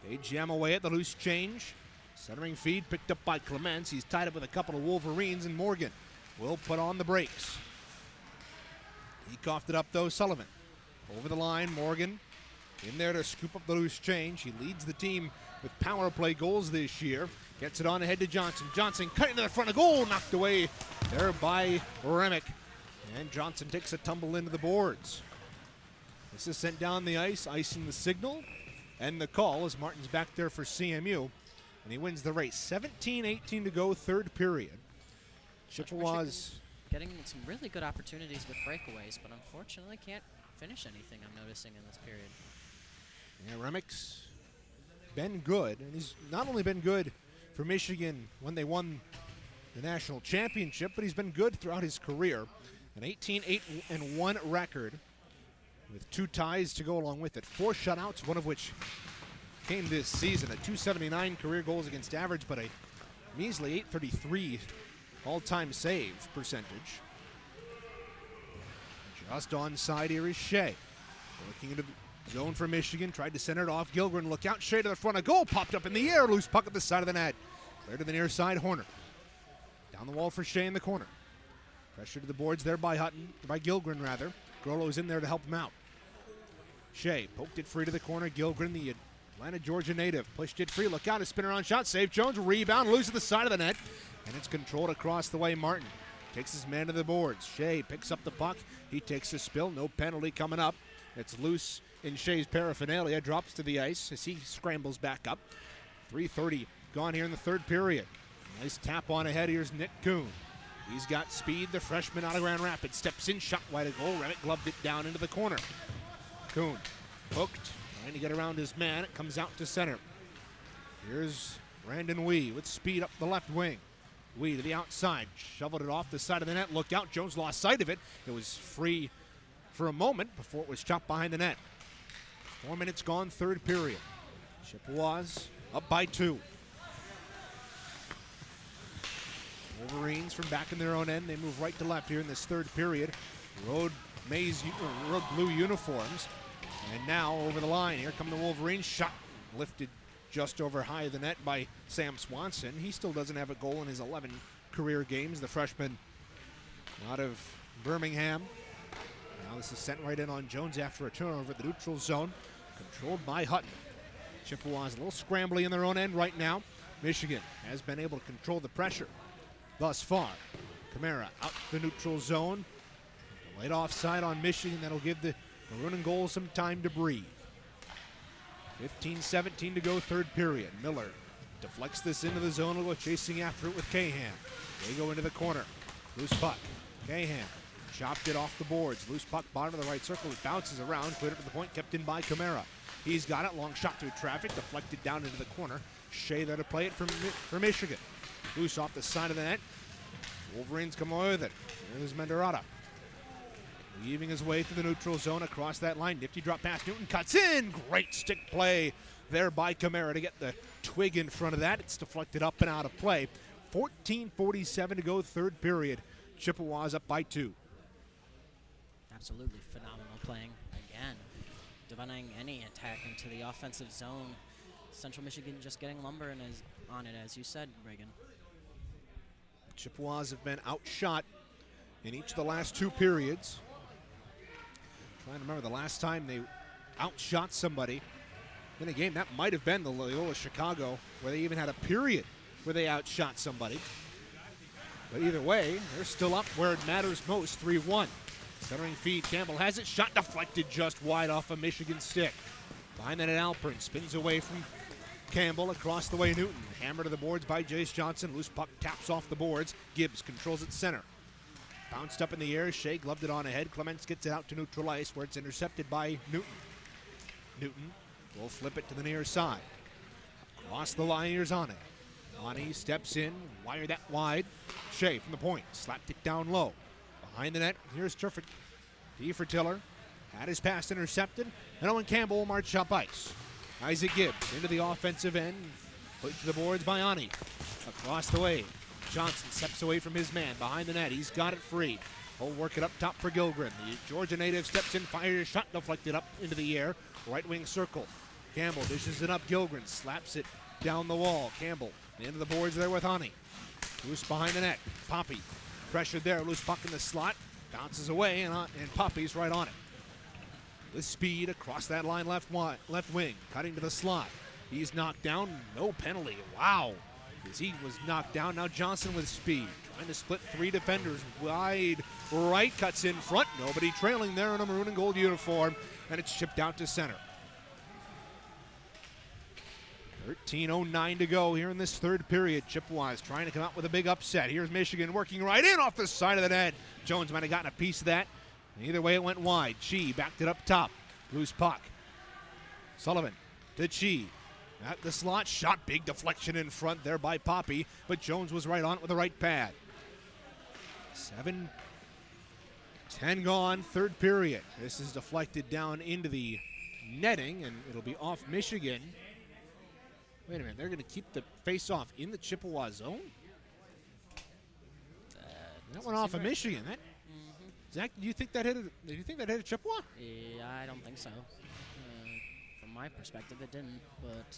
They jam away at the loose change. Centering feed picked up by Clements. He's tied up with a couple of Wolverines, and Morgan will put on the brakes. He coughed it up though, Sullivan. Over the line, Morgan in there to scoop up the loose change. He leads the team with power play goals this year. Gets it on ahead to Johnson. Johnson cutting to the front of goal, knocked away there by Remick. And Johnson takes a tumble into the boards. This is sent down the ice, icing the signal and the call as Martin's back there for CMU. And he wins the race. 17-18 to go, third period. Chippewas getting some really good opportunities with breakaways, but unfortunately can't finish anything, I'm noticing, in this period. Yeah, Remick's been good, and he's not only been good for Michigan when they won the national championship, but he's been good throughout his career. An 18-8-1 record with 2 ties to go along with it. 4 shutouts, one of which came this season. A .279 career goals against average, but a measly .833 all-time save percentage. Just onside here is Shea. Looking into the zone for Michigan, tried to center it off. Gilgren, look out, Shea to the front, a goal popped up in the air, loose puck at the side of the net. Clear to the near side, Horner. Down the wall for Shea in the corner. Pressure to the boards there by Gilgren rather. Grolo's in there to help him out. Shea poked it free to the corner. Gilgren, the Atlanta, Georgia native, pushed it free. Look out, a spin around shot. Save Jones, rebound, loose at the side of the net. And it's controlled across the way. Martin takes his man to the boards. Shea picks up the puck. He takes a spill. No penalty coming up. It's loose in Shea's paraphernalia. Drops to the ice as he scrambles back up. 3:30 gone here in the third period. Nice tap on ahead. Here's Nick Kuhn. He's got speed. The freshman out of Grand Rapids steps in, shot wide of goal. Remick gloved it down into the corner. Kuhn hooked, trying to get around his man. It comes out to center. Here's Brandon Wee with speed up the left wing. Wee to the outside, shoveled it off the side of the net. Look out, Jones lost sight of it. It was free for a moment before it was chopped behind the net. 4 minutes gone, third period. Chippewas up by 2. Wolverines from back in their own end. They move right to left here in this third period. Road blue uniforms. And now over the line. Here come the Wolverines. Shot lifted just over high of the net by Sam Swanson. He still doesn't have a goal in his 11 career games. The freshman out of Birmingham. Now this is sent right in on Jones after a turnover at the neutral zone. Controlled by Hutton. Chippewas a little scrambly in their own end right now. Michigan has been able to control the pressure thus far. Camara out the neutral zone. Late offside on Michigan. That'll give the Maroon and goal some time to breathe. 15-17 to go, third period. Miller deflects this into the zone. We'll go chasing after it with Cahan. They go into the corner. Loose puck. Cahan chopped it off the boards. Loose puck, bottom of the right circle. It bounces around. Cleared up to the point. Kept in by Camara. He's got it. Long shot through traffic. Deflected down into the corner. Shea there to play it for Michigan. Loose off the side of the net. Wolverines come away with it. There's Menderata. Weaving his way through the neutral zone across that line. Nifty drop pass. Newton cuts in. Great stick play there by Camara to get the twig in front of that. It's deflected up and out of play. 14:47 to go, third period. Chippewas up by 2. Absolutely phenomenal playing again. Denying any attack into the offensive zone. Central Michigan just getting lumber on it, as you said, Reagan. Chippewas have been outshot in each of the last 2 periods. Trying to remember the last time they outshot somebody in a game. That might have been the Loyola Chicago, where they even had a period where they outshot somebody. But either way, they're still up where it matters most, 3-1. Centering feed, Campbell has it, shot deflected just wide off a Michigan stick. Behind that at Alpern, spins away from Campbell, across the way Newton. Hammer to the boards by Jace Johnson. Loose puck taps off the boards. Gibbs controls it center. Bounced up in the air. Shea gloved it on ahead. Clements gets it out to neutral ice where it's intercepted by Newton. Newton will flip it to the near side. Across the line, here's Ani. Ani steps in, wire that wide. Shea from the point, slapped it down low. Behind the net, here's Tiller. Had his pass intercepted, and Owen Campbell will march up ice. Isaac Gibbs into the offensive end, put to the boards by Ani. Across the way, Johnson steps away from his man. Behind the net, he's got it free. He'll work it up top for Gilgren. The Georgia native steps in, fires a shot, deflected up into the air. Right wing circle. Campbell dishes it up. Gilgren slaps it down the wall. Campbell into the boards there with Ani. Loose behind the net. Poppy pressured there. Loose puck in the slot. Bounces away, and Poppy's right on it. With speed across that line, left wing. Cutting to the slot. He's knocked down. No penalty. Wow. As he was knocked down. Now Johnson with speed. Trying to split 3 defenders. Wide right, cuts in front. Nobody trailing there in a maroon and gold uniform. And it's chipped out to center. 13:09 to go here in this third period. Chippewas trying to come out with a big upset. Here's Michigan working right in off the side of the net. Jones might have gotten a piece of that. Either way, it went wide. Chi backed it up top. Loose puck. Sullivan to Chi. At the slot, shot, big deflection in front there by Poppy, but Jones was right on it with the right pad. 7:10 gone, third period. This is deflected down into the netting, and it'll be off Michigan. Wait a minute, they're going to keep the face-off in the Chippewa zone? That went off of Michigan. That, Zach, do you think that hit a Chippewa? Yeah, I don't think so. From my perspective, it didn't, but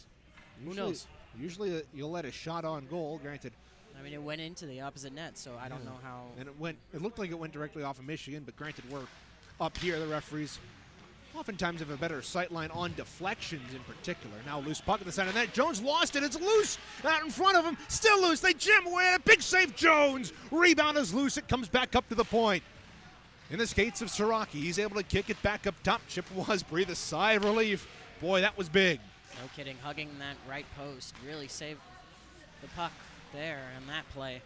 who knows? Usually you'll let a shot on goal, granted. I mean, it went into the opposite net, so I don't know how. And it looked like it went directly off of Michigan, but granted, we're up here. The referees oftentimes have a better sight line on deflections in particular. Now loose puck at the center of the net. Jones lost it. It's loose out in front of him. Still loose. They jam away at it. Big save, Jones. Rebound is loose. It comes back up to the point. In the skates of Siraki, he's able to kick it back up top. Chippewas breathe a sigh of relief. Boy, that was big. No kidding. Hugging that right post really saved the puck there in that play.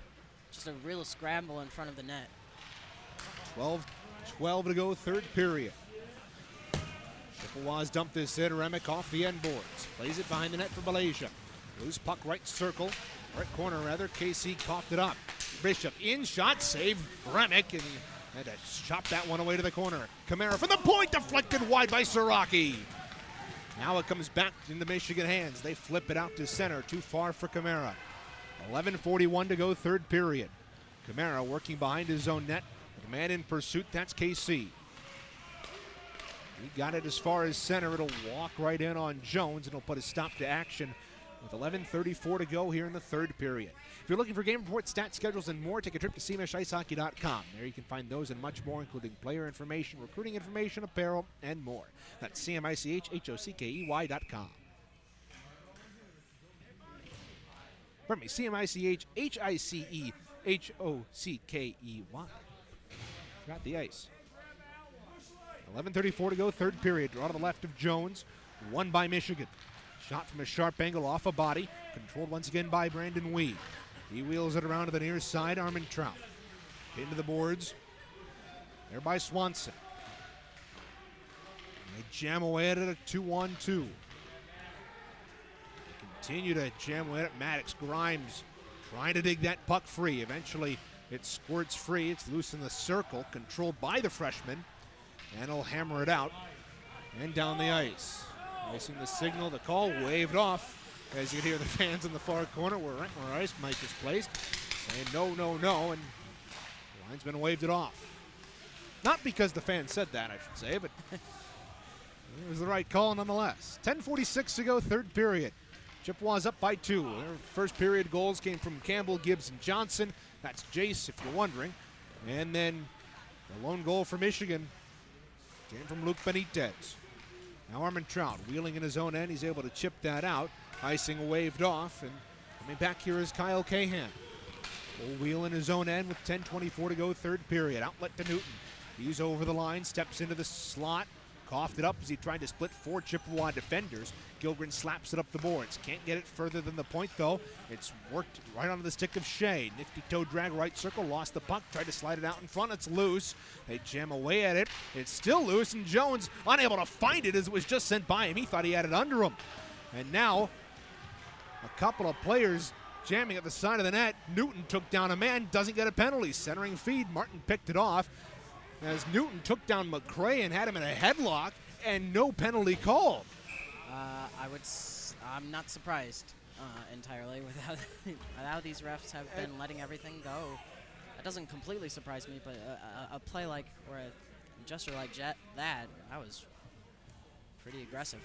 Just a real scramble in front of the net. 12 to go, third period. Chippewas dump this in. Remick off the end boards. Plays it behind the net for Malaysia. Loose puck right circle. Right corner, rather. KC coughed it up. Bishop in, shot, save. Remick, and he had to chop that one away to the corner. Kamara from the point, deflected wide by Siraki. Now it comes back in the Michigan hands. They flip it out to center. Too far for Kamara. 11:41 to go, third period. Kamara working behind his own net. With a man in pursuit, that's KC. He got it as far as center. It'll walk right in on Jones, and it'll put a stop to action with 11:34 to go here in the third period. If you're looking for game reports, stats, schedules, and more, take a trip to cmshicehockey.com. There you can find those and much more, including player information, recruiting information, apparel, and more. That's cmICHHOCKEY.com. Pardon me, cmICHHICEHOCKEY. Got the ice. 11:34 to go, third period. Draw to the left of Jones. Won by Michigan. Shot from a sharp angle off a body. Controlled once again by Brandon Wee. He wheels it around to the near side. Armentrout. Into the boards. There by Swanson. They jam away at it, a 2-on-2. They continue to jam away at it. Maddox, Grimes trying to dig that puck free. Eventually it squirts free. It's loose in the circle. Controlled by the freshman. And he'll hammer it out and down the ice. Icing the signal, the call waved off. As you can hear the fans in the far corner where Ice Mike is placed, saying no, no, no, and the linesman waved it off. Not because the fan said that, I should say, but it was the right call nonetheless. 10:46 to go, third period. Chippewas up by 2. Their first period goals came from Campbell, Gibbs, and Johnson. That's Jace, if you're wondering. And then the lone goal for Michigan came from Luke Benitez. Now Armentrout wheeling in his own end. He's able to chip that out. Icing waved off, and coming back here is Kyle Cahan. Full wheel in his own end with 10:24 to go, third period. Outlet to Newton. He's over the line, steps into the slot. Coughed it up as he tried to split 4 Chippewa defenders. Gilgren slaps it up the boards. Can't get it further than the point, though. It's worked right onto the stick of Shea. Nifty toe drag right circle, lost the puck, tried to slide it out in front. It's loose. They jam away at it. It's still loose, and Jones unable to find it as it was just sent by him. He thought he had it under him. And now a couple of players jamming at the side of the net. Newton took down a man, doesn't get a penalty. Centering feed, Martin picked it off as Newton took down McCray and had him in a headlock, and no penalty called. I'm not surprised entirely with how these refs have been letting everything go. That doesn't completely surprise me, but a play like, or a gesture like that was pretty aggressive.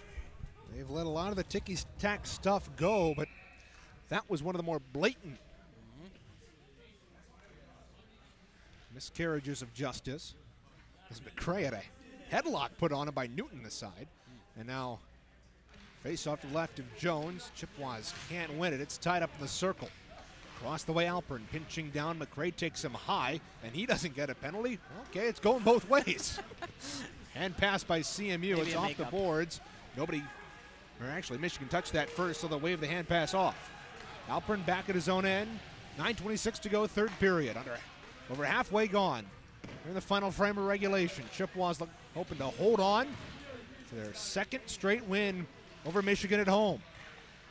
They've let a lot of the ticky-tack stuff go, but that was one of the more blatant miscarriages of justice. As McCray had a headlock put on him by Newton this side. And now face off to the left of Jones. Chippewas can't win it. It's tied up in the circle. Across the way, Alpern pinching down. McRae takes him high, and he doesn't get a penalty. Okay, it's going both ways. Hand pass by CMU. Maybe it's a off the makeup. boards. Actually, Michigan touched that first, so they'll wave the hand pass off. Alpern back at his own end. 9:26 to go, third period. Over halfway gone. We're in the final frame of regulation. Chippewas hoping to hold on for their second straight win over Michigan at home.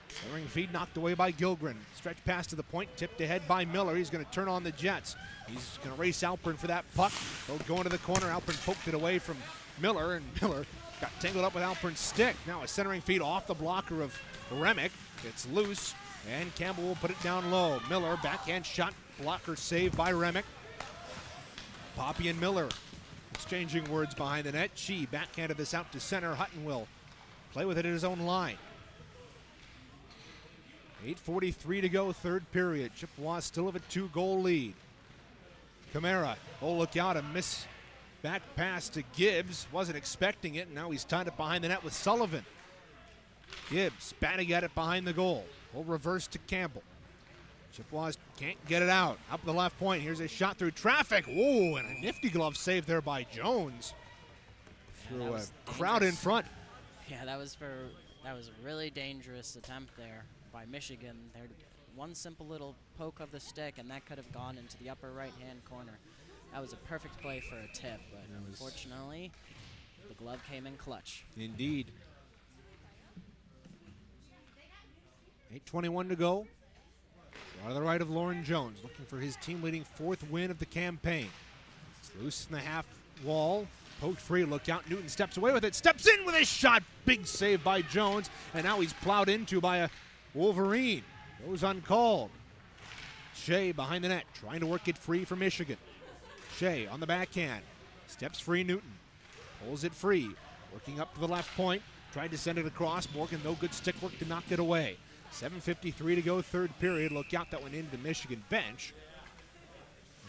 Centering feed knocked away by Gilgren. Stretch pass to the point, tipped ahead by Miller. He's going to turn on the Jets. He's going to race Alpern for that puck. They'll go into the corner. Alpern poked it away from Miller, and Miller got tangled up with Alpern's stick. Now a centering feed off the blocker of Remick. It's loose, and Campbell will put it down low. Miller, backhand shot, blocker saved by Remick. Poppy and Miller exchanging words behind the net. She backhanded this out to center. Hutton will play with it at his own line. 8:43 to go, third period. Chippewas still have a 2-goal lead. Camara, oh look out, a miss back pass to Gibbs. Wasn't expecting it, and now he's tied up behind the net with Sullivan. Gibbs batting at it behind the goal. Will reverse to Campbell. Chippewas can't get it out. Up the left point, here's a shot through traffic. Whoa, and a nifty glove save there by Jones. Through a crowd in front. Yeah, that was a really dangerous attempt there by Michigan. There, one simple little poke of the stick, and that could have gone into the upper right-hand corner. That was a perfect play for a tip, but unfortunately, the glove came in clutch. Indeed. 8:21 to go. Out of the right of Lauren Jones, looking for his team-leading fourth win of the campaign. It's loose in the half wall. Poked free, look out. Newton steps away with it, steps in with a shot. Big save by Jones, and now he's plowed into by a Wolverine. Goes uncalled. Shea behind the net, trying to work it free for Michigan. Shea on the backhand. Steps free, Newton. Pulls it free. Working up to the left point. Tried to send it across. Morgan, no good stick work to knock it away. 7:53 to go, third period. Look out, that went into the Michigan bench.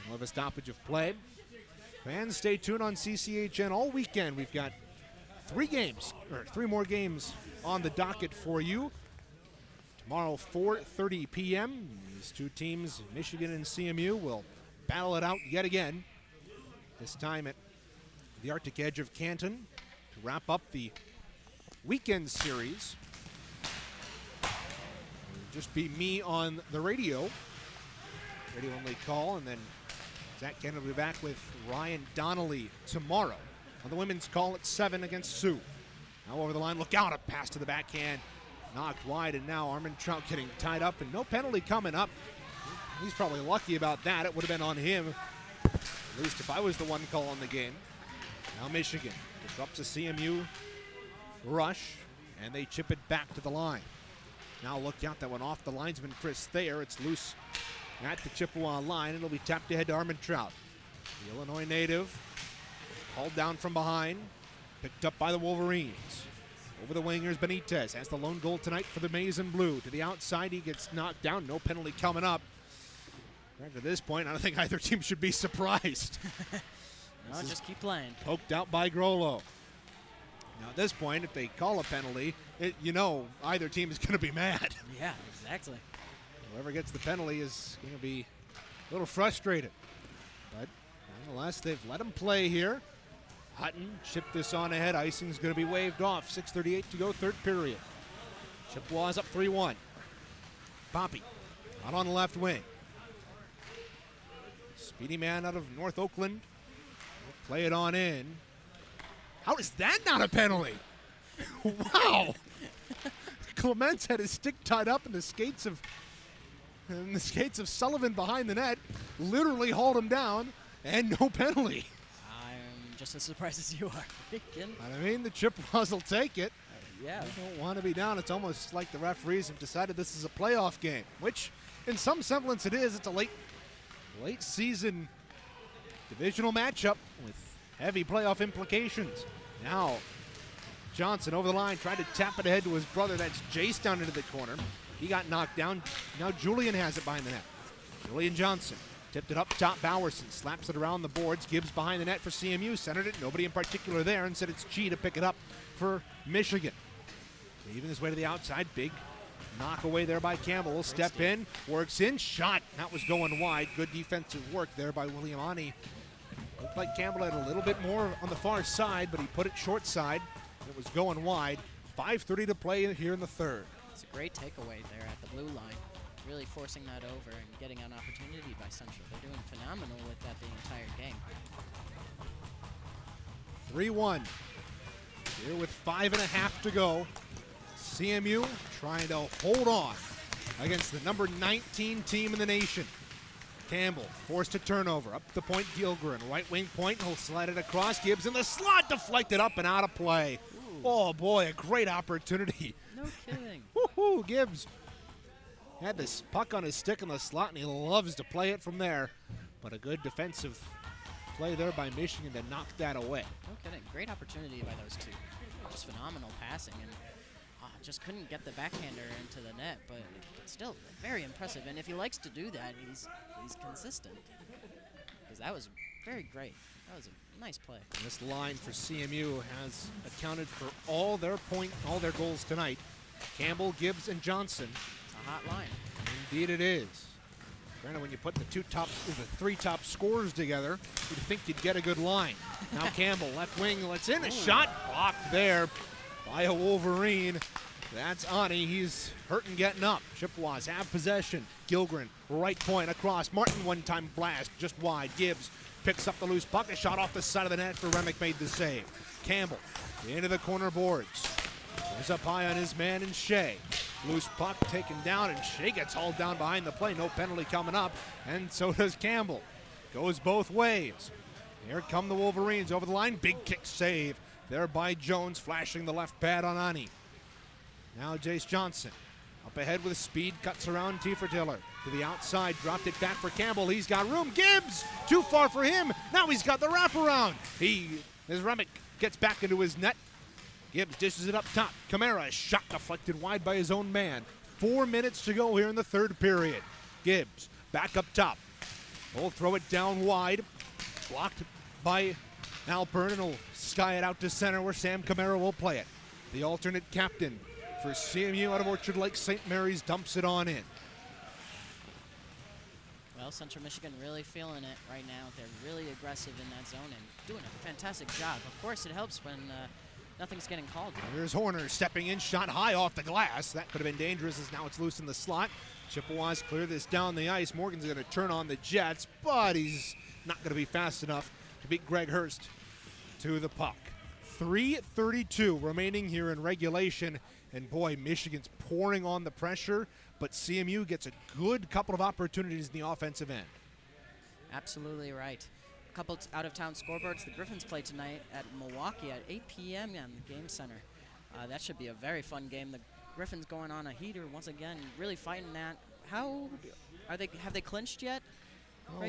We'll have a stoppage of play. Fans, stay tuned on CCHN all weekend. We've got three more games on the docket for you. Tomorrow, 4:30 p.m. These two teams, Michigan and CMU, will battle it out yet again. This time at the Arctic Edge of Canton to wrap up the weekend series. It'll just be me on the radio only call, and then Zach Kennedy will be back with Ryan Donnelly tomorrow on the women's call at 7 against Sioux. Now over the line, look out, a pass to the backhand, knocked wide, and now Armentrout getting tied up, and no penalty coming up. He's probably lucky about that. It would have been on him, at least if I was the one calling the game. Now Michigan disrupts a CMU rush, and they chip it back to the line. Now look out, that went off the linesman Chris Thayer. It's loose at the Chippewa line, and it'll be tapped ahead to Armentrout. The Illinois native hauled down from behind, picked up by the Wolverines. Over the wingers, Benitez has the lone goal tonight for the Maize and Blue. To the outside, he gets knocked down. No penalty coming up. Right to this point, I don't think either team should be surprised. No, just keep playing. Poked out by Grollo. Now at this point, if they call a penalty, either team is going to be mad. Yeah, exactly. Whoever gets the penalty is going to be a little frustrated. But nonetheless, they've let him play here. Hutton chipped this on ahead. Icing's going to be waved off. 6:38 to go, third period. Chippewas up 3-1. Poppy out on the left wing. Speedy man out of North Oakland. Will play it on in. How is that not a penalty? Wow. Clements had his stick tied up in the skates of Sullivan behind the net. Literally hauled him down, and no penalty. I'm just as surprised as you are. I mean, the Chippewas will take it. Yeah. They don't want to be down. It's almost like the referees have decided this is a playoff game, which in some semblance it is. It's a late season divisional matchup with heavy playoff implications. Now, Johnson over the line, tried to tap it ahead to his brother. That's Jace down into the corner. He got knocked down. Now Julian has it behind the net. Julian Johnson tipped it up top. Bowerson slaps it around the boards. Gibbs behind the net for CMU. Centered it. Nobody in particular there, and said it's G to pick it up for Michigan. Even his way to the outside. Big Knock away there by Campbell. Step in, works in, shot. That was going wide. Good defensive work there by William Ani. Looked like Campbell had a little bit more on the far side, but he put it short side. It was going wide. 5:30 to play here in the third. It's a great takeaway there at the blue line. Really forcing that over and getting an opportunity by Central. They're doing phenomenal with that the entire game. 3-1. Here with 5.5 to go. CMU trying to hold on against the number 19 team in the nation. Campbell forced a turnover. Up the point, Gilgren. Right wing point, he'll slide it across. Gibbs in the slot, deflected up and out of play. Ooh. Oh boy, a great opportunity. No kidding. Woohoo, Gibbs had this puck on his stick in the slot, and he loves to play it from there. But a good defensive play there by Michigan to knock that away. No kidding. Great opportunity by those two. Just phenomenal passing, and just couldn't get the backhander into the net, but still very impressive. And if he likes to do that, he's consistent. Because that was very great. That was a nice play. And this line for CMU has accounted for all their goals tonight. Campbell, Gibbs, and Johnson. It's a hot line. Indeed it is. Granted, when you put the three top scorers together, you'd think you'd get a good line. Now Campbell, left wing, lets in a shot. Blocked there by a Wolverine. That's Ani. He's hurting getting up. Chippewas have possession. Gilgren, right point across. Martin one-time blast, just wide. Gibbs picks up the loose puck. A shot off the side of the net for Remick made the save. Campbell into the corner boards. Goes up high on his man and Shea. Loose puck taken down, and Shea gets hauled down behind the play. No penalty coming up, and so does Campbell. Goes both ways. Here come the Wolverines over the line. Big kick save there by Jones, flashing the left pad on Ani. Now Jace Johnson up ahead with speed, cuts around Tiefertiller to the outside, dropped it back for Campbell. He's got room. Gibbs, too far for him. Now he's got the wraparound. As Remick gets back into his net, Gibbs dishes it up top. Camara, shot deflected wide by his own man. 4 minutes to go here in the third period. Gibbs back up top. He'll throw it down wide. Blocked by Alpern, and he'll sky it out to center where Sam Camara will play it. The alternate captain for CMU out of Orchard Lake St. Mary's dumps it on in. Well, Central Michigan really feeling it right now. They're really aggressive in that zone and doing a fantastic job. Of course, it helps when nothing's getting called. Here's Horner stepping in, shot high off the glass. That could have been dangerous, as now it's loose in the slot. Chippewas clear this down the ice. Morgan's going to turn on the Jets, but he's not going to be fast enough to beat Greg Hurst to the puck. 3:32 remaining here in regulation, and boy, Michigan's pouring on the pressure, but CMU gets a good couple of opportunities in the offensive end. Absolutely right. A couple out-of-town scoreboards. The Griffins play tonight at Milwaukee at 8 p.m. on the Game Center. That should be a very fun game. The Griffins going on a heater once again, really fighting that. How are they? Have they clinched yet? Oh,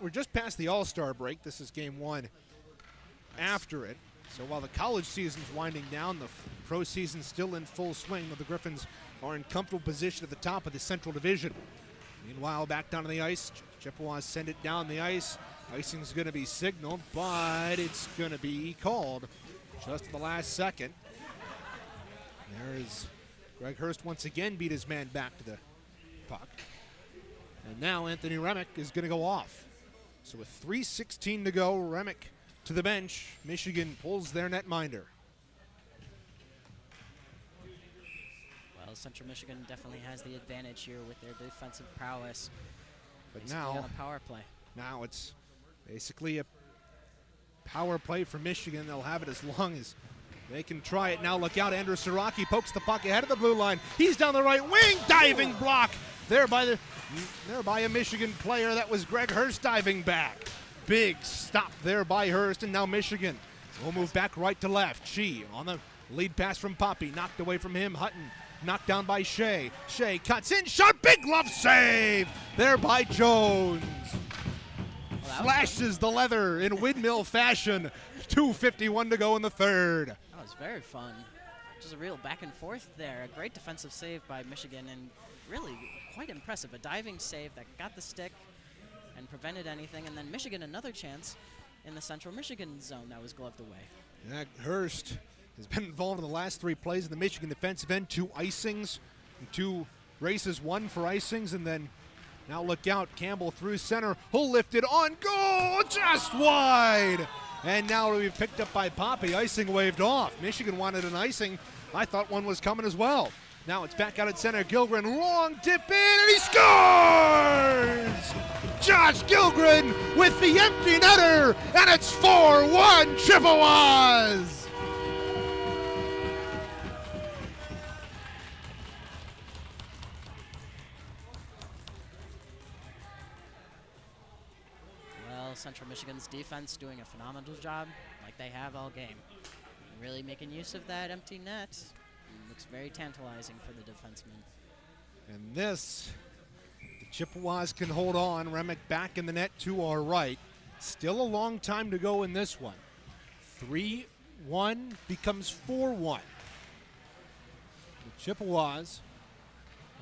we're just past the All-Star break. This is game one. After it. So while the college season's winding down, the pro season's still in full swing. The Griffins are in comfortable position at the top of the Central Division. Meanwhile, back down on the ice, Chippewas send it down the ice. Icing's going to be signaled, but it's going to be called just at the last second. There is Greg Hurst once again beat his man back to the puck. And now Anthony Remick is going to go off. So with 3:16 to go, Remick to the bench. Michigan pulls their netminder. Well, Central Michigan definitely has the advantage here with their defensive prowess. But basically now, on a power play. Now it's basically a power play for Michigan. They'll have it as long as they can try it. Now look out, Andrew Siraki pokes the puck ahead of the blue line. He's down the right wing, diving block there by a Michigan player. That was Greg Hurst diving back. Big stop there by Hurst, and now Michigan will move back right to left. Chi on the lead pass from Poppy, knocked away from him. Hutton knocked down by Shea. Shea cuts in, shot, big glove save there by Jones. Flashes the leather in windmill fashion. 2:51 to go in the third. That was very fun. Just a real back and forth there. A great defensive save by Michigan, and really quite impressive. A diving save that got the stick and prevented anything, and then Michigan another chance in the Central Michigan zone that was gloved away. Yeah, Hurst has been involved in the last three plays in the Michigan defensive end, 2 icings 2 races, 1 for icings, and then now look out, Campbell through center, he'll lift it on goal, just wide! And now it'll be picked up by Poppy, icing waved off. Michigan wanted an icing, I thought one was coming as well. Now it's back out at center, Gilgren, long dip in, and he scores! Josh Gilgren with the empty netter, and it's 4-1 Chippewas! Well, Central Michigan's defense doing a phenomenal job, like they have all game. Really making use of that empty net. It looks very tantalizing for the defenseman. And this, the Chippewas can hold on. Remick back in the net to our right. Still a long time to go in this one. 3-1 becomes 4-1. The Chippewas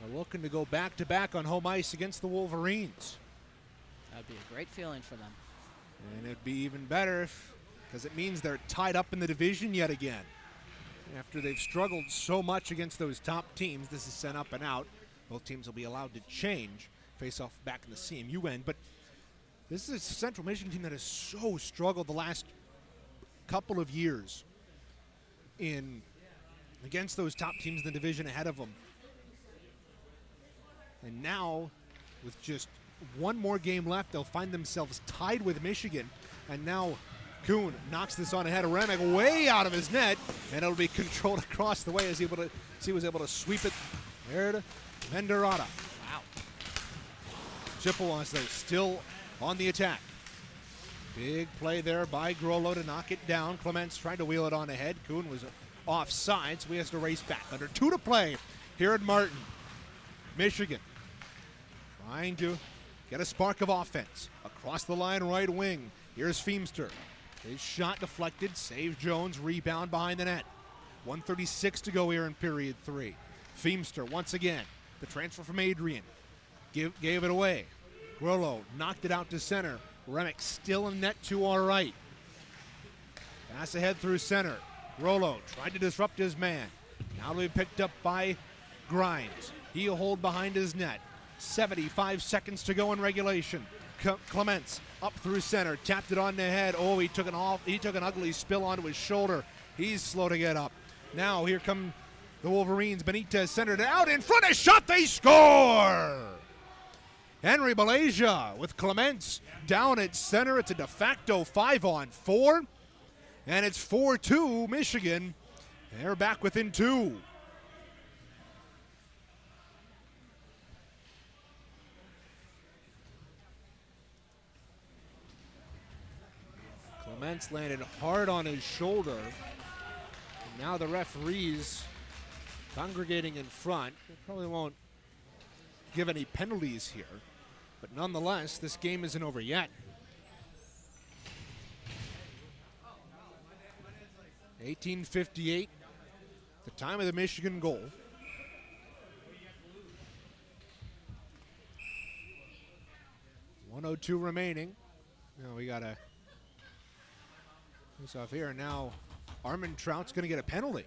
are looking to go back-to-back on home ice against the Wolverines. That'd be a great feeling for them. And it'd be even better because it means they're tied up in the division yet again. After they've struggled so much against those top teams, this is sent up and out. Both teams will be allowed to change, face off back in the CMU end. But this is a Central Michigan team that has so struggled the last couple of years against those top teams in the division ahead of them. And now, with just one more game left, they'll find themselves tied with Michigan. And now Kuhn knocks this on ahead of Remick, way out of his net, and it'll be controlled across the way as he was able to sweep it there to Menderata. Wow. Chippewas, though, still on the attack. Big play there by Grollo to knock it down. Clements tried to wheel it on ahead. Kuhn was offside, so he has to race back. Under 2 to play here at Martin. Michigan trying to get a spark of offense. Across the line, right wing. Here's Feemster. His shot deflected, save Jones, rebound behind the net. 1:36 to go here in period 3. Feemster once again. The transfer from Adrian. Gave it away. Grollo knocked it out to center. Remick still in net to our right. Pass ahead through center. Grollo tried to disrupt his man. Now to be picked up by Grimes. He'll hold behind his net. 75 seconds to go in regulation. Clements up through center, tapped it on the head. Oh, he took an ugly spill onto his shoulder. He's slow to get up. Now here come the Wolverines. Benitez centered it out in front. A shot, they score! Henry Malaysia with Clements down at center. It's a de facto 5-on-4. And it's 4-2 Michigan. They're back within 2. Clements landed hard on his shoulder. And now the referees congregating in front. They probably won't give any penalties here. But nonetheless, this game isn't over yet. 18:58, the time of the Michigan goal. .102 remaining. Now we got a face off here. Now Armin Trout's going to get a penalty.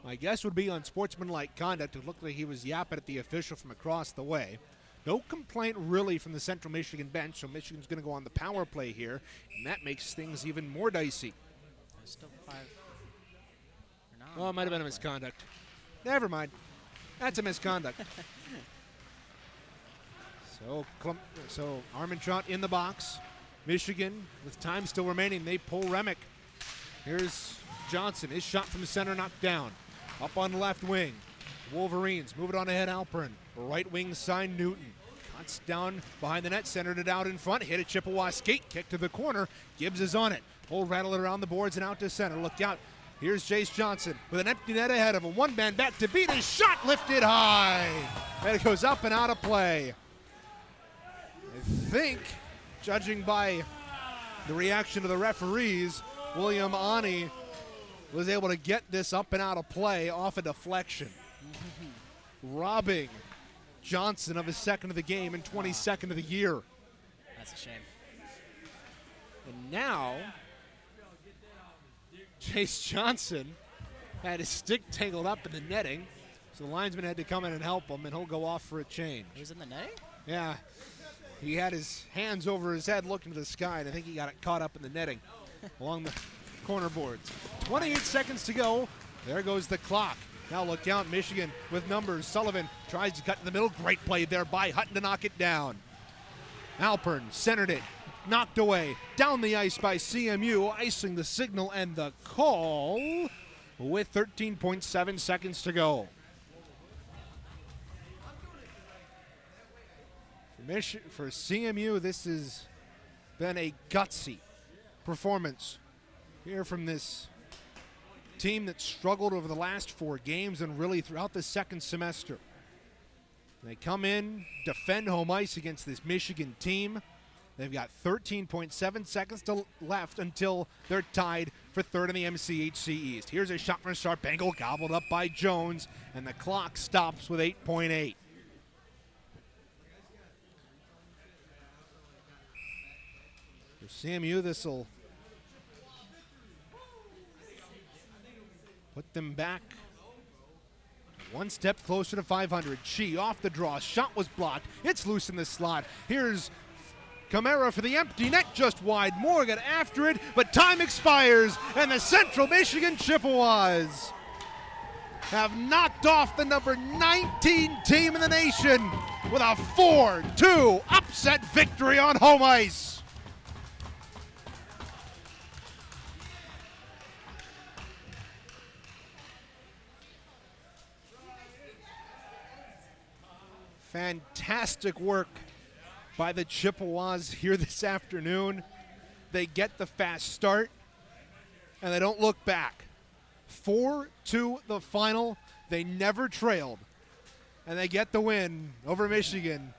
My guess would be on sportsmanlike conduct. It looked like he was yapping at the official from across the way. No complaint really from the Central Michigan bench, so Michigan's going to go on the power play here, and that makes things even more dicey. Still 5. Oh, it might have been a misconduct. Never mind. That's a misconduct. So Armin Trout in the box. Michigan, with time still remaining, they pull Remick. Here's Johnson. His shot from the center knocked down. Up on the left wing. Wolverines move it on ahead, Alperin. Right wing side, Newton. Cuts down behind the net, centered it out in front. Hit a Chippewa skate kick to the corner. Gibbs is on it. Hold, rattle it around the boards and out to center. Look out. Here's Jace Johnson with an empty net ahead of him. One man back to beat. His shot lifted high. And it goes up and out of play. I think, judging by the reaction of the referees, William Ani was able to get this up and out of play off a deflection. Robbing Johnson of his second of the game and 22nd of the year. That's a shame. And now, Chase Johnson had his stick tangled up in the netting. So the linesman had to come in and help him, and he'll go off for a change. He was in the netting? Yeah. He had his hands over his head looking to the sky, and I think he got it caught up in the netting along the corner boards. 28 seconds to go. There goes the clock. Now look down, Michigan with numbers. Sullivan tries to cut in the middle. Great play there by Hutton to knock it down. Alpern centered it, knocked away. Down the ice by CMU, icing the signal and the call with 13.7 seconds to go. For CMU, this has been a gutsy performance here from this team that struggled over the last 4 games and really throughout the second semester. They come in, defend home ice against this Michigan team. They've got 13.7 seconds left until they're tied for third in the MCHC East. Here's a shot from Sharpenko, gobbled up by Jones, and the clock stops with 8.8. For CMU, this will put them back one step closer to 500. Chi off the draw. Shot was blocked. It's loose in the slot. Here's Camara for the empty net, just wide. Morgan after it, but time expires, and the Central Michigan Chippewas have knocked off the number 19 team in the nation with a 4-2 upset victory on home ice. Fantastic work by the Chippewas here this afternoon. They get the fast start, and they don't look back. 4-2 the final. They never trailed, and they get the win over Michigan.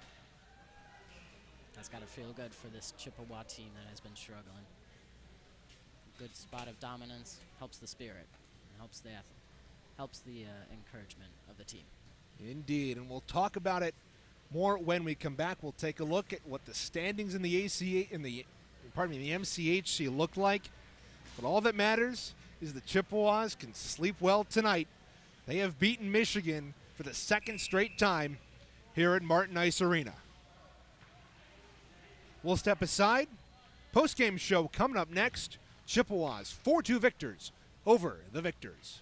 That's got to feel good for this Chippewa team that has been struggling. Good spot of dominance helps the spirit, and helps the encouragement of the team. Indeed, and we'll talk about it more when we come back. We'll take a look at what the standings in the the MCHC look like. But all that matters is the Chippewas can sleep well tonight. They have beaten Michigan for the second straight time here at Martin Ice Arena. We'll step aside. Postgame show coming up next. Chippewas 4-2 victors over the Victors.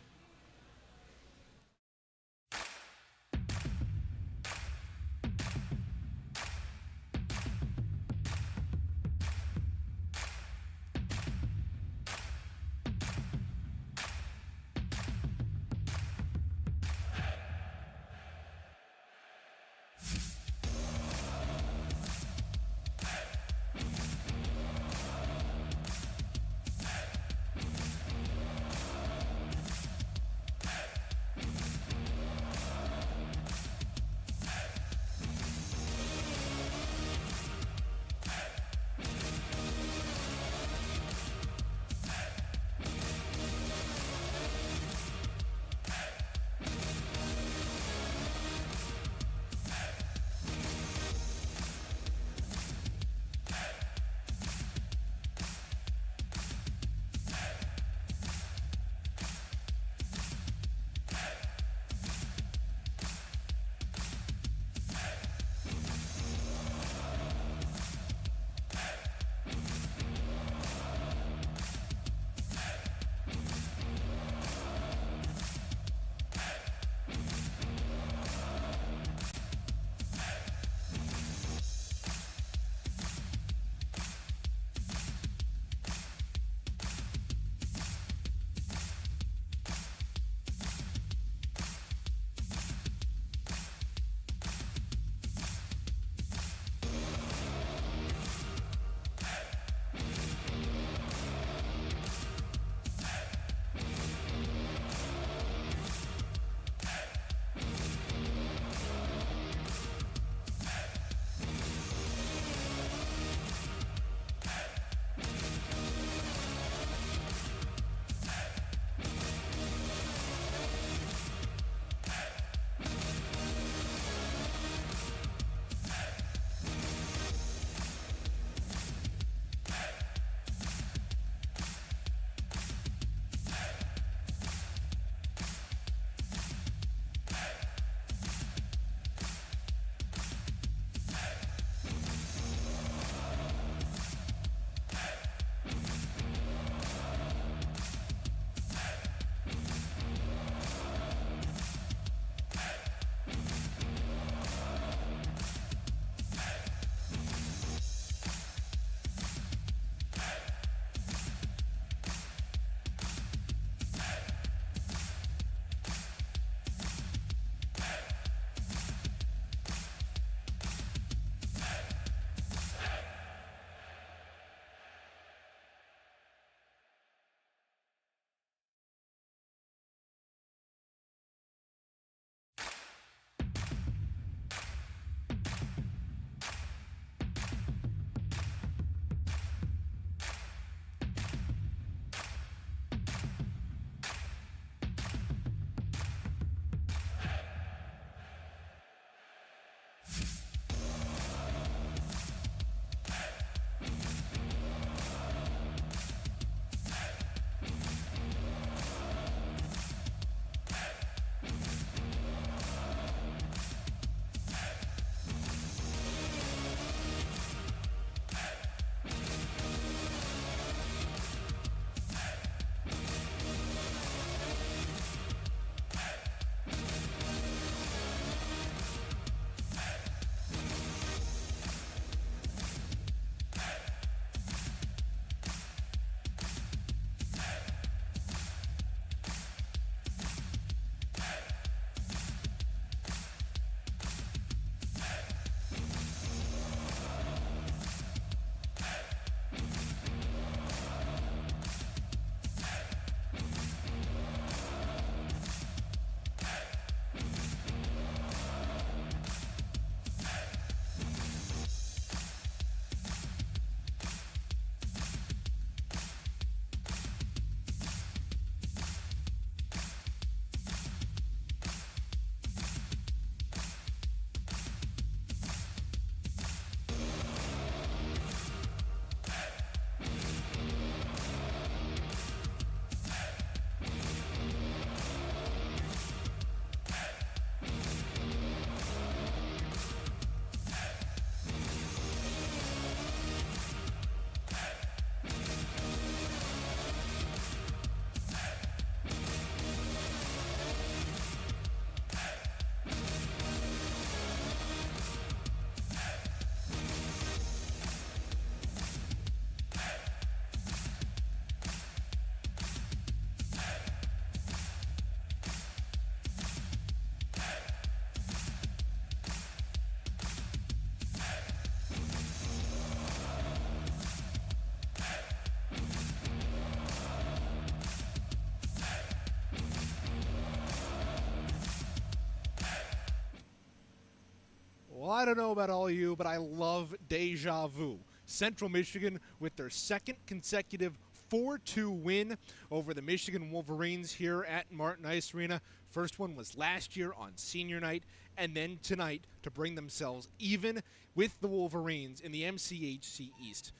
I don't know about all of you, but I love deja vu. Central Michigan with their second consecutive 4-2 win over the Michigan Wolverines here at Martin Ice Arena. First one was last year on senior night, and then tonight to bring themselves even with the Wolverines in the MCHC East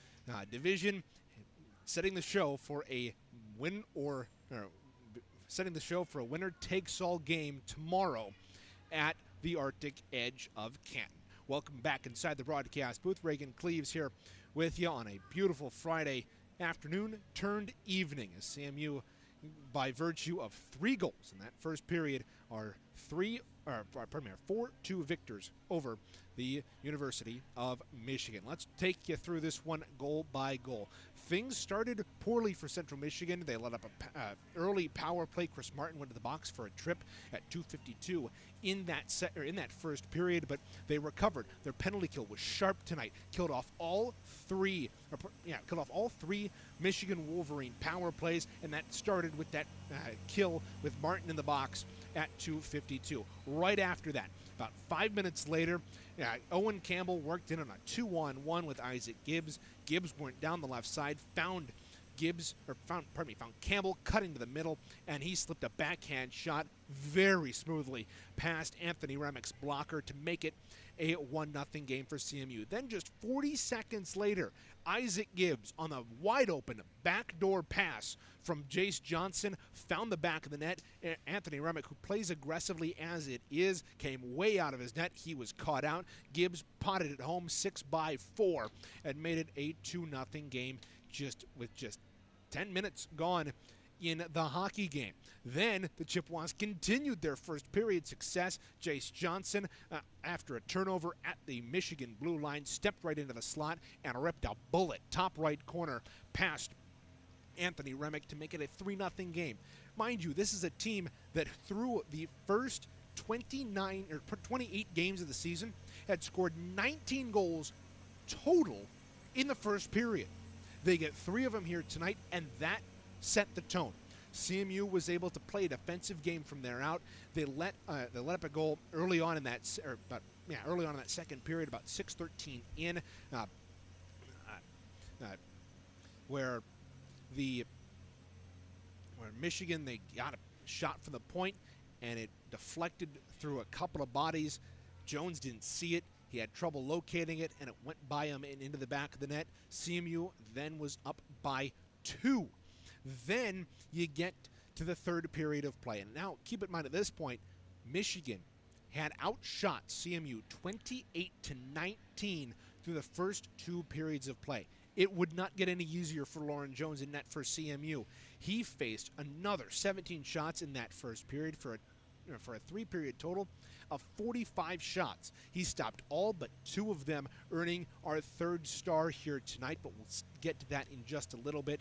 division, setting the show for a winner-takes-all game tomorrow at the Arctic Edge of Canton. Welcome back inside the broadcast booth. Reagan Cleaves here with you on a beautiful Friday afternoon turned evening as CMU, by virtue of 3 goals in that first period, are 4-2 victors over the University of Michigan. Let's take you through this one goal by goal. Things started poorly for Central Michigan. They let up an early power play. Chris Martin went to the box for a trip at 2:52 in that first period, but they recovered. Their penalty kill was sharp tonight. Killed off all three Michigan Wolverine power plays, and that started with that kill with Martin in the box at 2:52. Right after that, about 5 minutes later, Owen Campbell worked in on a 2-on-1 with Isaac Gibbs. Gibbs went down the left side, found Campbell cutting to the middle, and he slipped a backhand shot very smoothly past Anthony Remick's blocker to make it a 1-0 game for CMU. Then just 40 seconds later, Isaac Gibbs on a wide-open backdoor pass from Jace Johnson found the back of the net. Anthony Remick, who plays aggressively as it is, came way out of his net. He was caught out. Gibbs potted it home 6-4 and made it a 2-0 game with just 10 minutes gone in the hockey game. Then the Chippewas continued their first period success. Jace Johnson, after a turnover at the Michigan blue line, stepped right into the slot and ripped a bullet top right corner past Anthony Remick to make it a 3-0 game. Mind you, this is a team that through the first 28 games of the season had scored 19 goals total in the first period. They get 3 of them here tonight, and that set the tone. CMU was able to play a defensive game from there out. They let up a goal early on in that second period, about 6:13 in, where Michigan, they got a shot from the point, and it deflected through a couple of bodies. Jones didn't see it. He had trouble locating it, and it went by him and into the back of the net. CMU then was up by 2. Then you get to the third period of play. And now, keep in mind at this point, Michigan had outshot CMU 28-19 through the first 2 periods of play. It would not get any easier for Lauren Jones in net for CMU. He faced another 17 shots in that first period for a 3-period total of 45 shots. He stopped all but 2 of them, earning our 3rd star here tonight, but we'll get to that in just a little bit.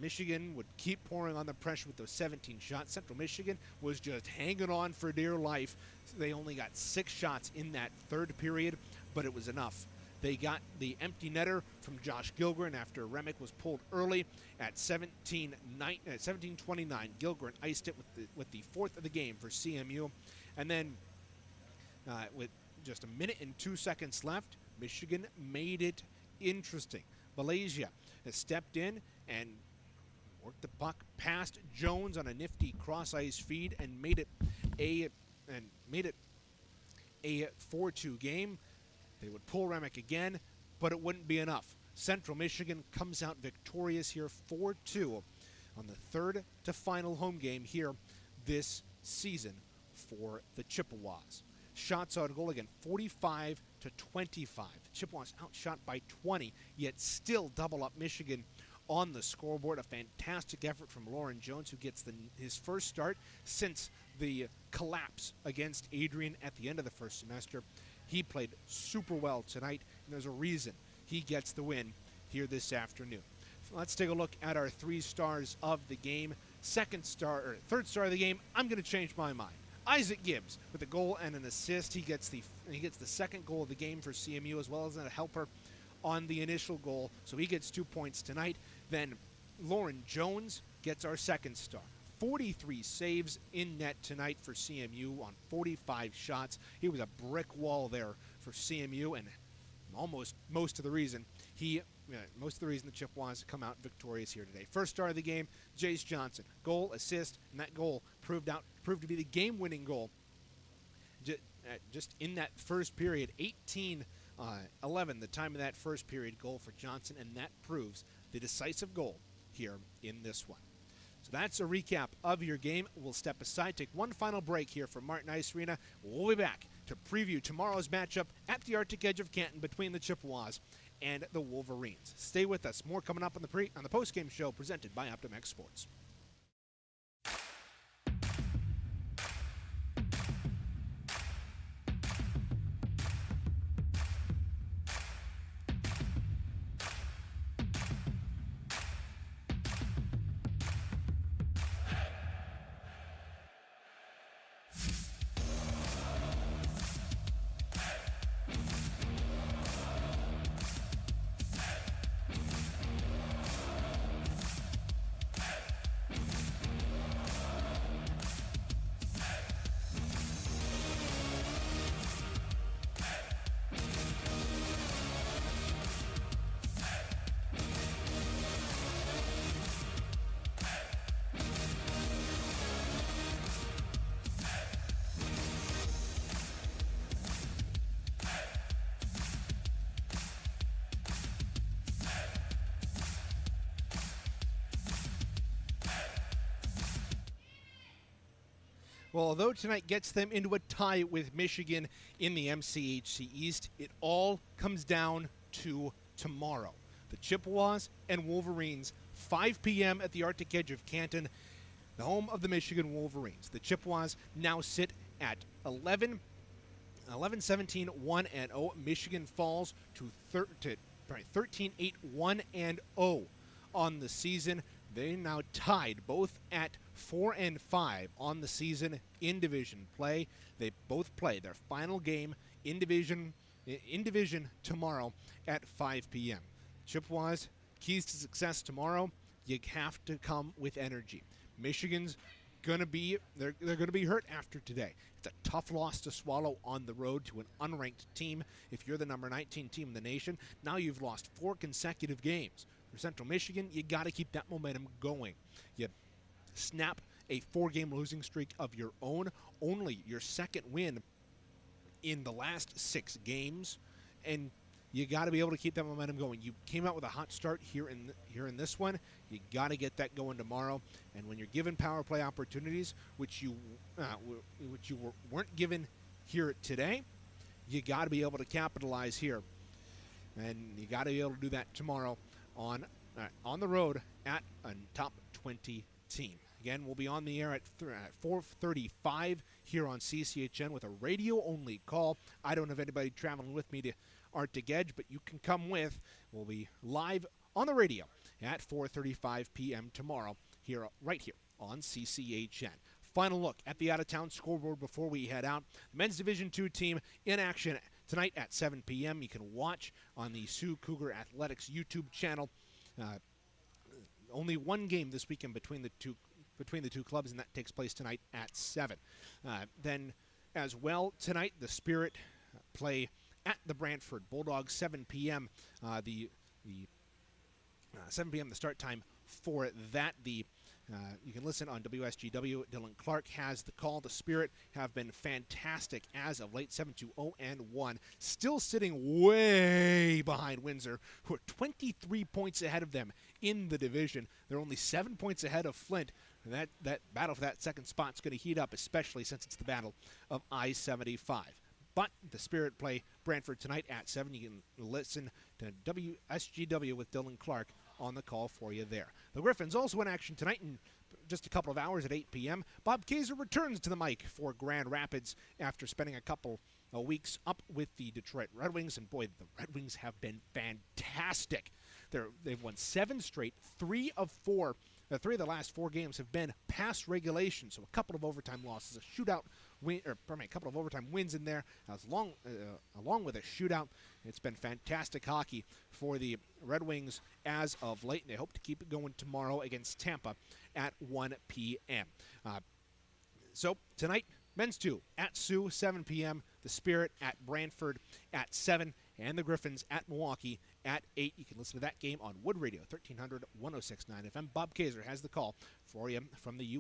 Michigan would keep pouring on the pressure with those 17 shots. Central Michigan was just hanging on for dear life. They only got 6 shots in that third period, but it was enough. They got the empty netter from Josh Gilgren after Remick was pulled early at 17:29. Gilgren iced it with the 4th of the game for CMU. And then with just a minute and 2 seconds left, Michigan made it interesting. Malaysia has stepped in and worked the puck past Jones on a nifty cross-ice feed and made it a 4-2 game. They would pull Remick again, but it wouldn't be enough. Central Michigan comes out victorious here 4-2 on the 3rd to final home game here this season for the Chippewas. Shots on goal again, 45-25. The Chippewas outshot by 20, yet still double up Michigan on the scoreboard. A fantastic effort from Lauren Jones, who gets his first start since the collapse against Adrian at the end of the first semester. He played super well tonight, and there's a reason he gets the win here this afternoon. Let's take a look at our 3 stars of the game. Third star of the game, I'm going to change my mind. Isaac Gibbs with a goal and an assist. He gets the second goal of the game for CMU, as well as a helper on the initial goal, so he gets 2 points tonight. Then Lauren Jones gets our 2nd star. 43 saves in net tonight for CMU on 45 shots. He was a brick wall there for CMU, and most of the reason the Chippewas come out victorious here today. First star of the game, Jace Johnson, goal, assist, and that goal proved to be the game-winning goal. Just in that first period, 18-11, the time of that first period goal for Johnson, and that proves the decisive goal here in this one. So that's a recap of your game. We'll step aside, take one final break here from Martin Ice Arena. We'll be back to preview tomorrow's matchup at the Arctic Edge of Canton between the Chippewas and the Wolverines. Stay with us. More coming up on the postgame show presented by Optimex Sports. Well, although tonight gets them into a tie with Michigan in the MCHC East, it all comes down to tomorrow. The Chippewas and Wolverines, 5 p.m. at the Arctic Edge of Canton, the home of the Michigan Wolverines. The Chippewas now sit at 11-17, 1-0. Michigan falls to 13-8, 1-0 on the season. They now tied both at 4-5 on the season in division play. They both play their final game in division tomorrow at 5 p.m. Chippewas, keys to success tomorrow, you have to come with energy. Michigan's gonna be they're gonna be hurt after today. It's a tough loss to swallow on the road to an unranked team. If you're the number 19 team in the nation, now you've lost 4 consecutive games. For Central Michigan, you got to keep that momentum going. You snap a 4-game losing streak of your own, only your second win in the last 6 games, and you got to be able to keep that momentum going. You came out with a hot start here in this one. You got to get that going tomorrow. And when you're given power play opportunities, which you weren't given here today, you got to be able to capitalize here, and you got to be able to do that tomorrow on the road at a top 20 team. Again, we'll be on the air at 4:35 here on CCHN with a radio-only call. I don't have anybody traveling with me to Arctic Edge, but you can come with. We'll be live on the radio at 4:35 p.m. tomorrow right here on CCHN. Final look at the out-of-town scoreboard before we head out. The men's Division II team in action tonight at 7 p.m. You can watch on the Sioux Cougar Athletics YouTube channel. Only one game this weekend between the two clubs, and that takes place tonight at 7. Then, as well, tonight the Spirit play at the Brantford Bulldogs, 7 p.m. 7 p.m. the start time for that. You can listen on WSGW. Dylan Clark has the call. The Spirit have been fantastic as of late, 7-2-0-1. Still sitting way behind Windsor, who are 23 points ahead of them in the division. They're only 7 points ahead of Flint. And that battle for that second spot is going to heat up, especially since it's the battle of I-75. But the Spirit play Brantford tonight at 7. You can listen to WSGW with Dylan Clark on the call for you there. The Griffins also in action tonight in just a couple of hours at 8 p.m. Bob Kaiser returns to the mic for Grand Rapids after spending a couple of weeks up with the Detroit Red Wings. And boy, the Red Wings have been fantastic. They've won 7 straight. 3 of the last 4 games have been past regulation, so a couple of overtime losses, a couple of overtime wins in there, along with a shootout. It's been fantastic hockey for the Red Wings as of late, and they hope to keep it going tomorrow against Tampa at 1 p.m. So tonight, men's 2 at Sioux, 7 p.m. The Spirit at Brantford at 7, and the Griffins at Milwaukee at 8. You can listen to that game on Wood Radio, 1300 106.9 FM. Bob Kaiser has the call for you from the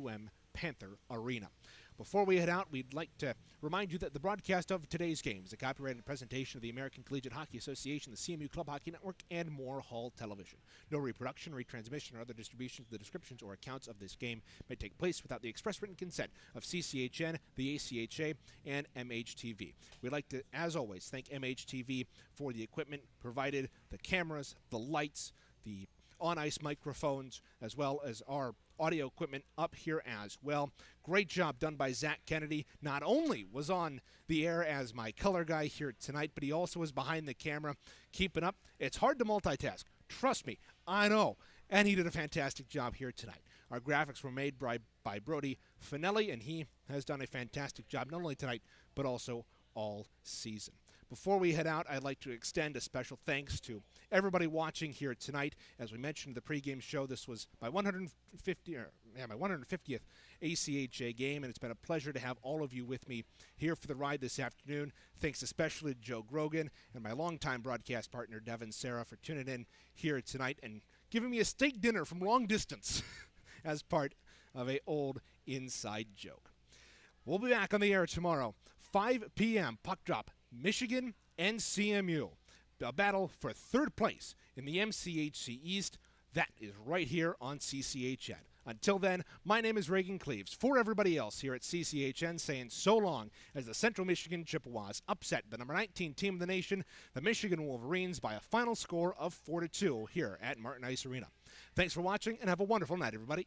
Panther Arena. Before we head out, we'd like to remind you that the broadcast of today's game is a copyrighted presentation of the American Collegiate Hockey Association, the CMU Club Hockey Network, and Moore Hall Television. No reproduction, retransmission, or other distributions of the descriptions or accounts of this game may take place without the express written consent of CCHN, the ACHA, and MHTV. We'd like to, as always, thank MHTV for the equipment provided, the cameras, the lights, the on-ice microphones, as well as our audio equipment up here as well. Great job done by Zach Kennedy. Not only was on the air as my color guy here tonight, but he also was behind the camera, keeping up. It's hard to multitask. Trust me, I know. And he did a fantastic job here tonight. Our graphics were made by Brody Finelli, and he has done a fantastic job, not only tonight, but also all season. Before we head out, I'd like to extend a special thanks to everybody watching here tonight. As we mentioned in the pregame show, this was my 150th ACHA game, and it's been a pleasure to have all of you with me here for the ride this afternoon. Thanks especially to Joe Grogan and my longtime broadcast partner, Devin Sarah, for tuning in here tonight and giving me a steak dinner from long distance as part of an old inside joke. We'll be back on the air tomorrow, 5 p.m. puck drop. Michigan and CMU. A battle for third place in the MCHC East. That is right here on CCHN. Until then, my name is Reagan Cleaves. For everybody else here at CCHN, saying so long as the Central Michigan Chippewas upset the number 19 team of the nation, the Michigan Wolverines, by a final score of 4-2 here at Martin Ice Arena. Thanks for watching, and have a wonderful night, everybody.